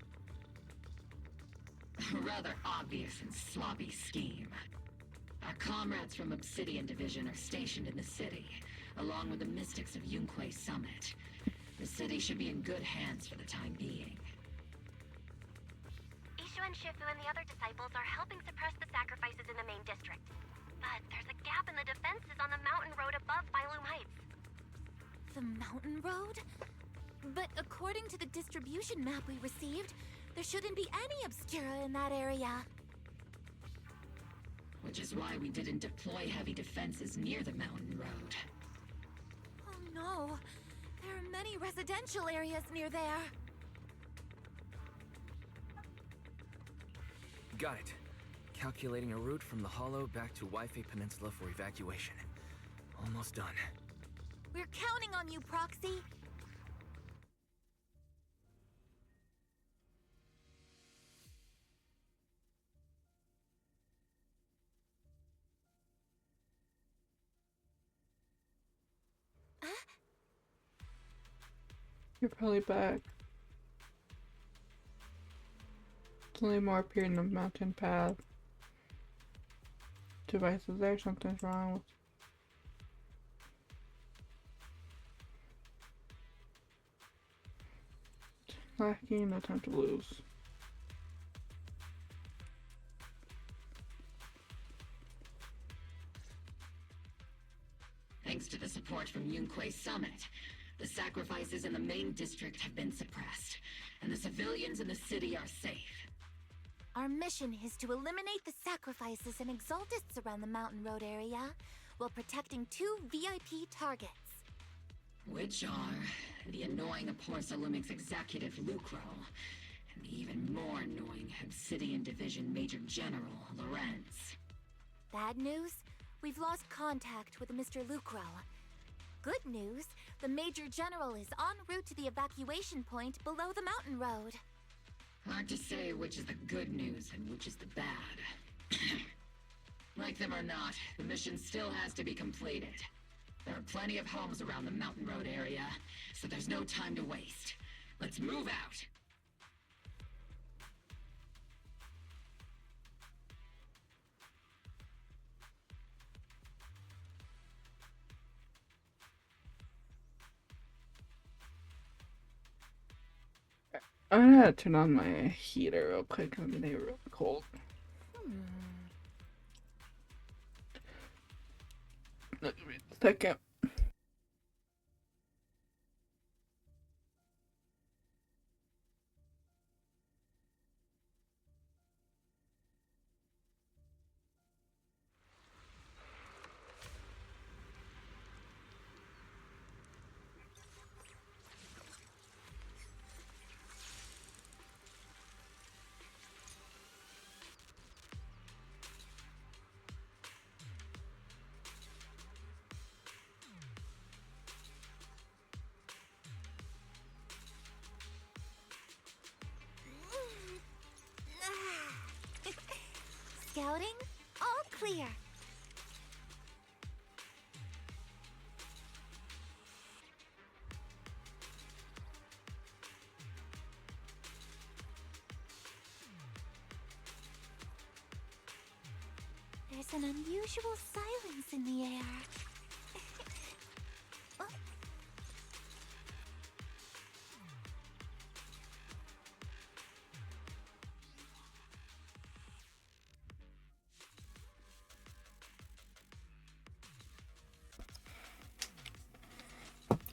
Rather obvious and sloppy scheme. Our comrades from Obsidian Division are stationed in the city, along with the mystics of Yunquay Summit. The city should be in good hands for the time being. Ishu and Shifu and the other disciples are helping suppress the sacrifices in the main district. But there's a gap in the defenses on the mountain road above Phylum Heights. The mountain road? But according to the distribution map we received, there shouldn't be any Obscura in that area. Which is why we didn't deploy heavy defenses near the mountain road. Oh no, there are many residential areas near there. Got it. Calculating a route from the Hollow back to Wi-Fi Peninsula for evacuation. Almost done. We're counting on you, Proxy. You're probably back. Only more appear in the mountain path. Devices there, something's wrong with. Lacking, no time to lose. Thanks to the support from Yunquay Summit, the sacrifices in the main district have been suppressed, and the civilians in the city are safe. Our mission is to eliminate the sacrifices and exaltists around the mountain road area while protecting 2 VIP targets. Which are the annoying Porcelumix executive Lucro, and the even more annoying Obsidian Division Major General Lorenz. Bad news? We've lost contact with Mr. Lucro. Good news, the Major General is en route to the evacuation point below the mountain road. Hard to say which is the good news and which is the bad. Like them or not, the mission still has to be completed. There are plenty of homes around the mountain road area, so there's no time to waste. Let's move out! I'm gonna turn on my heater real quick. I'm getting real cold. Give me a second. Scouting? All clear. There's an unusual silence in the air. Oh.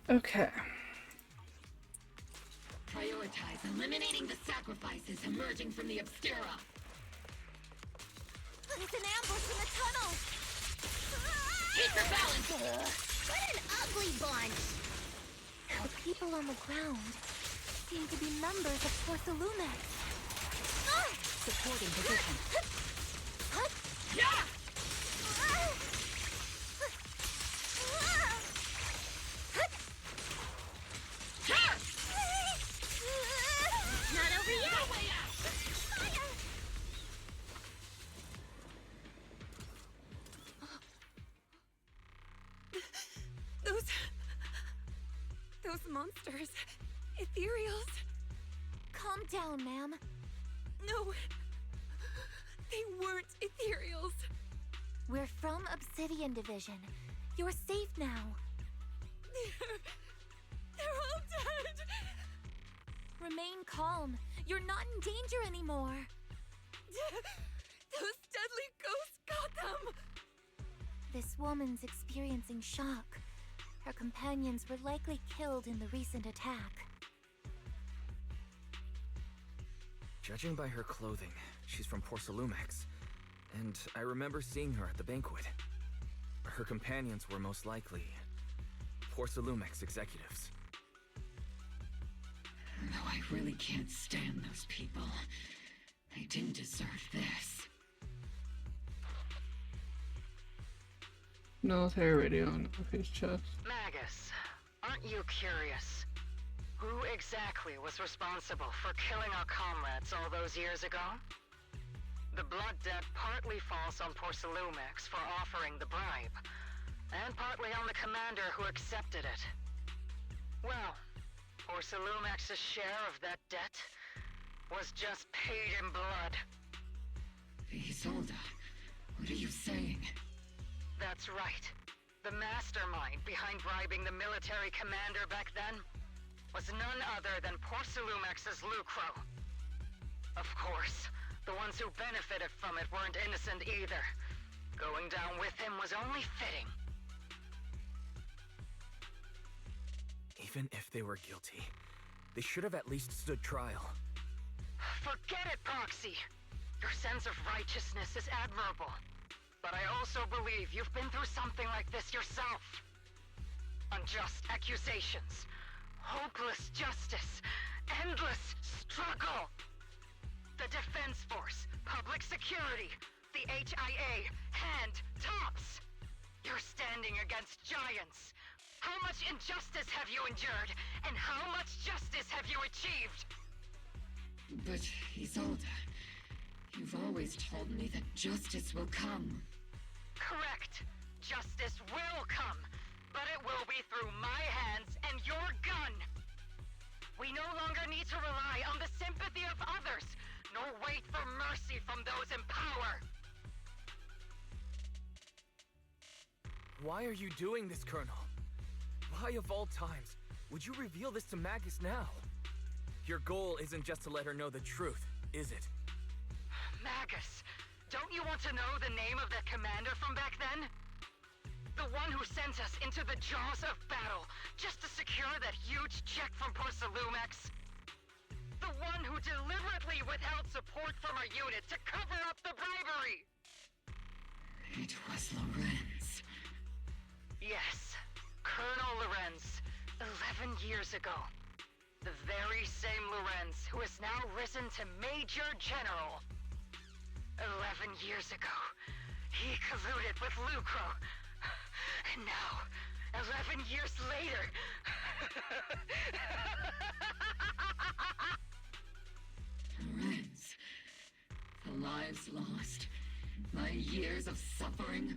Okay. Prioritize eliminating the sacrifices emerging from the Obscura. There's an ambush in the tunnel! Keep your balance! What an ugly bunch! The people on the ground seem to be members of Porcelumix. Supporting position. Yeah! Not over yet! Those monsters. Ethereals. Calm down, ma'am. No. They weren't Ethereals. We're from Obsidian Division. You're safe now. They're all dead. Remain calm. You're not in danger anymore. Those deadly ghosts got them. This woman's experiencing shock. Her companions were likely killed in the recent attack. Judging by her clothing, she's from Porcelumix. And I remember seeing her at the banquet. Her companions were most likely Porcelumix executives. Though I really can't stand those people. They didn't deserve this. Military radio on his chest. Magus, aren't you curious? Who exactly was responsible for killing our comrades all those years ago? The blood debt partly falls on Porcelumix for offering the bribe, and partly on the commander who accepted it. Well, Porcelumix's share of that debt was just paid in blood. Isolde, what are you saying? That's right. The mastermind behind bribing the military commander back then was none other than Porcelumix's Lucro. Of course, the ones who benefited from it weren't innocent either. Going down with him was only fitting. Even if they were guilty, they should have at least stood trial. Forget it, Proxy! Your sense of righteousness is admirable. But I also believe you've been through something like this yourself. Unjust accusations. Hopeless justice. Endless struggle. The Defense Force, Public Security, the HIA, hand tops. You're standing against giants. How much injustice have you endured? And how much justice have you achieved? But, Isolde, you've always told me that justice will come. Correct. Justice will come, but it will be through my hands and your gun. We no longer need to rely on the sympathy of others, nor wait for mercy from those in power. Why are you doing this, Colonel? Why of all times would you reveal this to Magus now? Your goal isn't just to let her know the truth, is it? Magus, don't you want to know the name of that commander from back then? The one who sent us into the jaws of battle just to secure that huge check from Porsalumex? The one who deliberately withheld support from our unit to cover up the bribery? It was Lorenz. Yes, Colonel Lorenz, 11 years ago. The very same Lorenz who has now risen to Major General. 11 years ago, he colluded with Lucro. And now, 11 years later... Lorenz, the lives lost, my years of suffering,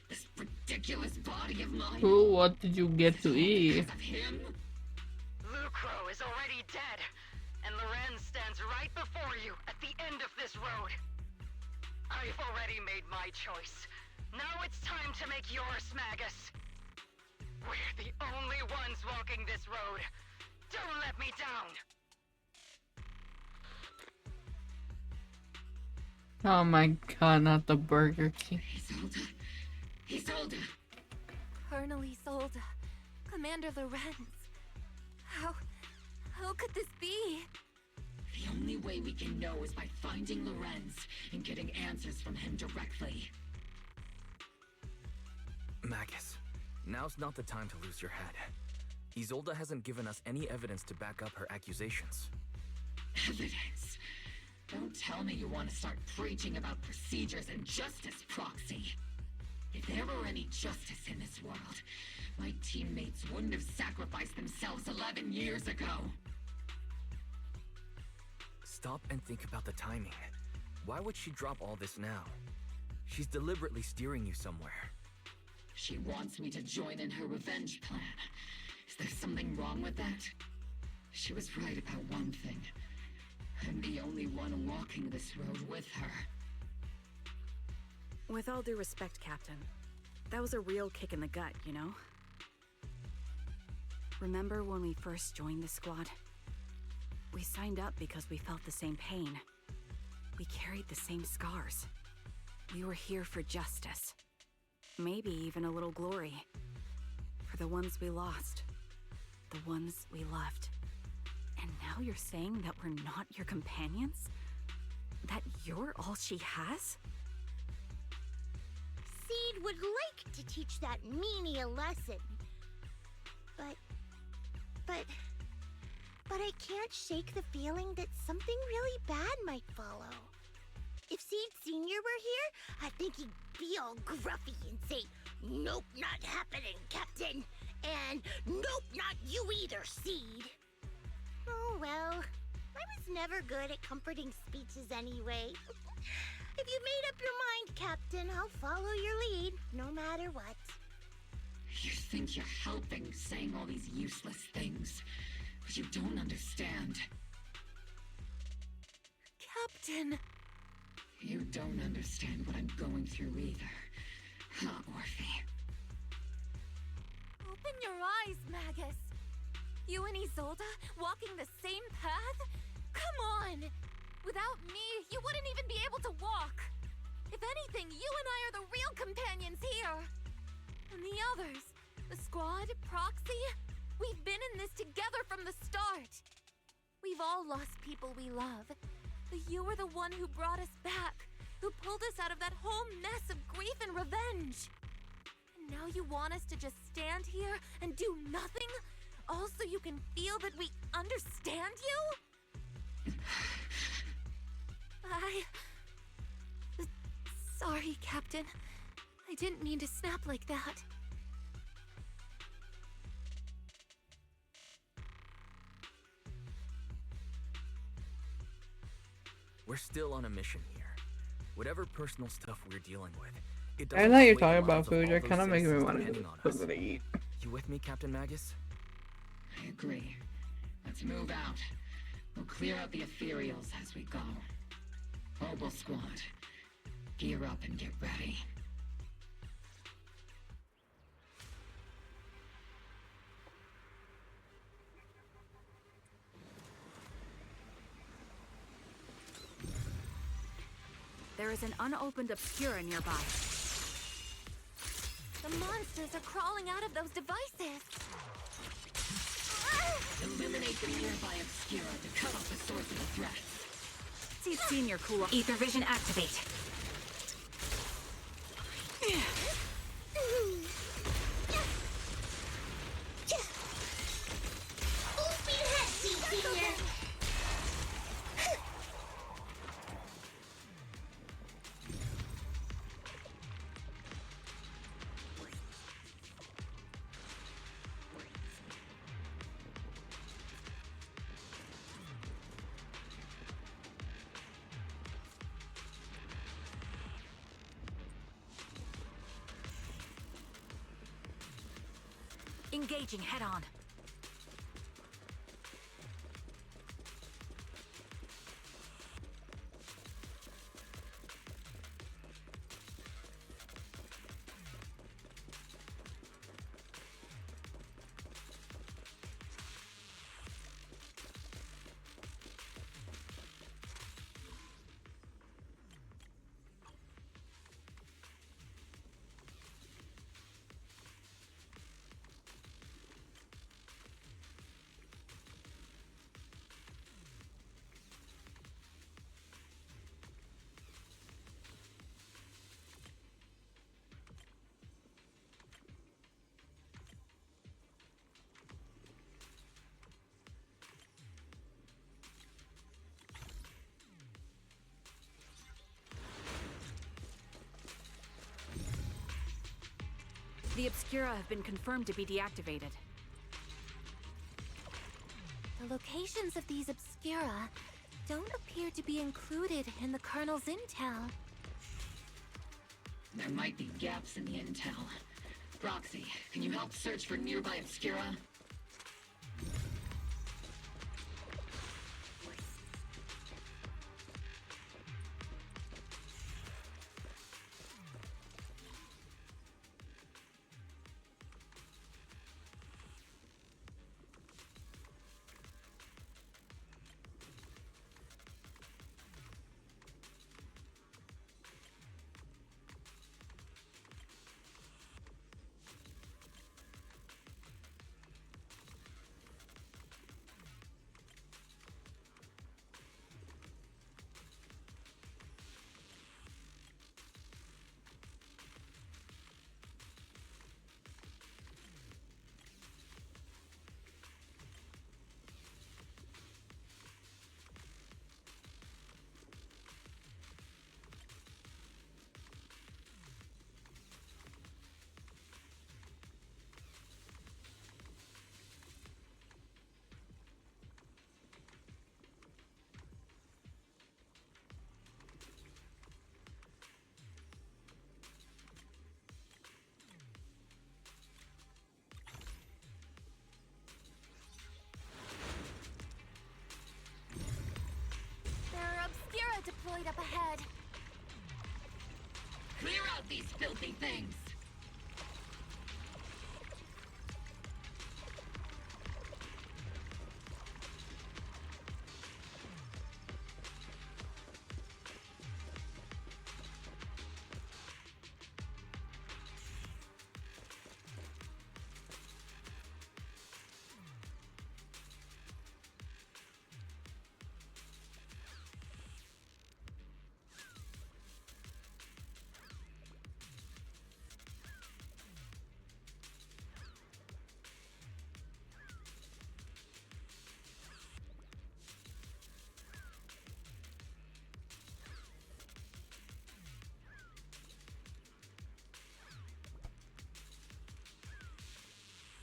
this ridiculous body of mine. Ooh, what did you get to eat? Because of him? Lucro is already dead, and Lorenz stands right before you at the end of this road. I've already made my choice. Now it's time to make yours, Magus. We're the only ones walking this road. Don't let me down. Oh my god, not the Burger King. Isolde. Colonel Isolde. Commander Lorenz. How could this be? The only way we can know is by finding Lorenz and getting answers from him directly. Magus, now's not the time to lose your head. Isolde hasn't given us any evidence to back up her accusations. Evidence? Don't tell me you want to start preaching about procedures and justice, Proxy. If there were any justice in this world, my teammates wouldn't have sacrificed themselves 11 years ago. Stop and think about the timing. Why would she drop all this now? She's deliberately steering you somewhere. She wants me to join in her revenge plan. Is there something wrong with that? She was right about one thing. I'm the only one walking this road with her. With all due respect, Captain, that was a real kick in the gut, you know? Remember when we first joined the squad? We signed up because we felt the same pain. We carried the same scars. We were here for justice. Maybe even a little glory. For the ones we lost. The ones we loved. And now you're saying that we're not your companions? That you're all she has? Seed would like to teach that meanie a lesson. But I can't shake the feeling that something really bad might follow. If Seed Sr. were here, I think he'd be all gruffy and say, "Nope, not happening, Captain." And "Nope, not you either, Seed." Oh well, I was never good at comforting speeches anyway. If you made up your mind, Captain, I'll follow your lead, no matter what. You think you're helping saying all these useless things, but you don't understand. Captain! You don't understand what I'm going through either, huh, Orphe? Open your eyes, Magus! You and Isolde walking the same path? Come on! Without me, you wouldn't even be able to walk! If anything, you and I are the real companions here! And the others, the squad, Proxy, we've been in this together from the start! We've all lost people we love, but you were the one who brought us back, who pulled us out of that whole mess of grief and revenge! And now Now you want us to just stand here and do nothing? All so you can feel that we understand you? Sorry, Captain. I didn't mean to snap like that. We're still on a mission here. Whatever personal stuff we're dealing with, it I doesn't know you're outweigh the talking about lives of food. all You're those kind of making me citizens want to depending get on us. something to eat. You with me, Captain Magus? I agree. Let's move out. We'll clear out the ethereals as we go. Mobile squad, gear up and get ready. There is an unopened Obscura nearby. The monsters are crawling out of those devices. Eliminate the nearby Obscura to cut off the source of the threat. See Senior cool off. Ether vision activate. Engaging head on. The Obscura have been confirmed to be deactivated. The locations of these Obscura don't appear to be included in the Colonel's intel. There might be gaps in the intel. Roxy, can you help search for nearby Obscura?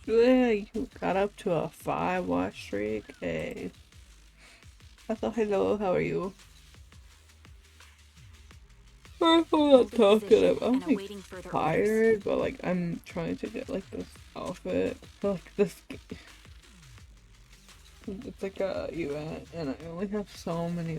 Yeah, you got up to a 5-watch streak. Hey. Hello, hello, how are you? I'm not talking about. I'm like tired, but like I'm trying to get like this outfit. Like this. It's like a event, and I only have so many.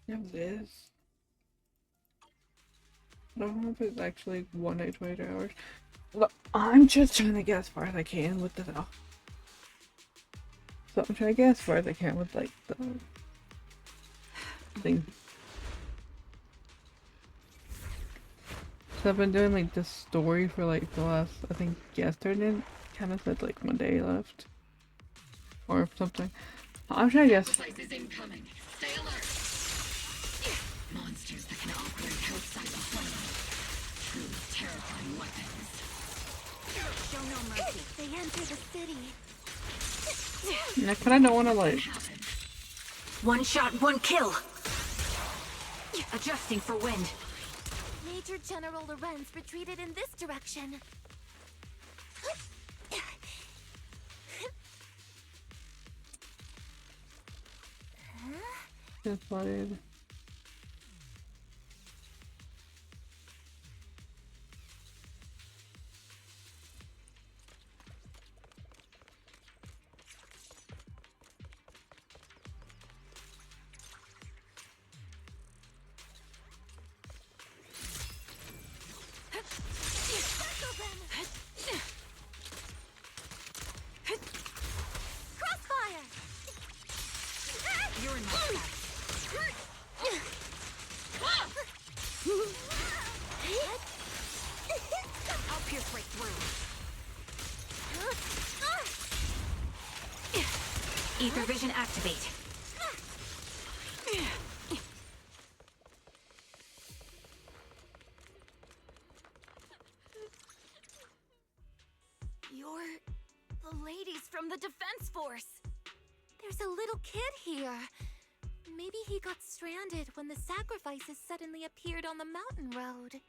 Have this. I don't know if it's actually 1 day 24 hours. Look, I'm just trying to get as far as I can with the. So I'm trying to get as far as I can with like the thing. So I've been doing like this story for like the last, I think yesterday, kind of said like 1 day left. Or something. I'm trying to guess. Sacrifices incoming. Stay alert. Monsters that can operate outside the hollow. Truly terrifying weapons. Show no mercy. They enter the city. Yeah, but I don't want to like. One shot, one kill. Adjusting for wind. Major General Lorenz retreated in this direction. Just played. Crossfire! You're in my sight. I'll pierce right through. Ether vision activate. You're the ladies from the Defense Force. There's a little kid here. Maybe he got stranded when the sacrifices suddenly appeared on the mountain road.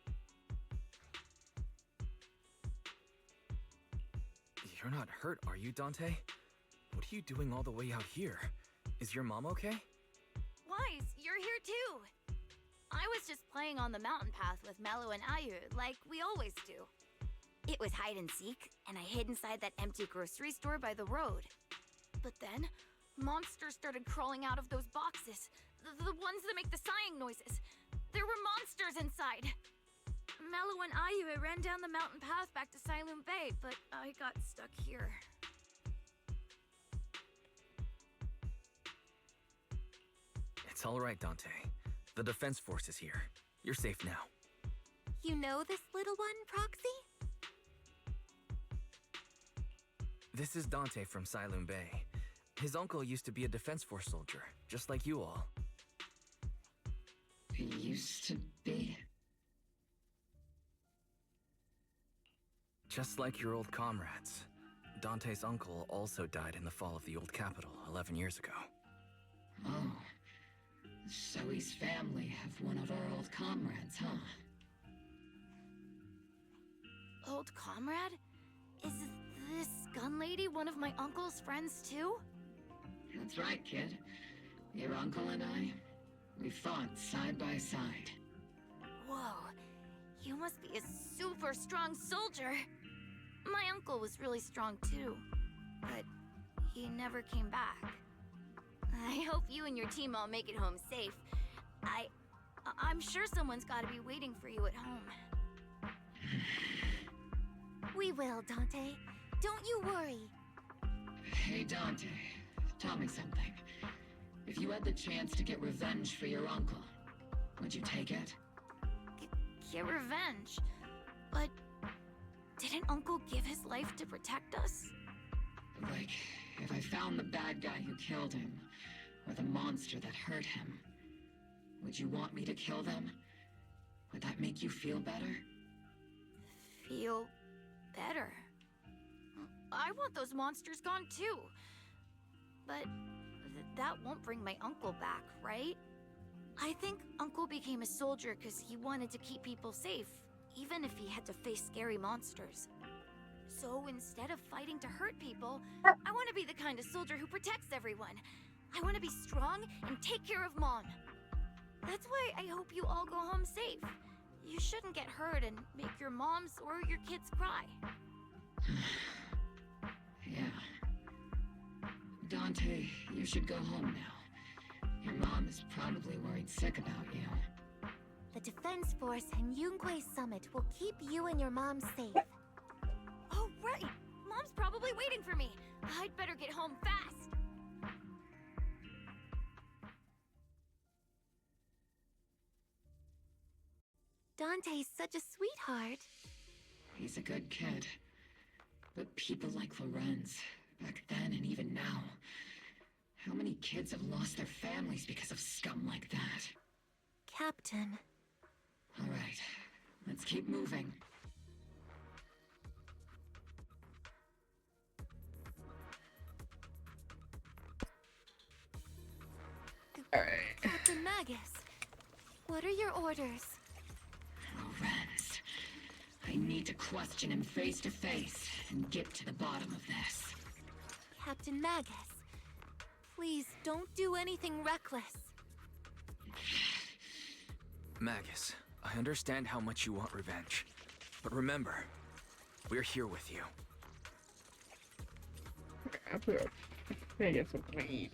You're not hurt, are you, Dante? What are you doing all the way out here? Is your mom okay? Wise, you're here too. I was just playing on the mountain path with Mello and Ayu, like we always do. It was hide and seek, and I hid inside that empty grocery store by the road. But then, monsters started crawling out of those boxes. The ones that make the sighing noises. There were monsters inside. Mello and Ayu ran down the mountain path back to Silent Bay, but I got stuck here. It's all right, Dante. The Defense Force is here. You're safe now. You know this little one, Proxy? This is Dante from Silent Bay. His uncle used to be a Defense Force soldier, just like you all. He used to be. Just like your old comrades. Dante's uncle also died in the fall of the old capital 11 years ago. Oh. So his family have one of our old comrades, huh? Old comrade? Is this gun lady one of my uncle's friends too? That's right, kid. Your uncle and I, we fought side by side. Whoa, you must be a super strong soldier. My uncle was really strong too, but he never came back. I hope you and your team all make it home safe. I'm sure someone's gotta be waiting for you at home. We will, Dante. Don't you worry. Hey, Dante, tell me something. If you had the chance to get revenge for your uncle, would you take it? Get revenge? But did Didn't Uncle give his life to protect us? Like, if I found the bad guy who killed him, or the monster that hurt him, would you want me to kill them? Would that make you feel better? Feel better. I want those monsters gone too. But that won't bring my uncle back, right? I think Uncle became a soldier because he wanted to keep people safe, even if he had to face scary monsters. So instead of fighting to hurt people, I want to be the kind of soldier who protects everyone. I want to be strong and take care of Mom. That's why I hope you all go home safe. You shouldn't get hurt and make your moms or your kids cry. Yeah. Dante, you should go home now. Your mom is probably worried sick about you. The Defense Force and Yunque Summit will keep you and your mom safe. Oh, right! Mom's probably waiting for me. I'd better get home fast. Dante's such a sweetheart. He's a good kid. But people like Lorenz, back then and even now, how many kids have lost their families because of scum like that? Captain. All right, let's keep moving. Captain Magus, what are your orders? Lorenz, I need to question him face to face and get to the bottom of this. Captain Magus, please don't do anything reckless. Magus, I understand how much you want revenge. But remember, we're here with you. I'm gonna get something to eat.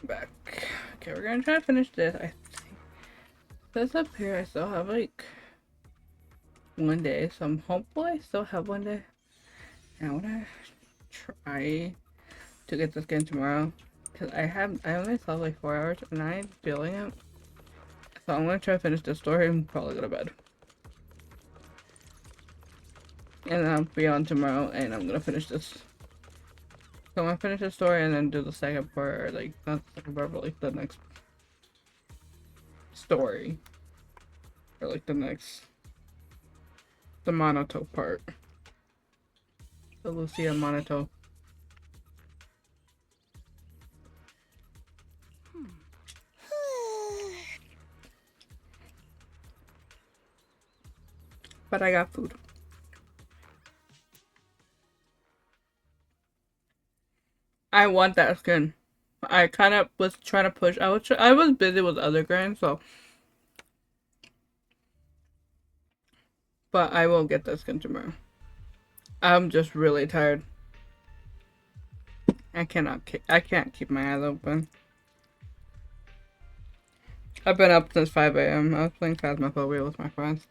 back. Okay, we're gonna try to finish this. I think this up here, I still have like 1 day, so I'm hopeful I still have 1 day. And I wanna try to get this game tomorrow because I only slept like 4 hours and I'm feeling it. So I'm gonna try to finish this story and probably go to bed. And I'll be on tomorrow and I'm gonna finish this. So I'm gonna finish the story and then do the second part, or like not the second part, but like the next story, or like the Monoto part, the Lucia Monoto. But I got food. I want that skin. I kind of was trying to push. I was busy with other grinds, so. But I will get that skin tomorrow. I'm just really tired. I can't keep my eyes open. I've been up since 5 a.m. I was playing Phasmophobia with my friends.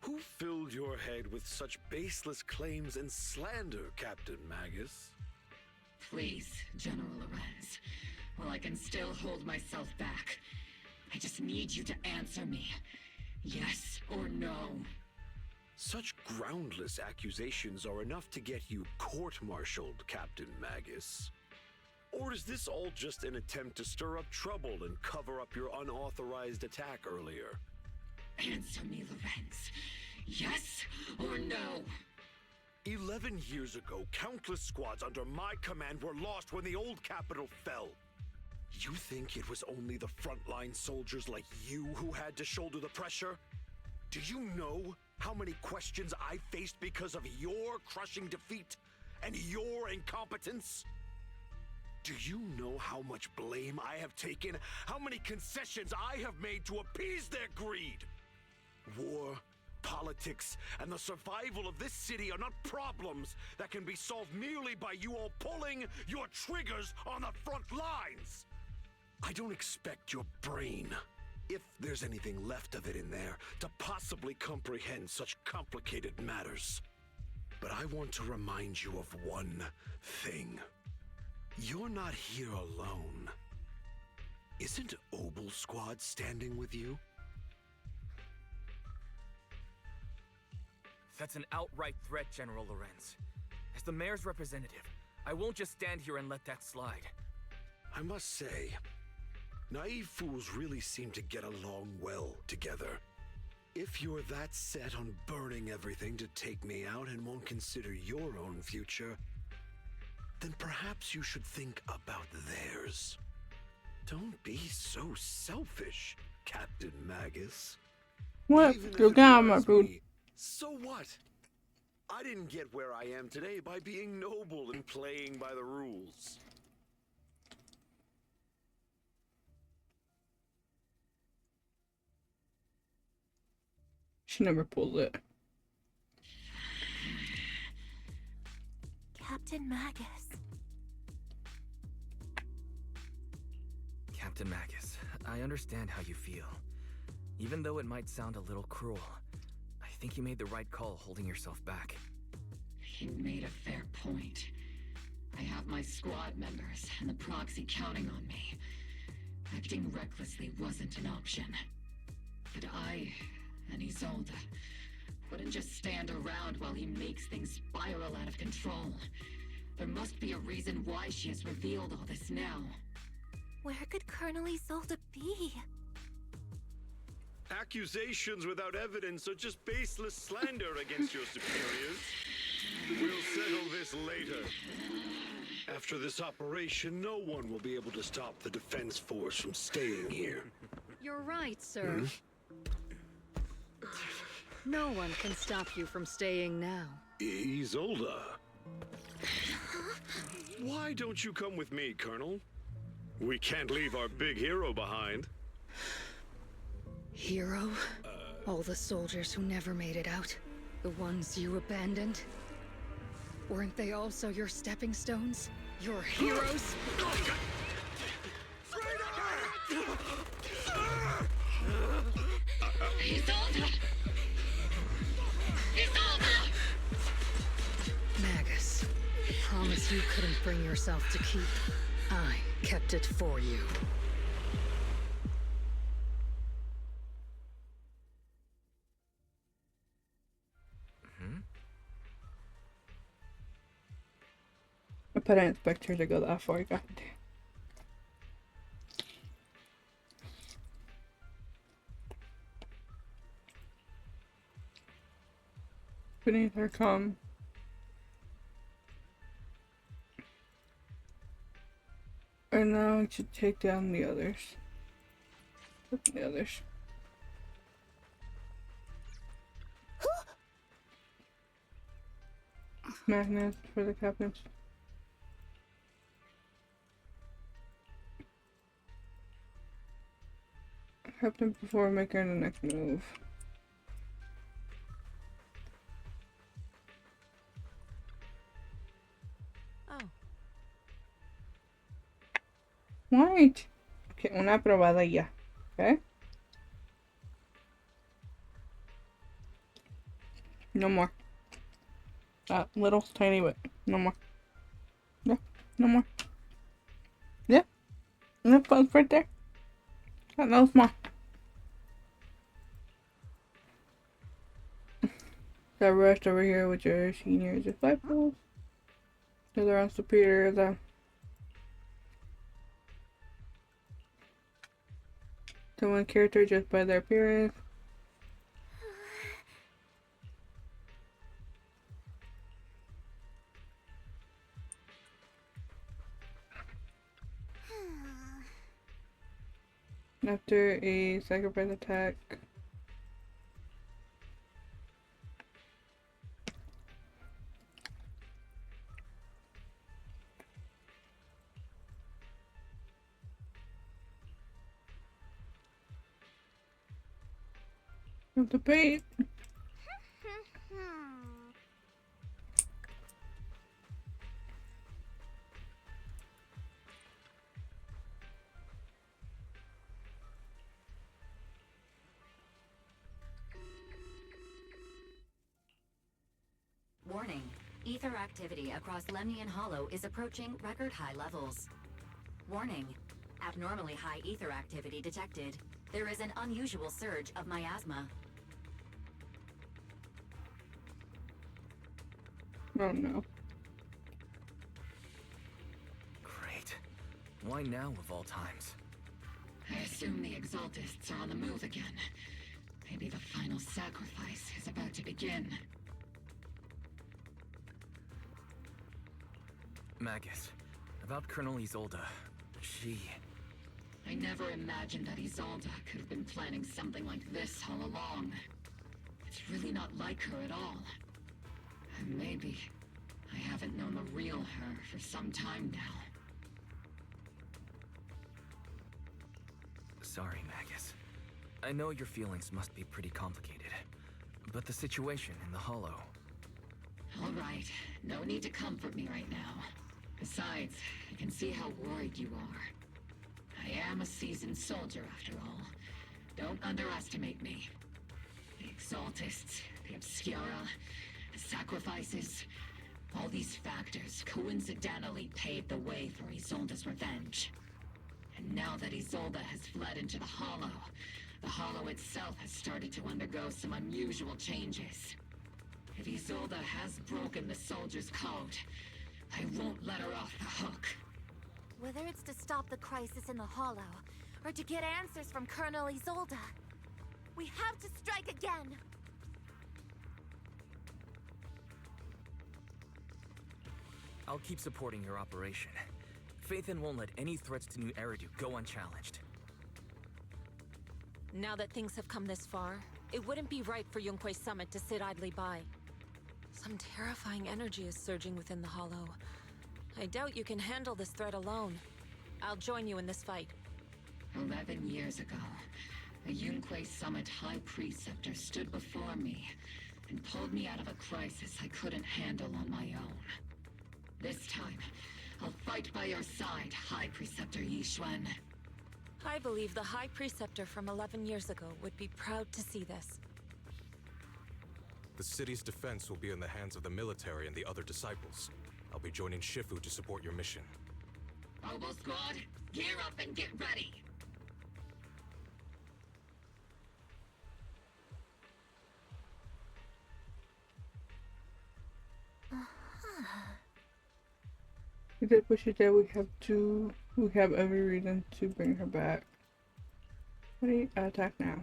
Who filled your head with such baseless claims and slander, Captain Magus? Please, General Lorenz. While I can still hold myself back, I just need you to answer me. Yes or no? Such groundless accusations are enough to get you court-martialed, Captain Magus. Or is this all just an attempt to stir up trouble and cover up your unauthorized attack earlier? Answer me, Lorenz. Yes or no? 11 years ago, countless squads under my command were lost when the old capital fell. You think it was only the frontline soldiers like you who had to shoulder the pressure? Do you know how many questions I faced because of your crushing defeat and your incompetence? Do you know how much blame I have taken? How many concessions I have made to appease their greed? War, politics, and the survival of this city are not problems that can be solved merely by you all pulling your triggers on the front lines. I don't expect your brain, if there's anything left of it in there, to possibly comprehend such complicated matters. But I want to remind you of one thing. You're not here alone. Isn't Obel Squad standing with you? That's an outright threat, General Lorenz. As the mayor's representative, I won't just stand here and let that slide. I must say, naive fools really seem to get along well together. If you're that set on burning everything to take me out and won't consider your own future, then perhaps you should think about theirs. Don't be so selfish, Captain Magus. What? You got my food. So what? I didn't get where I am today by being noble and playing by the rules. She never pulled it. Captain Magus. Captain Magus, I understand how you feel. Even though it might sound a little cruel, I think you made the right call holding yourself back. He made a fair point. I have my squad members and the proxy counting on me. Acting recklessly wasn't an option. But I and Isolde wouldn't just stand around while he makes things spiral out of control. There must be a reason why she has revealed all this now. Where could Colonel Isolde be? Accusations without evidence are just baseless slander against your superiors. We'll settle this later. After this operation, no one will be able to stop the defense force from staying here. You're right, sir. No one can stop you from staying now. Isolde. Why don't you come with me, Colonel? We can't leave our big hero behind. Hero? All the soldiers who never made it out? The ones you abandoned? Weren't they also your stepping stones? Your heroes? Isolde! Isolde! Magus, the promise you couldn't bring yourself to keep. I kept it for you. I didn't expect her to go that far, god damn. Beneath her come. And now we should take down the others. The others. Magnets for the captains. Captain before making the next move. Oh. Right. Okay, una probada ya. Okay. No more. That little tiny bit. No more. Yeah, no more. Yeah. That was right there. That was small. The rest over here with your senior disciples. The rest of Peter, the one character just by their appearance. After a sacrifice attack. Of the bait. Warning. Ether activity across Lemnian Hollow is approaching record high levels. Warning. Abnormally high ether activity detected. There is an unusual surge of miasma. Oh no. Great. Why now of all times? I assume the Exaltists are on the move again. Maybe the final sacrifice is about to begin. Magus, about Colonel Isolde. She... I never imagined that Isolde could have been planning something like this all along. It's really not like her at all. And maybe I haven't known the real her for some time now. Sorry, Magus. I know your feelings must be pretty complicated, but the situation in the Hollow... All right, no need to comfort me right now. Besides, I can see how worried you are. I am a seasoned soldier, after all. Don't underestimate me. The Exaltists, the Obscura, the sacrifices, all these factors coincidentally paved the way for Isolde's revenge. And now that Isolde has fled into the Hollow itself has started to undergo some unusual changes. If Isolde has broken the soldier's code, I won't let her off the hook. Whether it's to stop the crisis in the Hollow, or to get answers from Colonel Isolde, we have to strike again! I'll keep supporting your operation. Phaethon won't let any threats to New Eridu go unchallenged. Now that things have come this far, It wouldn't be right for Yunque's summit to sit idly by. Some terrifying energy is surging within the Hollow. I doubt you can handle this threat alone. I'll join you in this fight. 11 years ago, a Yunque Summit High Preceptor stood before me and pulled me out of a crisis I couldn't handle on my own. This time, I'll fight by your side, High Preceptor Yixuan. I believe the High Preceptor from 11 years ago would be proud to see this. The city's defense will be in the hands of the military and the other disciples. I'll be joining Shifu to support your mission. Oboe Squad, gear up and get ready! We did push it there. We have every reason to bring her back. Ready? Attack now.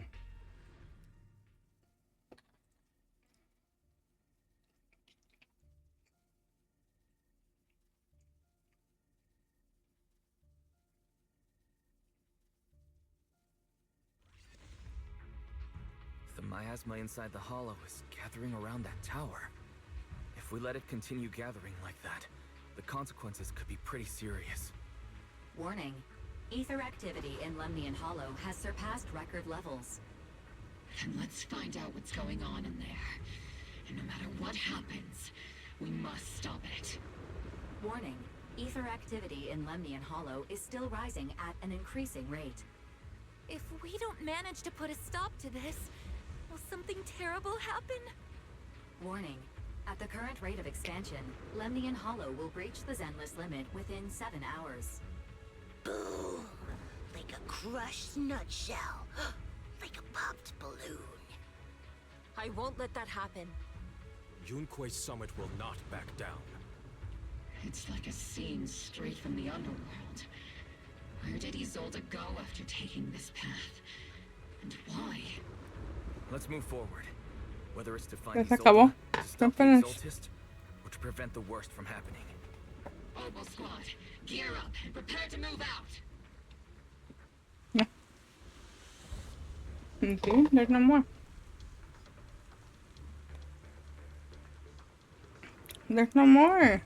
The miasma inside the Hollow is gathering around that tower. If we let it continue gathering like that, the consequences could be pretty serious. Warning. Ether activity in Lemnian Hollow has surpassed record levels. Then let's find out what's going on in there. And no matter what happens, we must stop it. Warning. Ether activity in Lemnian Hollow is still rising at an increasing rate. If we don't manage to put a stop to this, will something terrible happen? Warning. At the current rate of expansion, Lemnian Hollow will breach the Zenless limit within 7 hours. Boom! Like a crushed nutshell. Like a popped balloon. I won't let that happen. Yunque's summit will not back down. It's like a scene straight from the underworld. Where did Isolde go after taking this path? And why? Let's move forward. Whether it's to find Ya se Isolde, acabó. to stop the Finish. Exaltist, or to prevent the worst from happening. Oboe Squad, gear up and prepare to move out! See, there's no more. There's no more.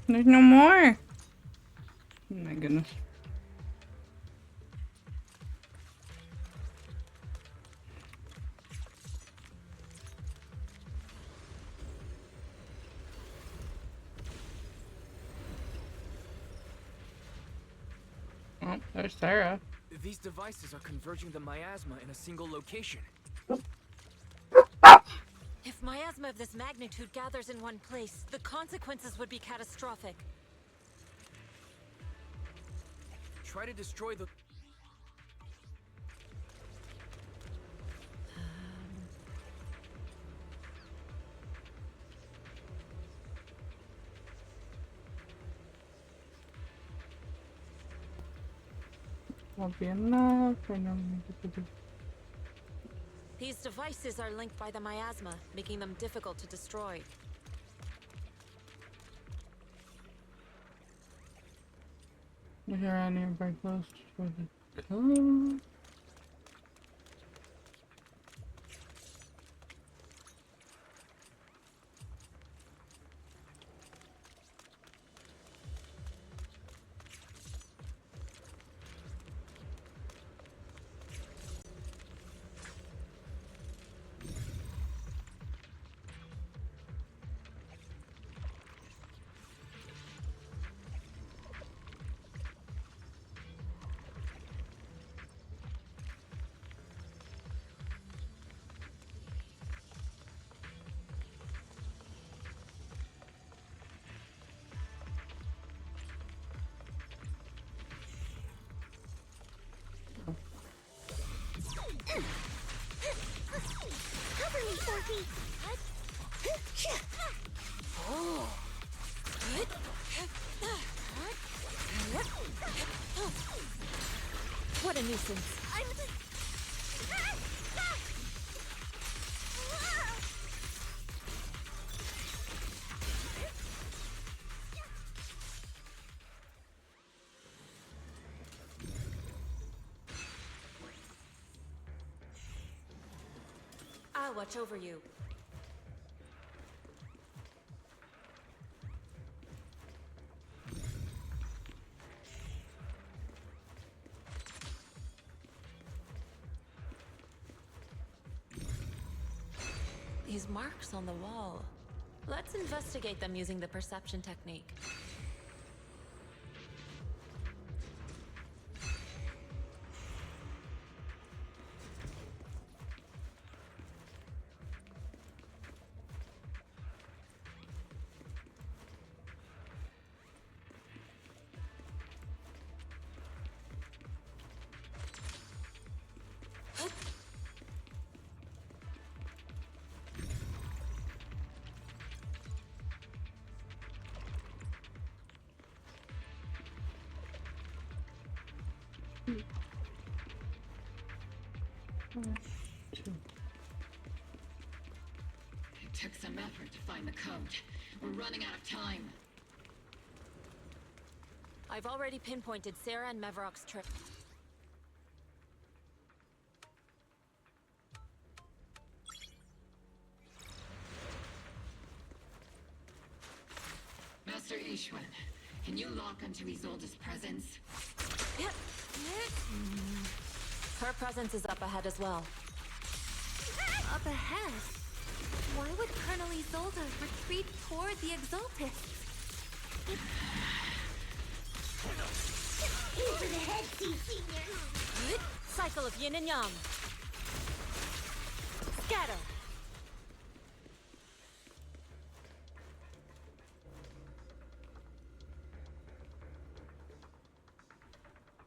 There's no more. Oh my goodness. Oh, there's Sarah. These devices are converging the miasma in a single location. If miasma of this magnitude gathers in one place, the consequences would be catastrophic. Try to destroy the... Won't be enough. I know. These devices are linked by the miasma, making them difficult to destroy. Is around here very close to the code? Cover me, Forky! Oh! What a nuisance. watch over you. These marks on the wall. Let's investigate them using the perception technique. It took some effort to find the code. We're running out of time. I've already pinpointed Sarah and Mevarok's trip. Master Ishwan, can you lock onto Isolde's presence? Yep. Her presence is up ahead as well. Up ahead? Why would Colonel Isolde retreat toward the Exaltists? Over the head, Senior! Cycle of yin and yang. Scatter!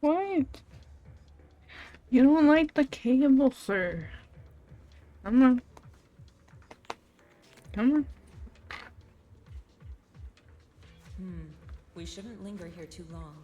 What? You don't like the cable, sir. Come on. Come on. We shouldn't linger here too long.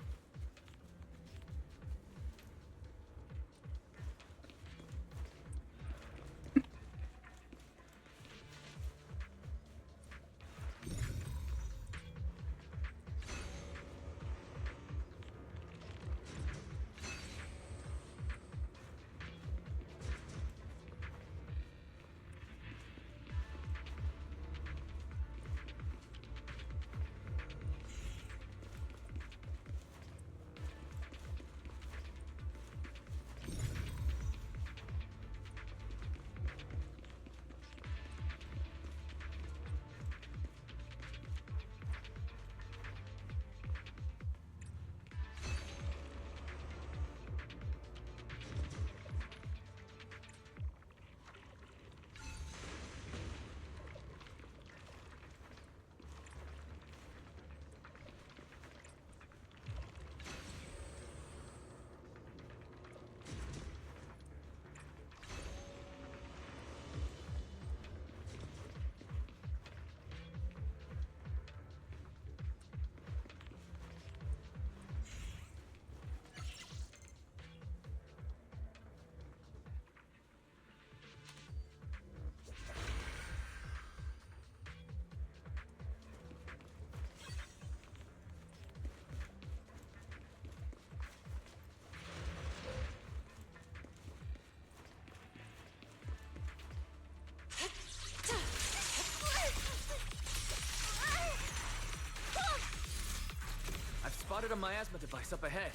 Spotted a miasma device up ahead.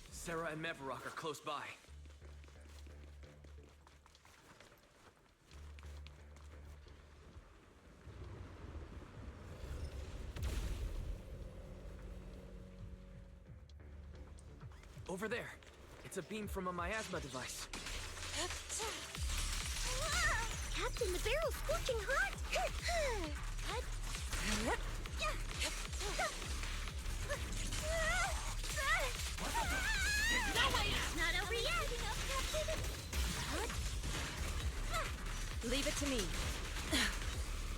Sarah and Mevarok are close by. Over there. It's a beam from a miasma device. Captain, the barrel's scorching hot! Not over yet! Leave it to me.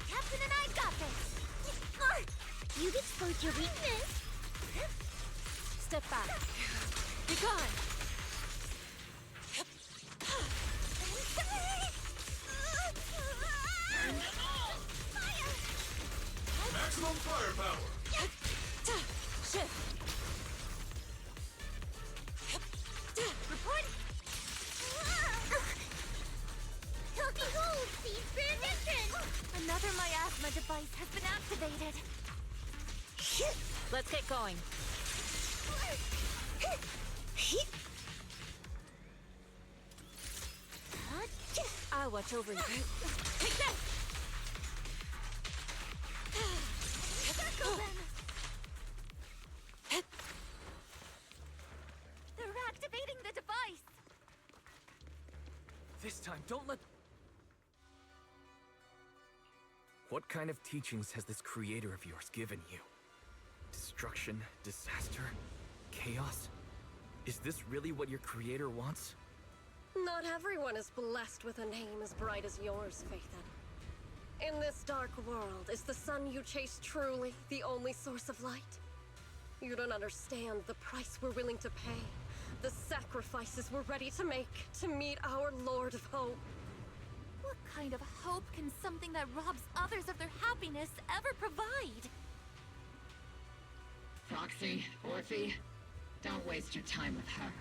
Captain and I got this! You've exposed your weakness! Step back. Be gone! Maximum firepower! Shift! Report! Behold, Caesar! Let's get going. I'll watch over you. Take this! Circle them! They're activating the device! This time, don't let... What kind of teachings has this creator of yours given you? Destruction, disaster, chaos? Is this really what your creator wants? Not everyone is blessed with a name as bright as yours, Phaethon. In this dark world, is the sun you chase truly the only source of light? You don't understand the price we're willing to pay, the sacrifices we're ready to make to meet our Lord of Hope. What kind of hope can something that robs others of their happiness ever provide? Foxy, Orphe, don't waste your time with her.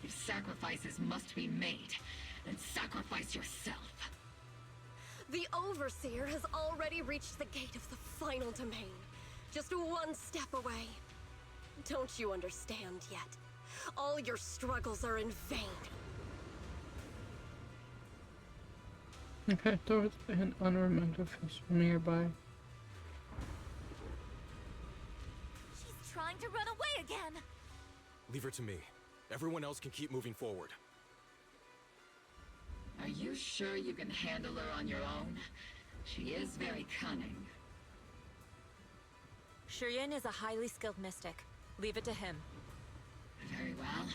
If sacrifices must be made, then sacrifice yourself. The Overseer has already reached the gate of the final domain, just one step away. Don't you understand yet? All your struggles are in vain. Okay, towards an unromantic fish nearby. She's trying to run away again! Leave her to me. Everyone else can keep moving forward. Are you sure you can handle her on your own? She is very cunning. Shiryen is a highly skilled mystic. Leave it to him. Very well.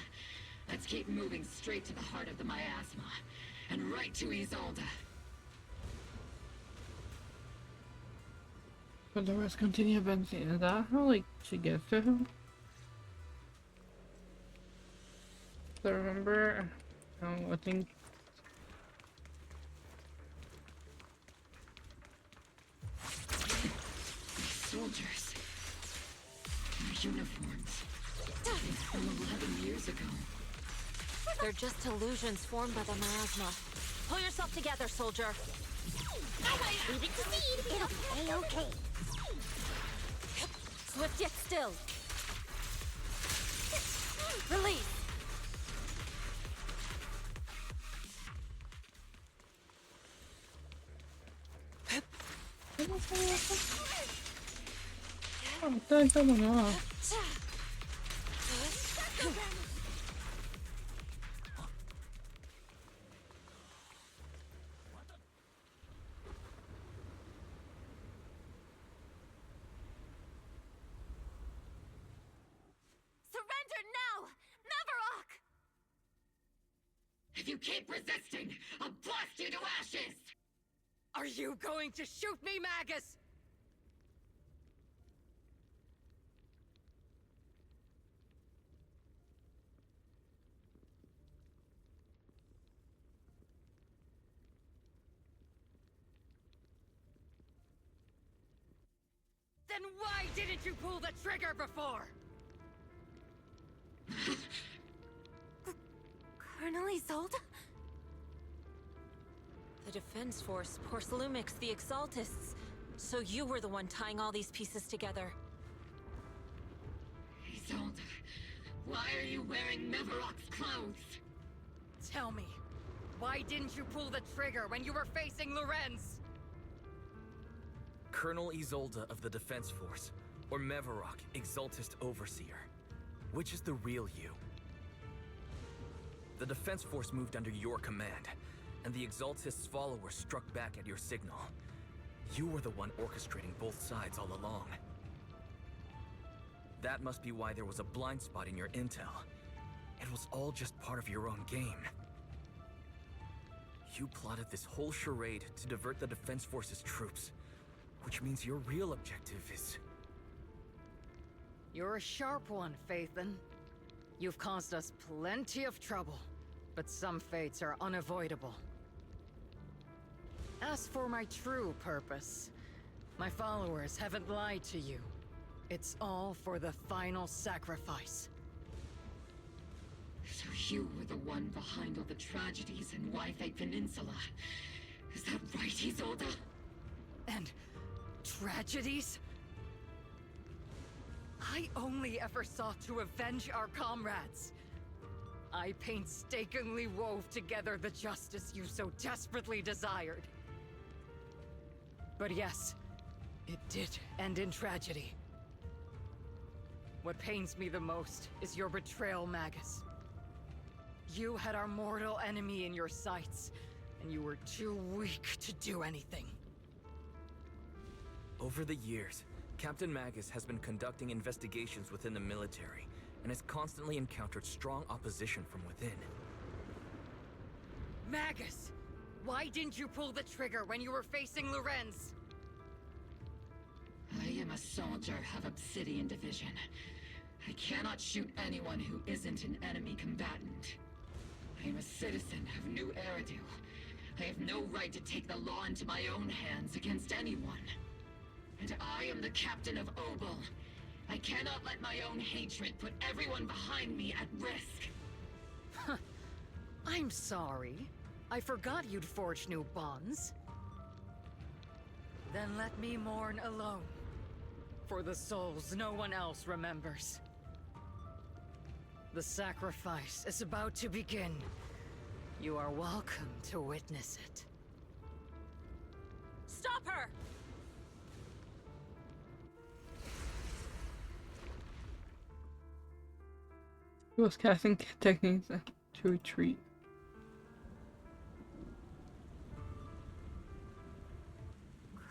Let's keep moving straight to the heart of the miasma, and right to Isolde. But the rest continue advancing. Is that how, like, she gets to him? So remember, I think... Soldiers. Their uniforms. From 11 years ago. They're just illusions formed by the miasma. Pull yourself together, soldier. Leave it to Seed. It'll be okay. Swift yet still. Release. Surrender now! Mavarok! If you keep resisting, I'll blast you to ashes! Are you going to shoot me, Magus? Then why didn't you pull the trigger before? Colonel Isolde? The Defense Force, Porcelumix, the Exaltists. So you were the one tying all these pieces together. Isolde, why are you wearing Mavarok's clothes? Tell me, why didn't you pull the trigger when you were facing Lorenz? Colonel Isolde of the Defense Force, or Mavarok, Exaltist Overseer. Which is the real you? The Defense Force moved under your command, and the Exaltist's followers struck back at your signal. You were the one orchestrating both sides all along. That must be why there was a blind spot in your intel. It was all just part of your own game. You plotted this whole charade to divert the Defense Force's troops, which means your real objective is... You're a sharp one, Phaethon. You've caused us plenty of trouble, but some fates are unavoidable. As for my true purpose, my followers haven't lied to you. It's all for the final sacrifice. So you were the one behind all the tragedies in Wi-Fi Peninsula. Is that right, Isolde? And tragedies? I only ever sought to avenge our comrades. I painstakingly wove together the justice you so desperately desired. But yes, it did end in tragedy. What pains me the most is your betrayal, Magus. You had our mortal enemy in your sights, and you were too weak to do anything. Over the years, Captain Magus has been conducting investigations within the military, and has constantly encountered strong opposition from within. Magus! Why didn't you pull the trigger when you were facing Lorenz? I am a soldier of Obsidian Division. I cannot shoot anyone who isn't an enemy combatant. I am a citizen of New Eridu. I have no right to take the law into my own hands against anyone. And I am the captain of Obel. I cannot let my own hatred put everyone behind me at risk. I'm sorry. I forgot you'd forged new bonds. Then let me mourn alone. For the souls no one else remembers. The sacrifice is about to begin. You are welcome to witness it. Stop her! He was casting techniques to retreat.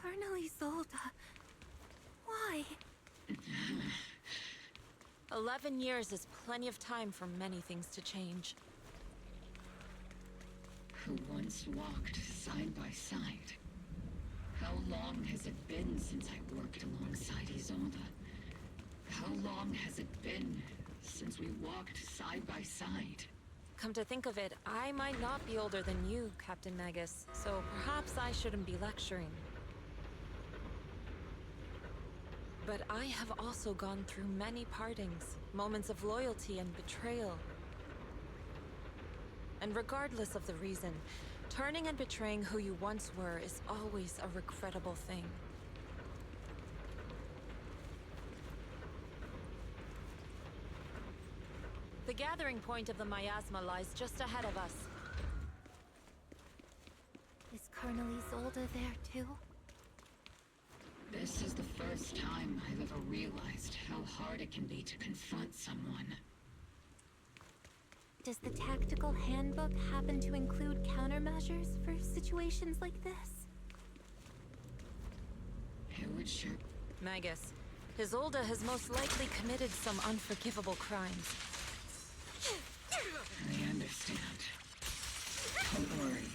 Colonel Isolde, why? 11 years is plenty of time for many things to change. Who once walked side by side. How long has it been since I worked alongside Isolde? How long has it been since we walked side by side? Come to think of it, I might not be older than you, Captain Magus, so perhaps I shouldn't be lecturing. But I have also gone through many partings, moments of loyalty and betrayal. And regardless of the reason, turning and betraying who you once were is always a regrettable thing. The gathering point of the miasma lies just ahead of us. Is Colonel Isolde there too? This is the first time I've ever realized how hard it can be to confront someone. Does the tactical handbook happen to include countermeasures for situations like this? It would sure... Magus, Isolde has most likely committed some unforgivable crimes. I understand. Don't worry.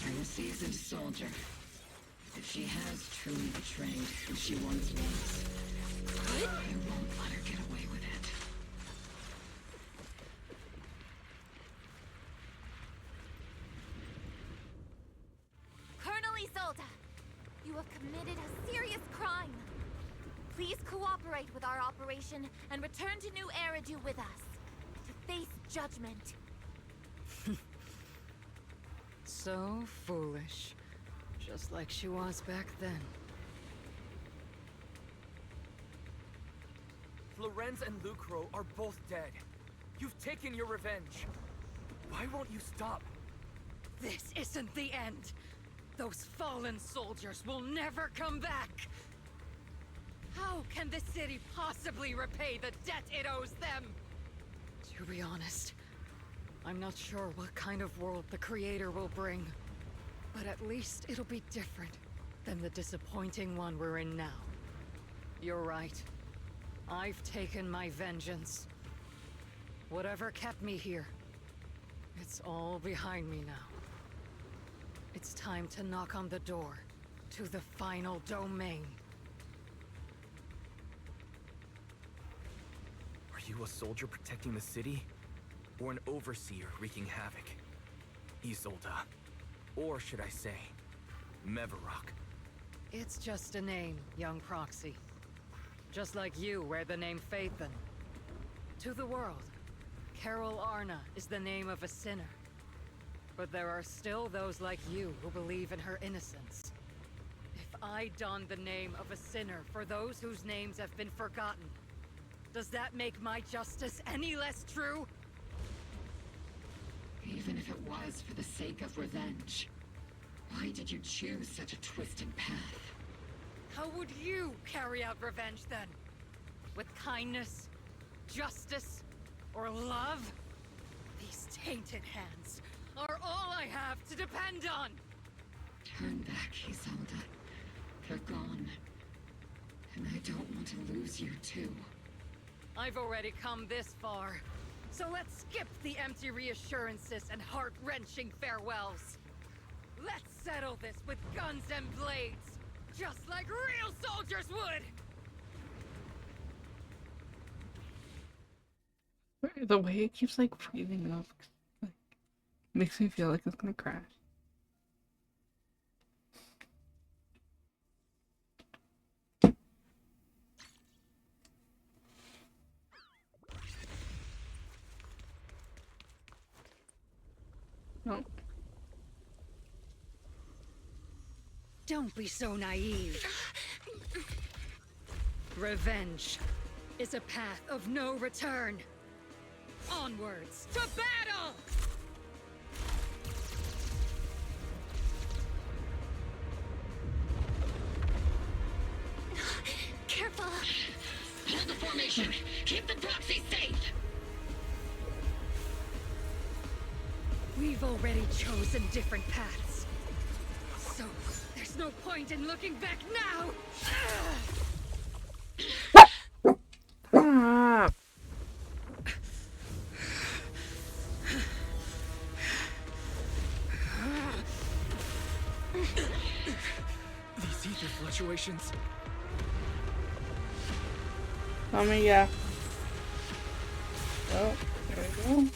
I'm a seasoned soldier. If she has truly betrayed who she once was, I won't let her get away with it. Colonel Isolde, you have committed a serious crime. Please cooperate with our operation and return to New Eridu with us to face judgment. So foolish. Just like she was back then. Lorenz and Lucro are both dead. You've taken your revenge. Why won't you stop? This isn't the end. Those fallen soldiers will never come back. How can the city possibly repay the debt it owes them? To be honest, I'm not sure what kind of world the Creator will bring. But at least it'll be different than the disappointing one we're in now. You're right. I've taken my vengeance. Whatever kept me here, it's all behind me now. It's time to knock on the door to the final domain. Are you a soldier protecting the city? Or an overseer wreaking havoc? Isolde. Or should I say, Mevarok? It's just a name, young proxy. Just like you wear the name Phaethon. To the world, Carol Arna is the name of a sinner. But there are still those like you who believe in her innocence. If I don the name of a sinner for those whose names have been forgotten, Does that make my justice any less true? Even if it was for the sake of revenge, why did you choose such a twisted path? How would you carry out revenge then? With kindness, justice, or love? These tainted hands are all I have to depend on! Turn back, Isolde. They're gone. And I don't want to lose you, too. I've already come this far. So let's skip the empty reassurances and heart-wrenching farewells. Let's settle this with guns and blades, just like real soldiers would! The way it keeps like freezing up, like, makes me feel like it's gonna crash. No. Don't be so naive. Revenge is a path of no return. Onwards to battle! Careful! Hold the formation! Keep the proxy safe! We've already chosen different paths. So, there's no point in looking back now! Ah. These ether fluctuations. Yeah. Oh, there we go.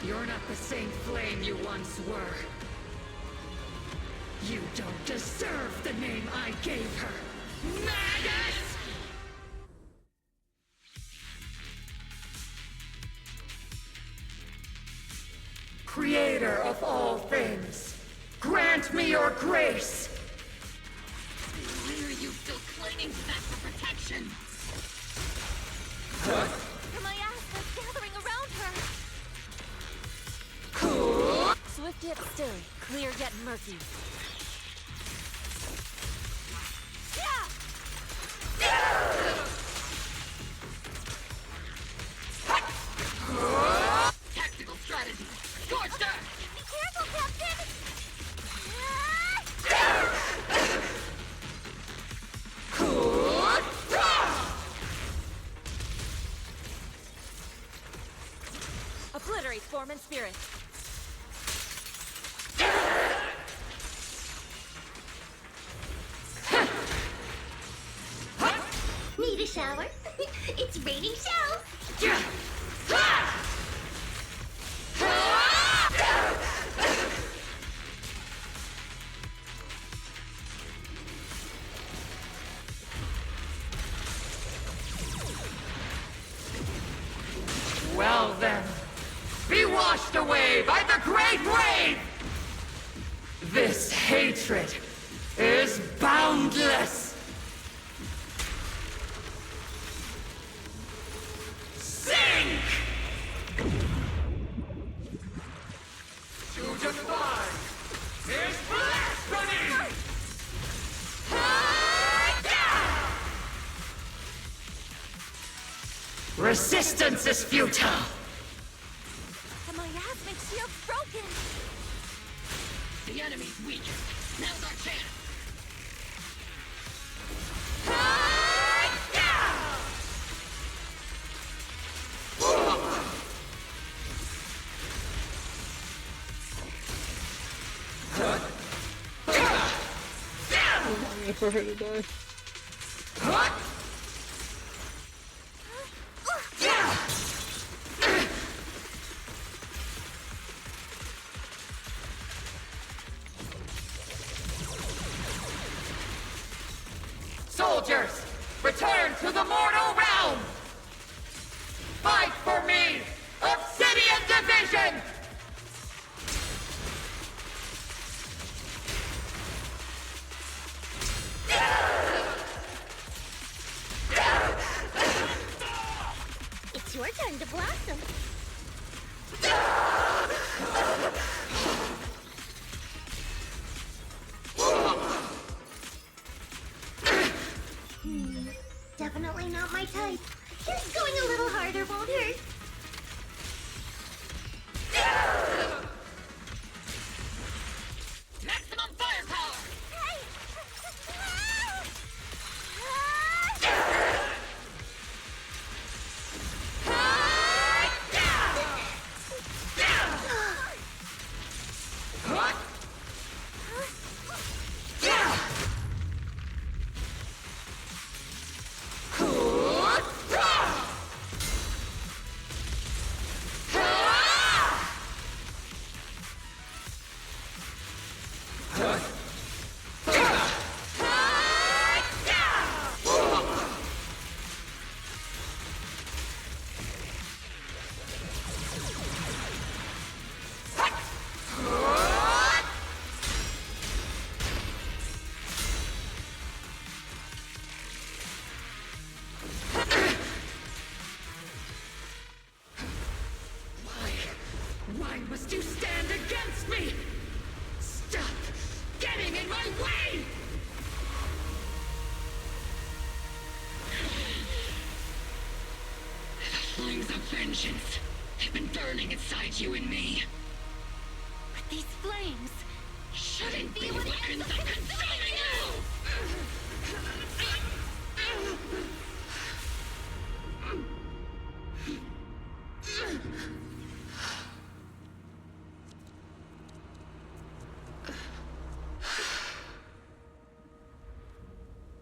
You're not the same flame you once were. You don't deserve the name I gave her. Magus! Creator of all things, grant me your grace! Why are you still clinging to that for protection? My ass was gathering around her. Swift yet still, clear yet murky. Tactical strategy! Scorched earth! Be careful, Captain! Obliterate form and spirit. Need a shower? It's raining shells! Well then, be washed away by the great wave! This hatred is boundless! Sink! To defy is blasphemy! Resistance is futile! And my asthma shield's broken! The enemy's weakened. Now's our chance! I'm for her to die. Soldiers, return to the mortal realm! Fight for me, Obsidian Division! Why must you stand against me? Stop getting in my way! The flames of vengeance have been burning inside you and me. But these flames Shouldn't be what ends up consuming you!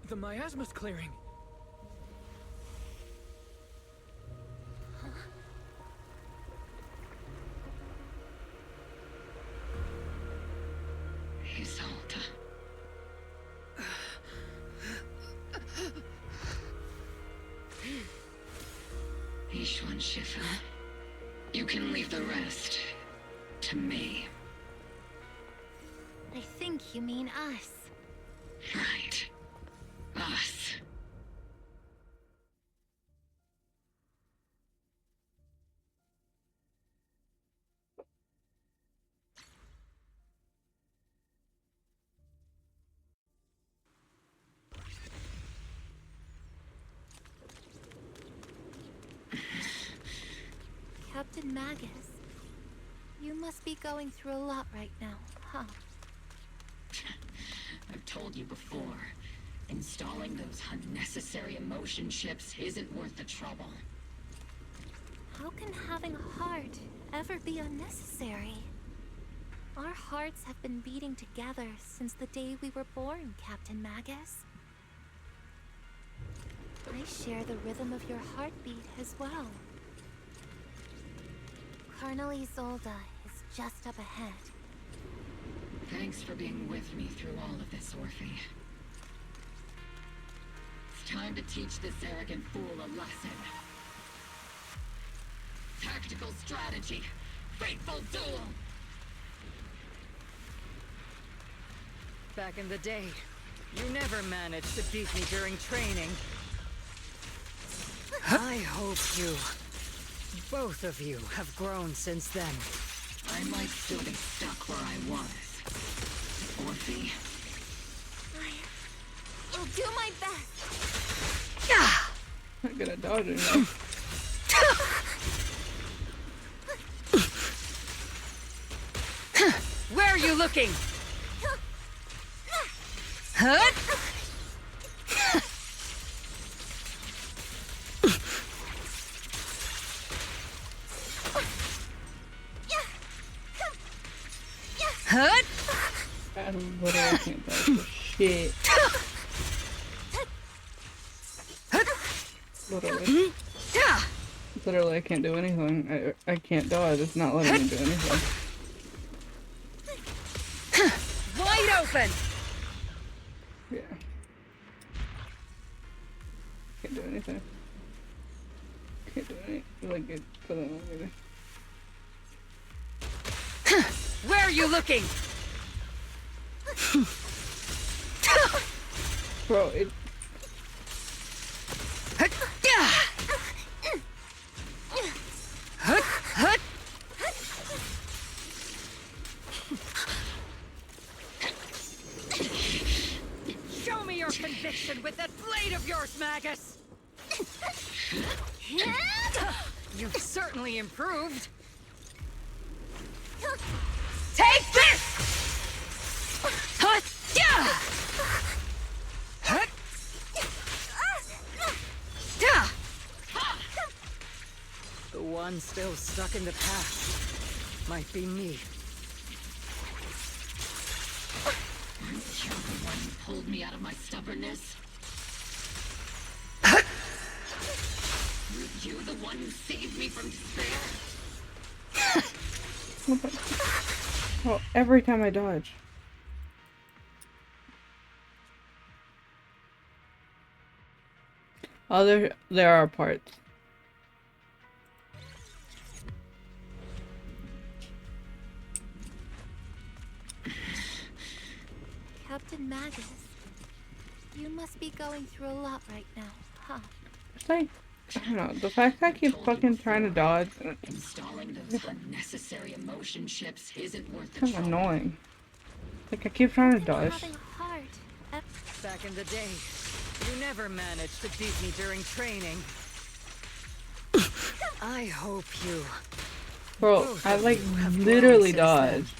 The miasma's clearing. Isolde. Ishwan Shifu. You can leave the rest to me. I think you mean us. Right. Us. Captain Magus, you must be going through a lot right now, huh? I've told you before, installing those unnecessary emotion chips isn't worth the trouble. How can having a heart ever be unnecessary? Our hearts have been beating together since the day we were born, Captain Magus. I share the rhythm of your heartbeat as well. Colonel Isolde is just up ahead. Thanks for being with me through all of this, Orphe. It's time to teach this arrogant fool a lesson. Tactical strategy. Fateful duel. Back in the day, you never managed to beat me during training. I hope you, both of you, have grown since then. I might still be stuck where I was. Orphe. I'll do my best. I'm gonna dodge it now. Where are you looking? Huh? Huh? I literally can't dodge for shit. Literally. Literally, I can't do anything. I can't dodge. It's not letting me do anything. Wide open! Yeah. Can't do anything. Can't do anything. Like, it doesn't let me. Where are you looking? Bro, it. Show me your conviction with that blade of yours, Magus! You've certainly improved. Take this! The one still stuck in the past might be me. Aren't you the one who pulled me out of my stubbornness? Were you the one who saved me from despair? Well, every time I dodge. Oh, there are parts. Captain Magus, you must be going through a lot right now, huh? Say, I don't know. The fact that I keep fucking trying to dodge. Installing those unnecessary emotion chips isn't worth the Kind of trouble. annoying. Like I keep trying to dodge. Back in the day, you never managed to beat me during training. I hope you... Bro, I like literally dodged.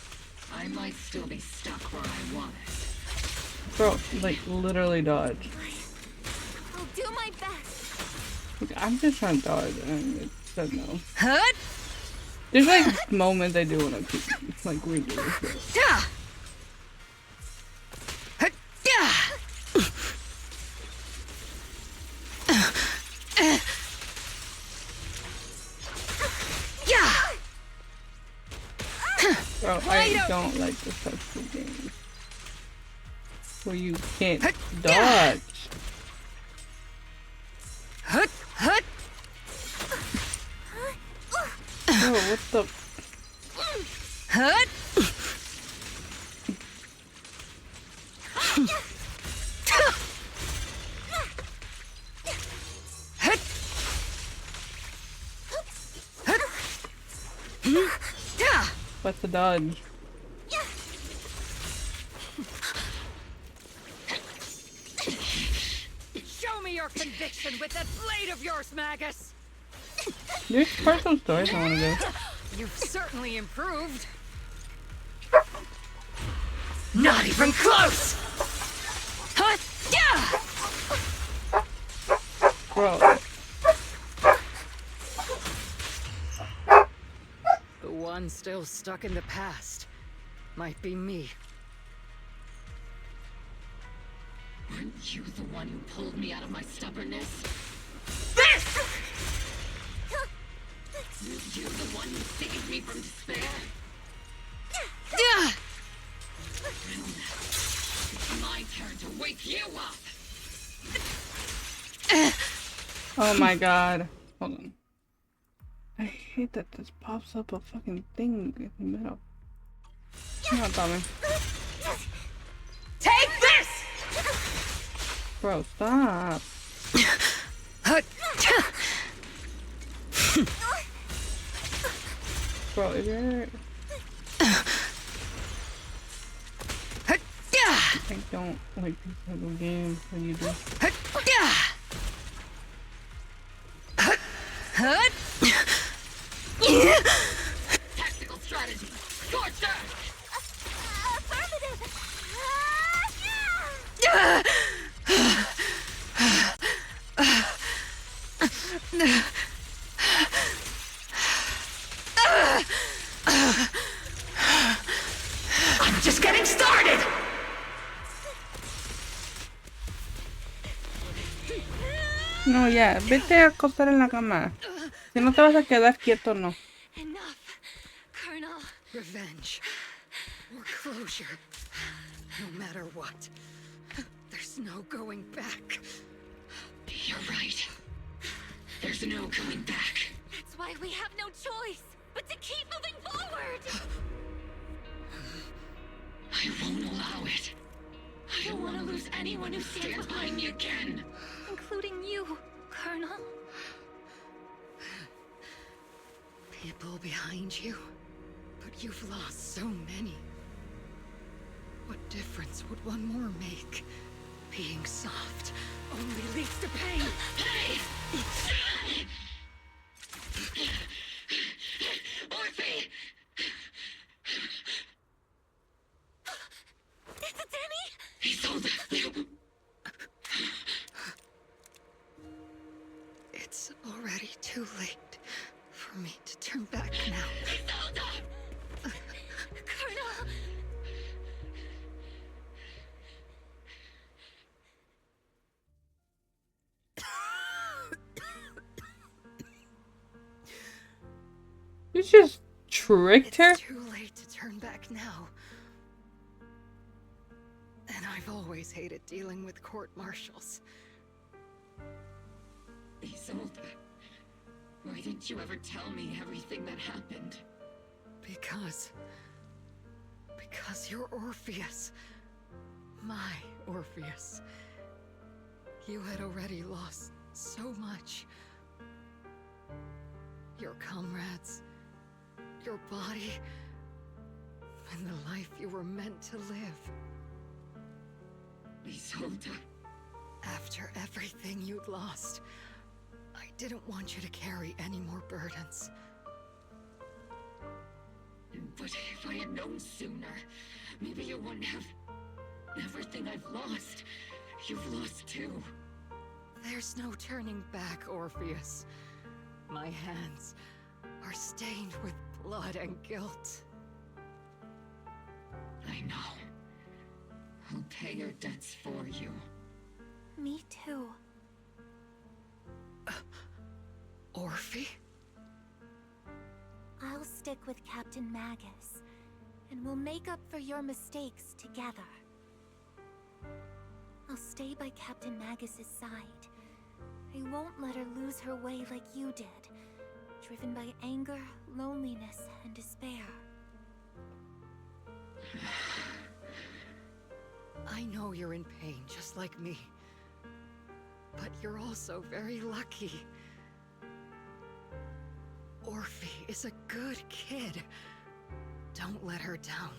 I might still be stuck where I wanted. Bro, like literally dodge. I'll do my best. Like, I'm just trying to dodge and it said no. There's like moments I do want to keep like redo this. Bro, I don't like this type of game where you can't dodge. Bro, what the? What's the dodge? Show me your conviction with that blade of yours, Magus! There's personal stories I want to do. You've certainly improved. Not even close! Bro. The one still stuck in the past might be me. Weren't you the one who pulled me out of my stubbornness? You the one who saved me from despair? It's my turn to wake you up! Oh my god. Hold on. I hate that this pops up a fucking thing in the middle. Come on, Tommy. Take this! Bro, stop. Bro, if you're... I don't like these type of games when you do. Tactical strategy! Scorched earth! I'm just getting started! No, ya, vete a acostar en la cama. Si no te vas a quedar quieto, no. Enough, Colonel. Revenge. Or closure. No matter what. There's no going back. You're right. There's no going back. That's why we have no choice but to keep moving forward. I won't allow it. I don't want to lose anyone who stands behind me again. Including you, Colonel. People behind you. But you've lost so many. What difference would one more make? Being soft only leads to pain. Hey! Orphe! Is it Danny? He sold it. It's already too late for me to turn back now. He sold it! Colonel! You just tricked her? It's too late to turn back now. And I've always hated dealing with court-martials. Isolde, why didn't you ever tell me everything that happened? Because you're Orpheus. My Orpheus. You had already lost so much your comrades, your body, and the life you were meant to live. Isolde. After everything you'd lost, I didn't want you to carry any more burdens. But if I had known sooner, maybe you wouldn't have... Everything I've lost, you've lost too. There's no turning back, Orpheus. My hands are stained with blood and guilt. I know. I'll pay your debts for you. Me too. Orphe? I'll stick with Captain Magus, and we'll make up for your mistakes together. I'll stay by Captain Magus's side. I won't let her lose her way like you did, driven by anger, loneliness, and despair. I know you're in pain, just like me. But you're also very lucky. Orphe is a good kid. Don't let her down.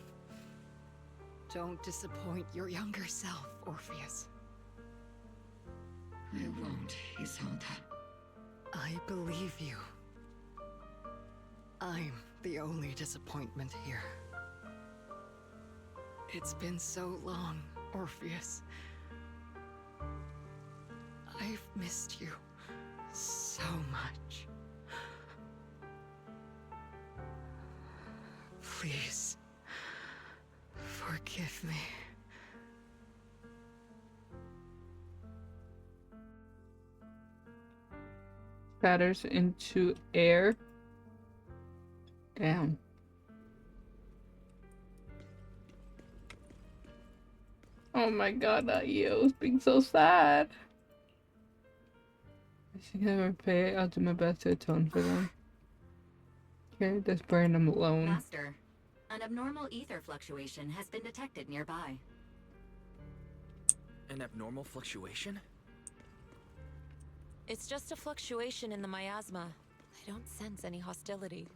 Don't disappoint your younger self, Orpheus. I won't, Isolde. I believe you. I'm the only disappointment here. It's been so long, Orpheus. I've missed you so much. Please, forgive me. Spatters into air. Damn. Oh my god, that Yo's being so sad. I should never pay. I'll do my best to atone for them. Okay, just burn them alone. Master, an abnormal ether fluctuation has been detected nearby. An abnormal fluctuation? It's just a fluctuation in the miasma. I don't sense any hostility.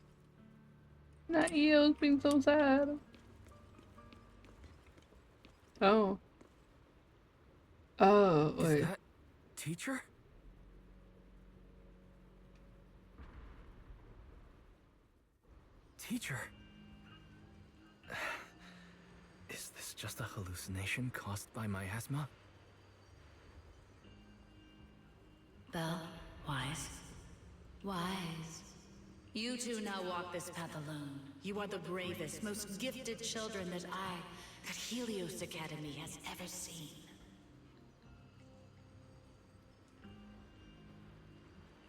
That Yo's being so sad. Oh. Oh, wait. Is that teacher? Teacher? Is this just a hallucination caused by miasma? Belle, Wise. Wise. You two now walk this path alone. You are the bravest, most gifted children that Helios Academy has ever seen.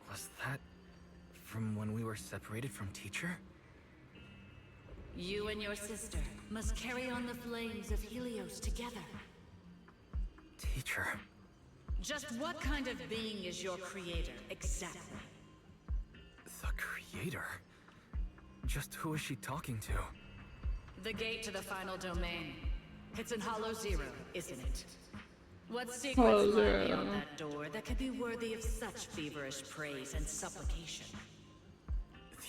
Was that from when we were separated from teacher? You and your sister must carry on the flames of Helios together. Teacher. Just what kind of being is your creator, exactly? The creator? Just who is she talking to? The gate to the final domain. It's in Hollow Zero, isn't it? What secrets lie beyond that door that could be worthy of such feverish praise and supplication?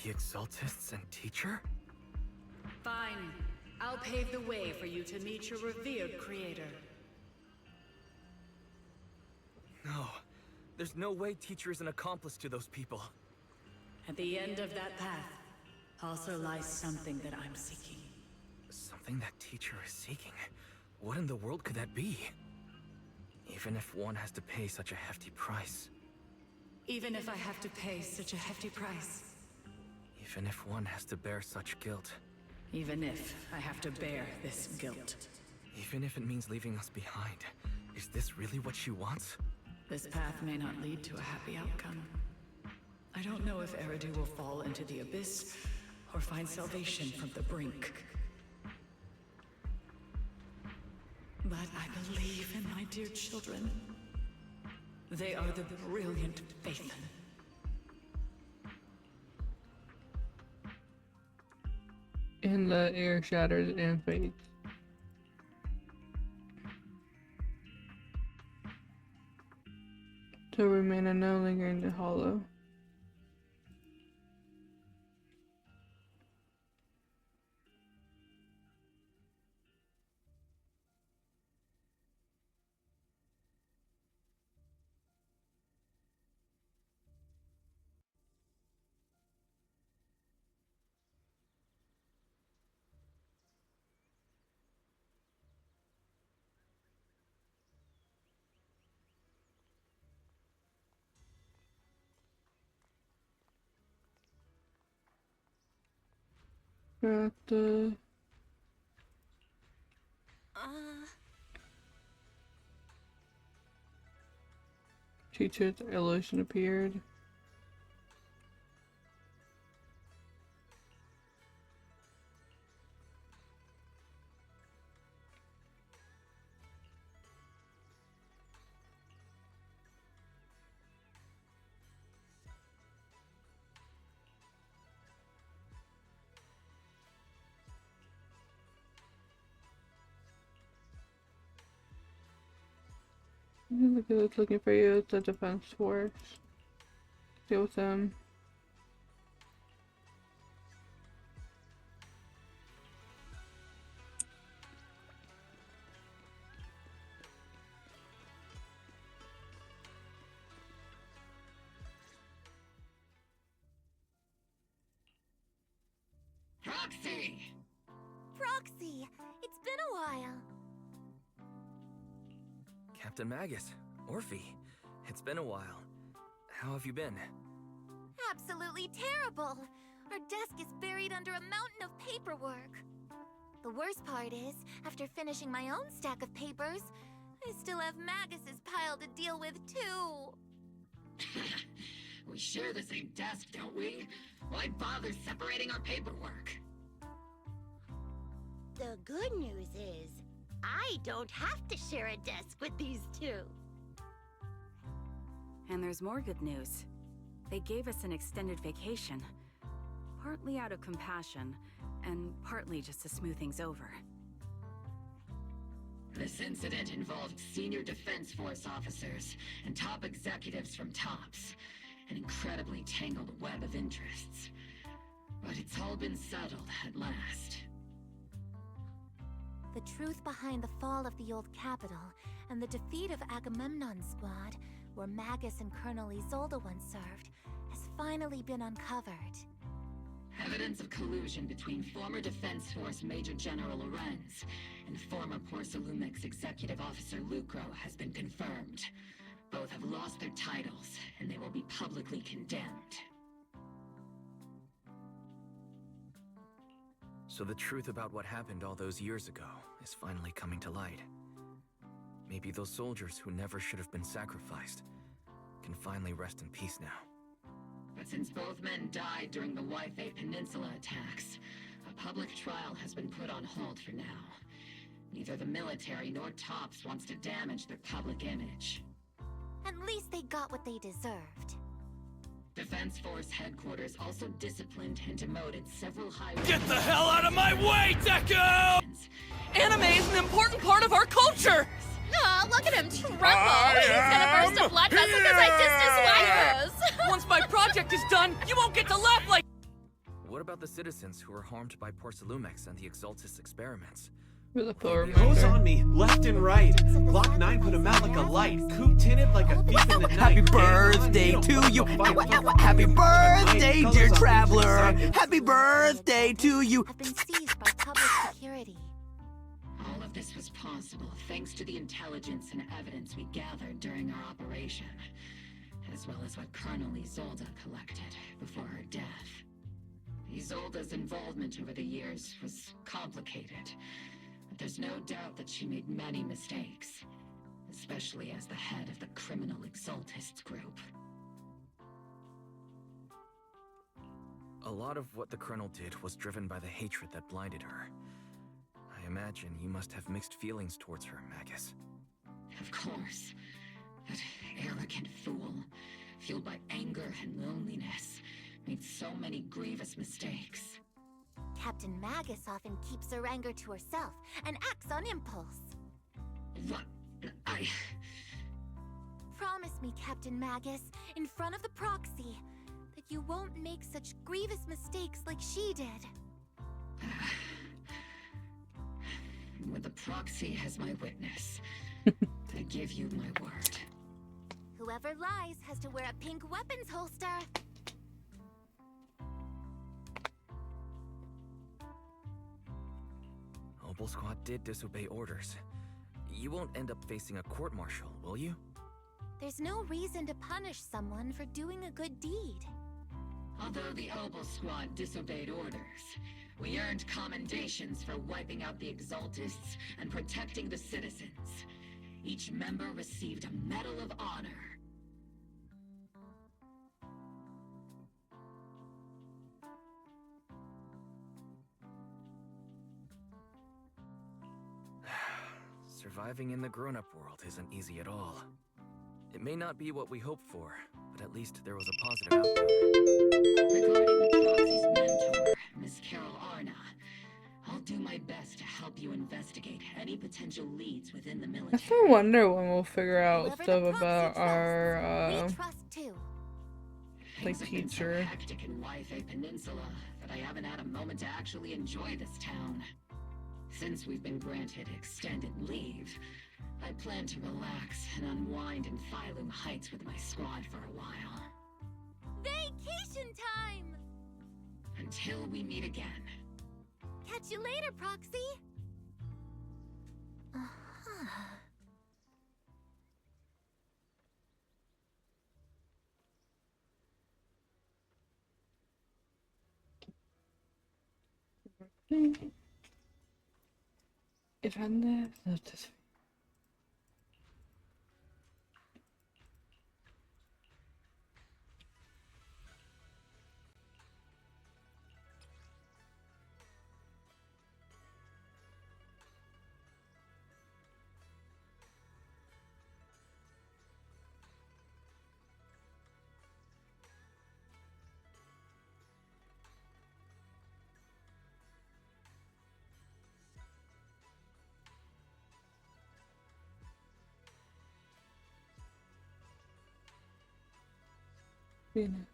The Exaltists and teacher? Fine. I'll pave the way for you to meet your revered creator. No. There's no way teacher is an accomplice to those people. At the end of that path also lies something that I'm seeking. Something that teacher is seeking? What in the world could that be? Even if one has to pay such a hefty price. Even if I have to pay such a hefty price. Even if one has to bear such guilt. Even if I have to bear this guilt. Even if it means leaving us behind. Is this really what she wants? This path may not lead to a happy outcome. I don't know if Eridu will fall into the abyss or find salvation from the brink. But I believe in my dear children. They are the brilliant Phaethon. And the air shatters and fades. To remain unknown, lingering in the hollow. Got the teacher's illusion appeared. Look at it's looking for you. It's the defense force. Deal with them. Proxy! Proxy! It's been a while. Captain Magus, Orphe, it's been a while. How have you been? Absolutely terrible! Our desk is buried under a mountain of paperwork. The worst part is, after finishing my own stack of papers, I still have Magus's pile to deal with too. We share the same desk, don't we? Why bother separating our paperwork? The good news is, I don't have to share a desk with these two. And there's more good news. They gave us an extended vacation. Partly out of compassion, and partly just to smooth things over. This incident involved senior Defense Force officers and top executives from TOPS. An incredibly tangled web of interests. But it's all been settled at last. The truth behind the fall of the old capital and the defeat of Agamemnon's squad, where Magus and Colonel Isolde once served, has finally been uncovered. Evidence of collusion between former Defense Force Major General Lorenz and former Porcelumex Executive Officer Lucro has been confirmed. Both have lost their titles, and they will be publicly condemned. So the truth about what happened all those years ago is finally coming to light. Maybe those soldiers who never should have been sacrificed can finally rest in peace now. But since both men died during the Waifei Peninsula attacks, a public trial has been put on hold for now. Neither the military nor TOPS wants to damage their public image. At least they got what they deserved. Defense Force headquarters also disciplined and demoted several high... Get the hell out of my way, Deku! Anime is an important part of our culture! Aw, look at him tremble! He's gonna burst a blood vessel because I dissed his waifus! Once my project is done, you won't get to laugh like— What about the citizens who were harmed by Porcelumex and the Exaltus experiments? Hose on me, left and right. Glock 9 put him out like a light. Coupe tinted like a thief in the night. Happy birthday to you! Happy birthday, dear traveler! Happy birthday to you! Have been seized by public security. All of this was possible thanks to the intelligence and evidence we gathered during our operation, as well as what Colonel Isolde collected before her death. Isolde's involvement over the years was complicated, but there's no doubt that she made many mistakes, especially as the head of the criminal Exaltists group. A lot of what the Colonel did was driven by the hatred that blinded her. I imagine you must have mixed feelings towards her, Magus. Of course. That arrogant fool, fueled by anger and loneliness, made so many grievous mistakes. Captain Magus often keeps her anger to herself and acts on impulse. What? Promise me, Captain Magus, in front of the proxy, that you won't make such grievous mistakes like she did. With the proxy as my witness, I give you my word. Whoever lies has to wear a pink weapons holster. Obel Squad did disobey orders. You won't end up facing a court-martial, will you? There's no reason to punish someone for doing a good deed. Although the Obel Squad disobeyed orders, We earned commendations for wiping out the Exaltists and protecting the citizens. Each member received a Medal of Honor. Surviving in the grown-up world isn't easy at all. It may not be what we hoped for, but at least there was a positive outcome. Regarding Proxy's mentor, Miss Carol Arna, I'll do my best to help you investigate any potential leads within the I military. still wonder when we'll figure out Whoever the stuff proxy about trusts, our we trust too. like Things have been so teacher. hectic in Yfei Peninsula that I haven't had a moment to actually enjoy this town. Since we've been granted extended leave, I plan to relax and unwind in Phylum Heights with my squad for a while. Vacation time! Until we meet again. Catch you later, Proxy! Uh-huh. Grande, notas. Bien.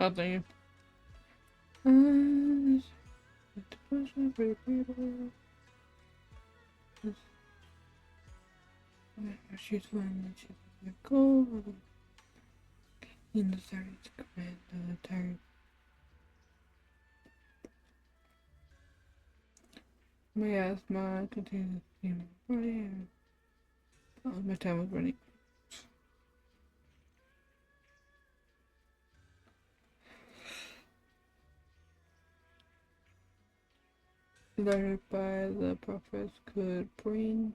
Oh, thank you. She's one. She's a goal. In the starting to command the turn. My asthma continues to be body. My time was running. Learned by the prophets could bring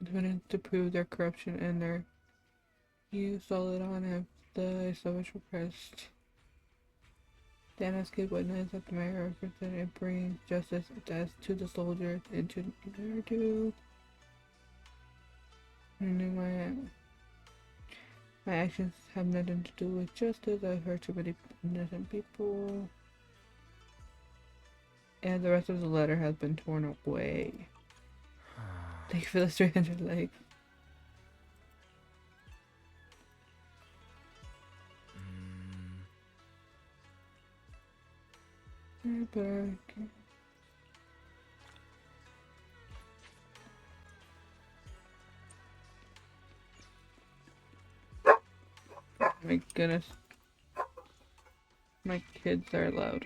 evidence to prove their corruption and their use solid on have the savage repressed. Dana's kid witness that the mayor represented brings justice death to the soldiers and to the to my actions have nothing to do with justice. I've hurt too many innocent people. And the rest of the letter has been torn away. Thank you for the 300 likes. My goodness. My kids are loud.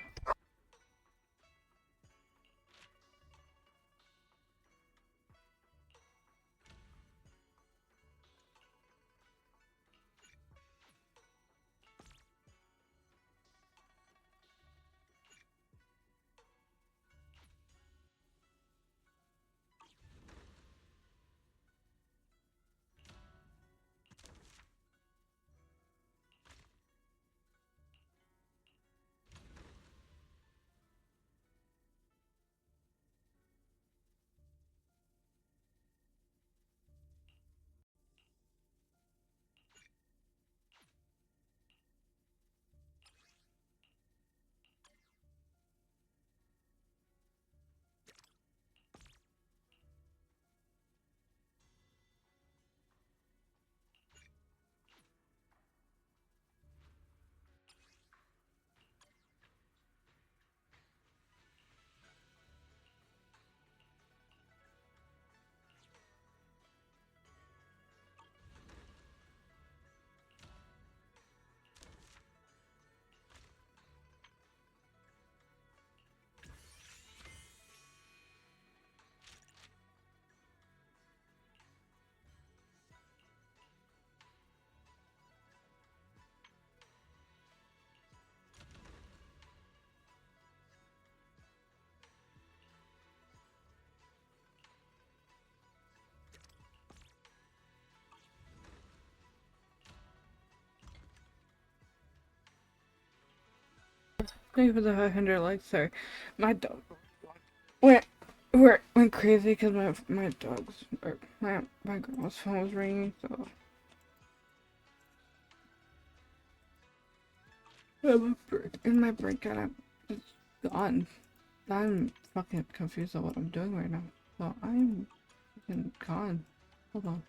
Thank you for the 500 likes, sir. My dog went crazy because my dog's or my grandma's phone was ringing, so my brain kind of gone. I'm fucking confused on what I'm doing right now. So I'm fucking gone. Hold on.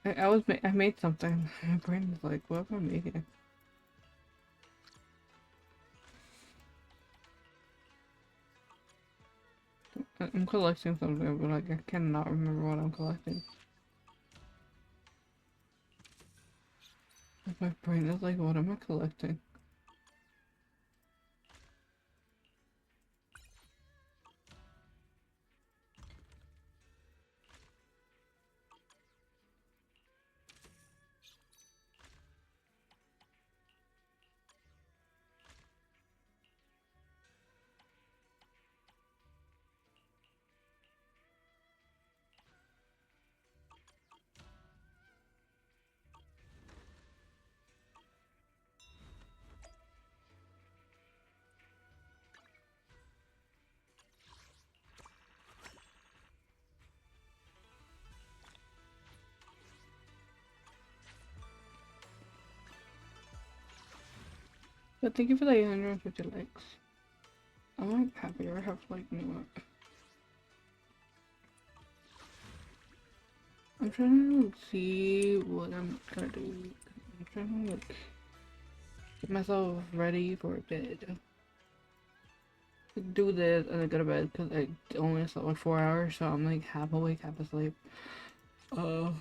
I made something. My brain is like, what am I making? I'm collecting something, but like I cannot remember what I'm collecting. Like, my brain is like, what am I collecting? But thank you for the 850 likes. I'm like happy I have like new. I'm trying to see what I'm gonna do. I'm trying to like get myself ready for bed. Do this and then go to bed because I only slept like 4 hours, so I'm like half awake, half asleep. I'll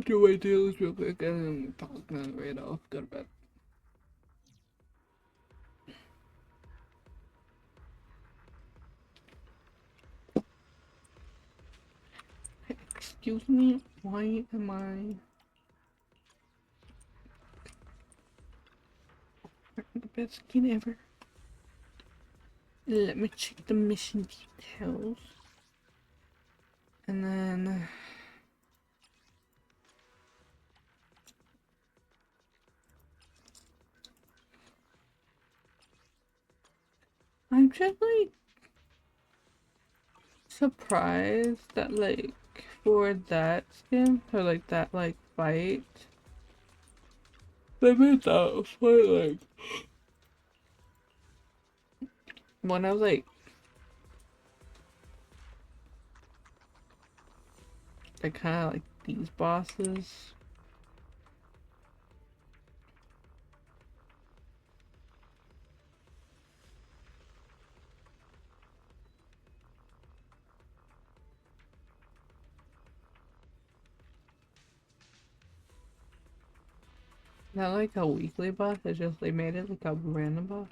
do my dailies real quick and then pause and right off, go to bed. Excuse me, why am I the best skin ever? Let me check the mission details. And then I'm just like surprised that like for that skin or like that like fight they made that fight like when I was like kind of like these bosses. Not like a weekly boss, it's just they made it like a random boss.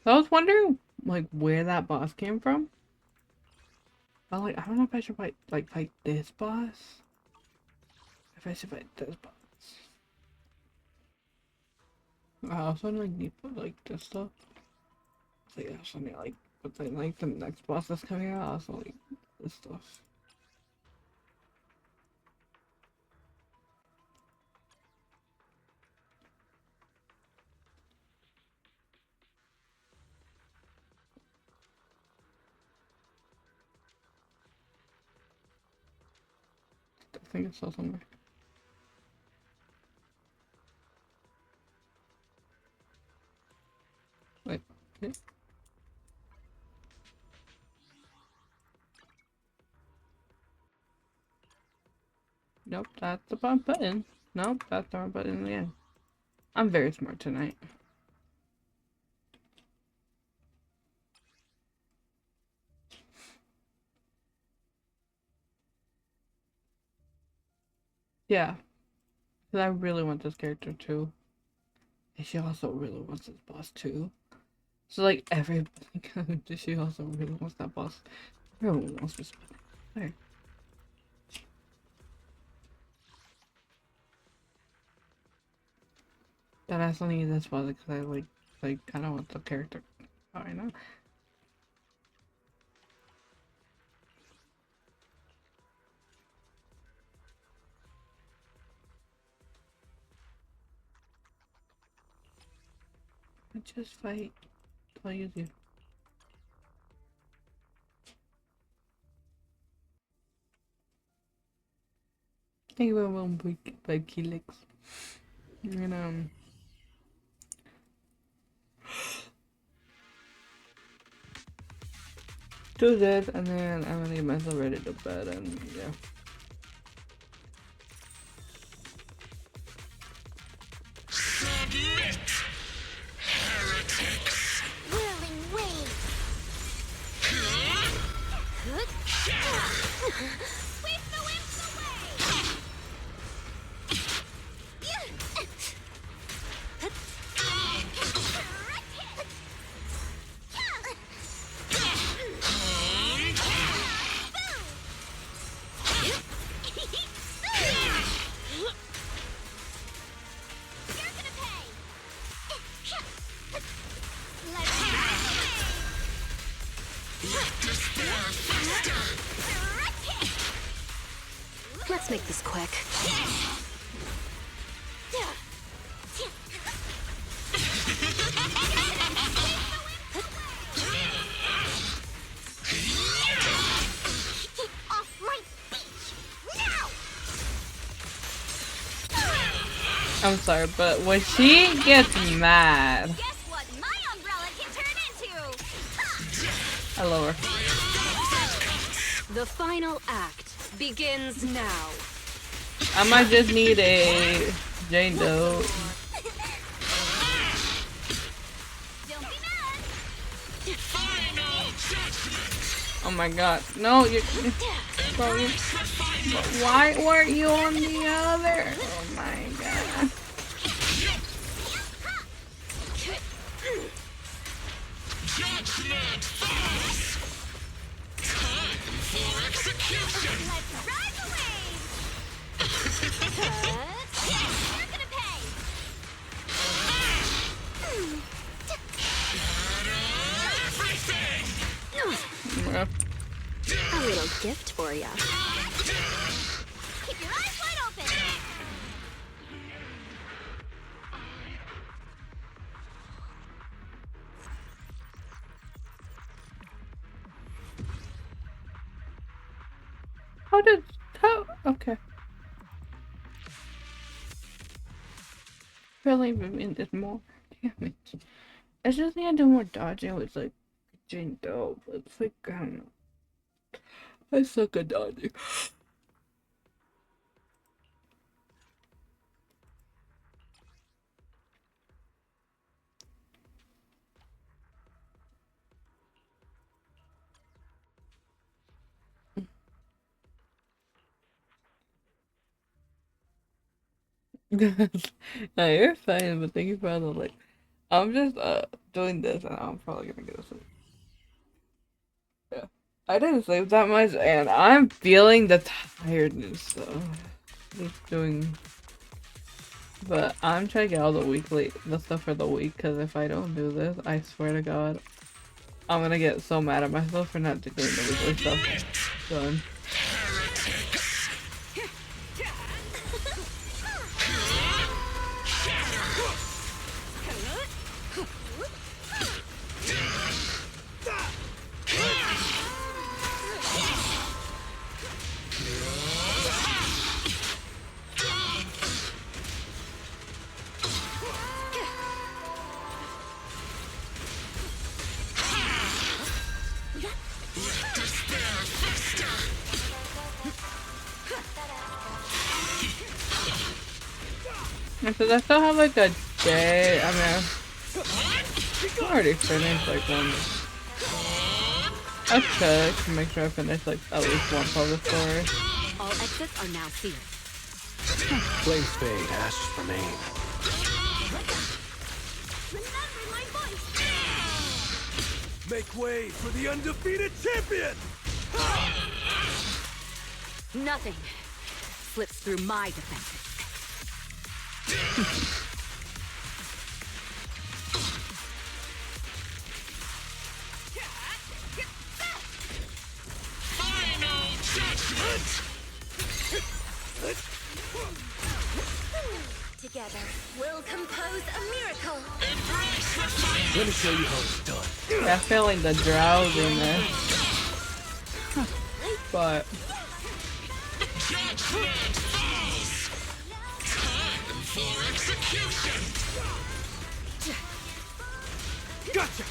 So I was wondering like where that boss came from. I was like, I don't know if I should fight this boss. If I should fight this boss. I also like need to put like this stuff. So yeah, I also need like but then like the next boss that's coming out, I also like this stuff. I think it's still somewhere. Wait, yeah. Nope, that's the wrong button. Nope, that's the wrong button again. I'm very smart tonight. Yeah, because I really want this character too. And she also really wants this boss too. So like she also really wants that boss. Everyone wants this. There. That I still need this boss because I like kind of want the character. Oh, I know. Just fight. I'll use you. Think about one by Helix. And do this, and then I'm gonna get myself ready to bed, and yeah. Submit, heretics. Whirling wave. Sweep the winds away. Let's make this quick. Off my beach now. I'm sorry, but when she gets mad, Guess what my umbrella can turn into? I love her. The final act begins now. I might just need a Jane Doe. Oh my god. No, you. Why weren't you on the other? Oh my god. Judgment falls. Time for execution. Let's ride the wave. You're gonna pay. A little gift for ya. Keep your eyes wide open. Okay. Really moving this more. Damn it. I just need to do more dodging with like Jane Doe, but it's like I don't know. I suck at dodging. No, you're fine, but thank you for the like. I'm just doing this, and I'm probably gonna go to sleep. Yeah, I didn't sleep that much, and I'm feeling the tiredness. So just doing, but I'm trying to get all the stuff for the week. Because if I don't do this, I swear to God, I'm gonna get so mad at myself for not doing the weekly stuff done. Because I still have like a day. I mean, I already finished like one. I check to make sure I finish like at least one public story. All exits are now sealed. Flames fade, ashes remain. Make way for the undefeated champion! Nothing slips through my defenses. Final judgment! Together, we'll will compose a miracle. Let me show you how it's done. Yeah, I feel like the drowsiness. But Gotcha!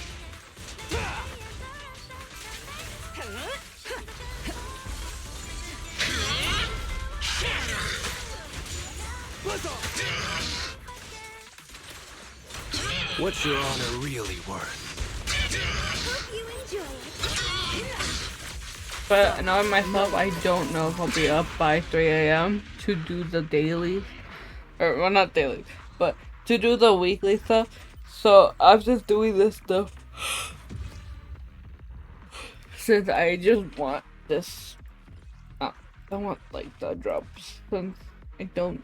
What's your honor really worth? Hope you enjoy it. But knowing myself, I don't know if I'll be up by 3 a.m. to do the dailies. Or, well, not daily, but to do the weekly stuff. So I'm just doing this stuff since I just want this. I want like the drops since I don't.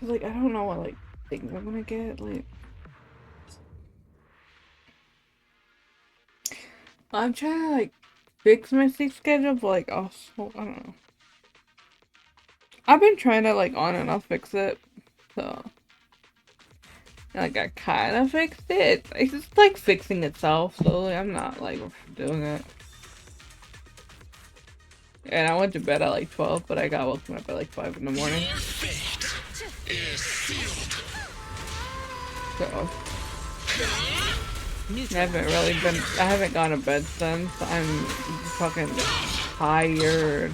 Like I don't know what like things I'm gonna get. Like I'm trying to like fix my sleep schedule, but like also I don't know. I've been trying to like on and off fix it, so like I kind of fixed it. It's just like fixing itself slowly. I'm not like doing it. And I went to bed at like 12, but I got woken up at like 5 in the morning. So I haven't gone to bed since. I'm fucking tired.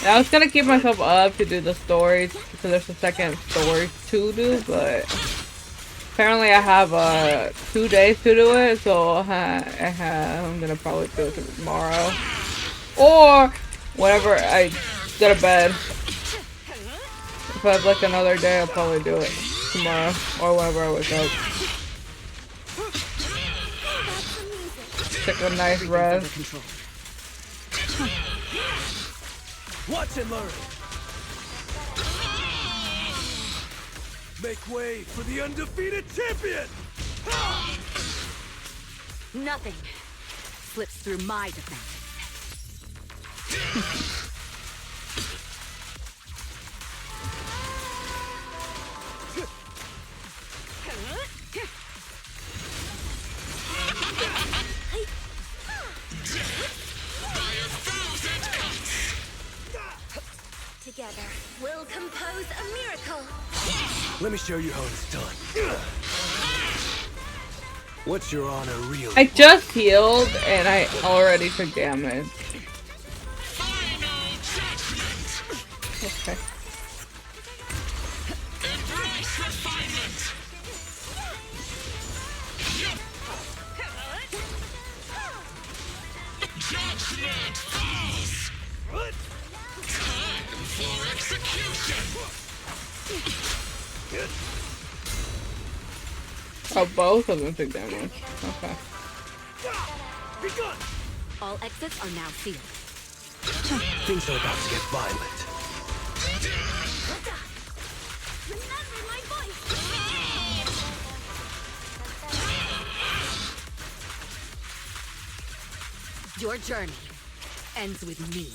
And I was gonna keep myself up to do the stories because there's a second story to do, but apparently I have 2 days to do it, so I'm gonna probably do it tomorrow or whenever I go to bed. If I have like another day, I'll probably do it tomorrow or whenever I wake up. Take a nice rest. Watch and learn. Make way for the undefeated champion! Nothing slips through my defense. Together, we'll compose a miracle. Let me show you how it's done. What's your honor really? I just healed and I already took damage. Okay. Oh, both of them took damage. Okay. All exits are now sealed. Things are about to get violent. Remember my voice. Your journey ends with me.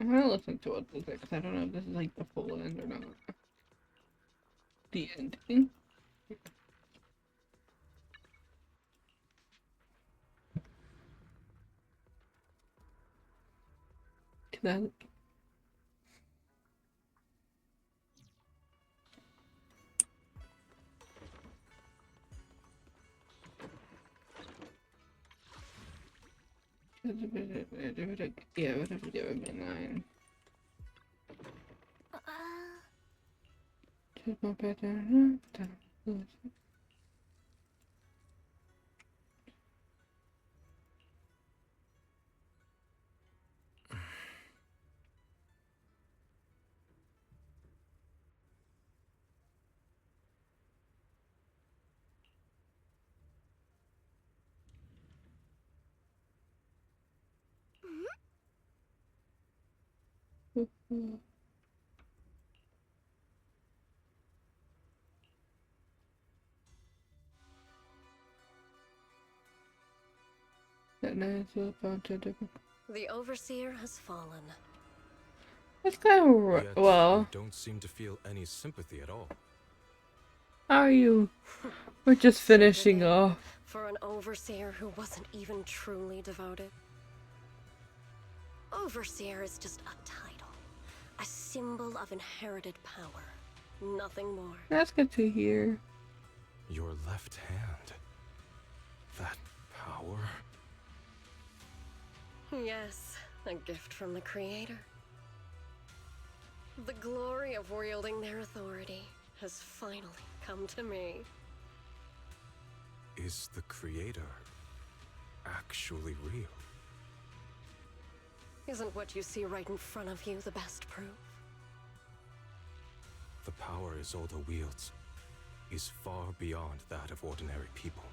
I'm gonna listen to what this is because I don't know if this is like the full end or not. The ending. That. Yeah, whatever, give it a 9. Just my pattern. That night was about to do. The Overseer has fallen. That's kind of Yet well. you don't seem to feel any sympathy at all. How are you? We're just finishing off. For an Overseer who wasn't even truly devoted. Overseer is just a title. A symbol of inherited power. Nothing more. That's good to hear. Your left hand. That power. Yes, a gift from the Creator. The glory of wielding their authority has finally come to me. Is the Creator actually real? Isn't what you see right in front of you the best proof? The power Isolde wields is far beyond that of ordinary people.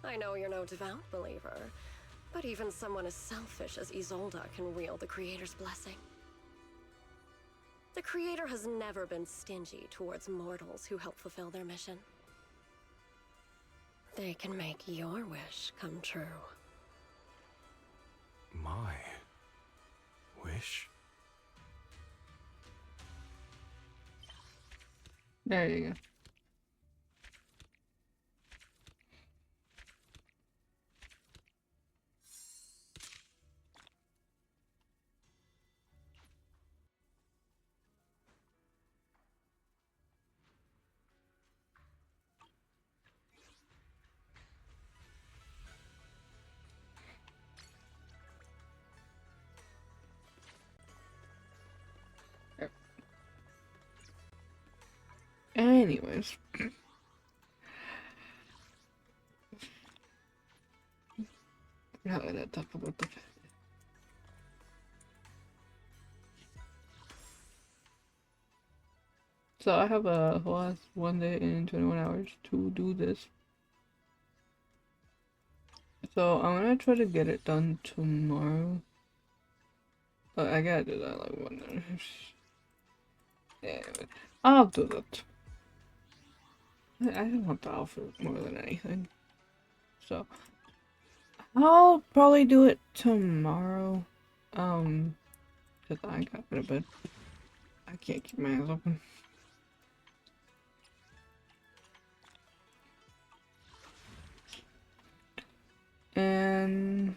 I know you're no devout believer, but even someone as selfish as Isolde can wield the Creator's blessing. The Creator has never been stingy towards mortals who help fulfill their mission. They can make your wish come true. My wish? There you go. Anyways. Now let's talk about the So I have a last 1 day and 21 hours to do this. So I'm gonna try to get it done tomorrow. But I gotta do that like 1 day. Yeah, I'll do that. I don't want the outfit more than anything. So I'll probably do it tomorrow. Cause I got rid of bed. I can't keep my eyes open. And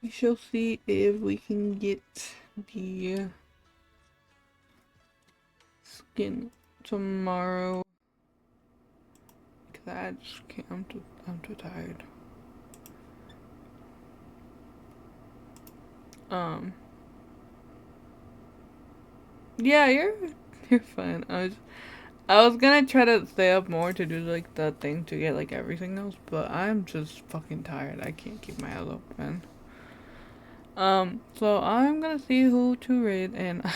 we shall see if we can get the skin tomorrow. Cause I just can't. I'm too tired. Yeah, you're fine. I was gonna try to stay up more to do like the thing to get like everything else, but I'm just fucking tired. I can't keep my eyes open. So I'm gonna see who to raid and I'm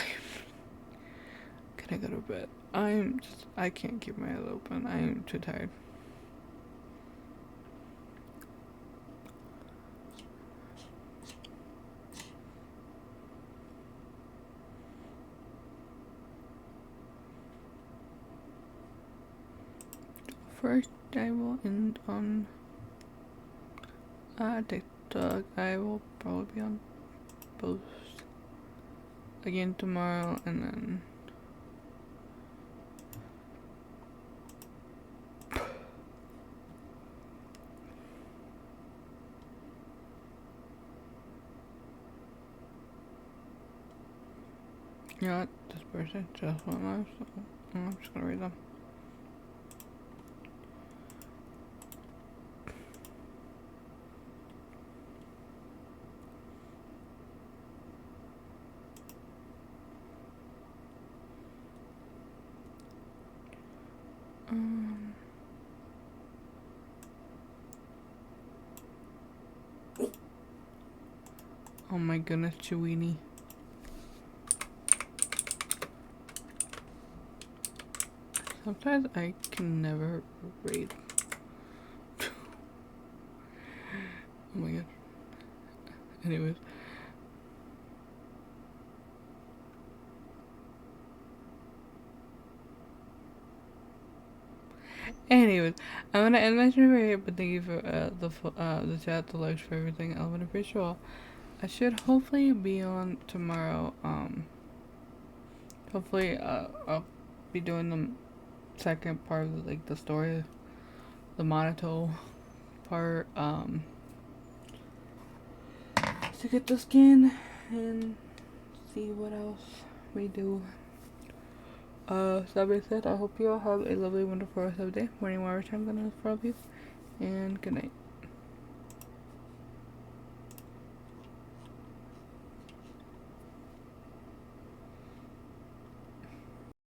gonna go to bed. I can't keep my eyes open. I am too tired. First, I will end on TikTok. I will probably be on post again tomorrow, and then you know what? This person just went live, so I'm just gonna read them. Oh my goodness, Chewini. Sometimes I can never read. Oh my god. Anyways. Anyways, I'm gonna end my stream right here, but thank you for the chat, the likes, for everything. I'm gonna appreciate you all. I should hopefully be on tomorrow. Hopefully I'll be doing the second part of like the story, the Monato part, to get the skin and see what else we do. So that being said, I hope you all have a lovely, wonderful rest of the day, morning, whatever time, for all of you, and good night.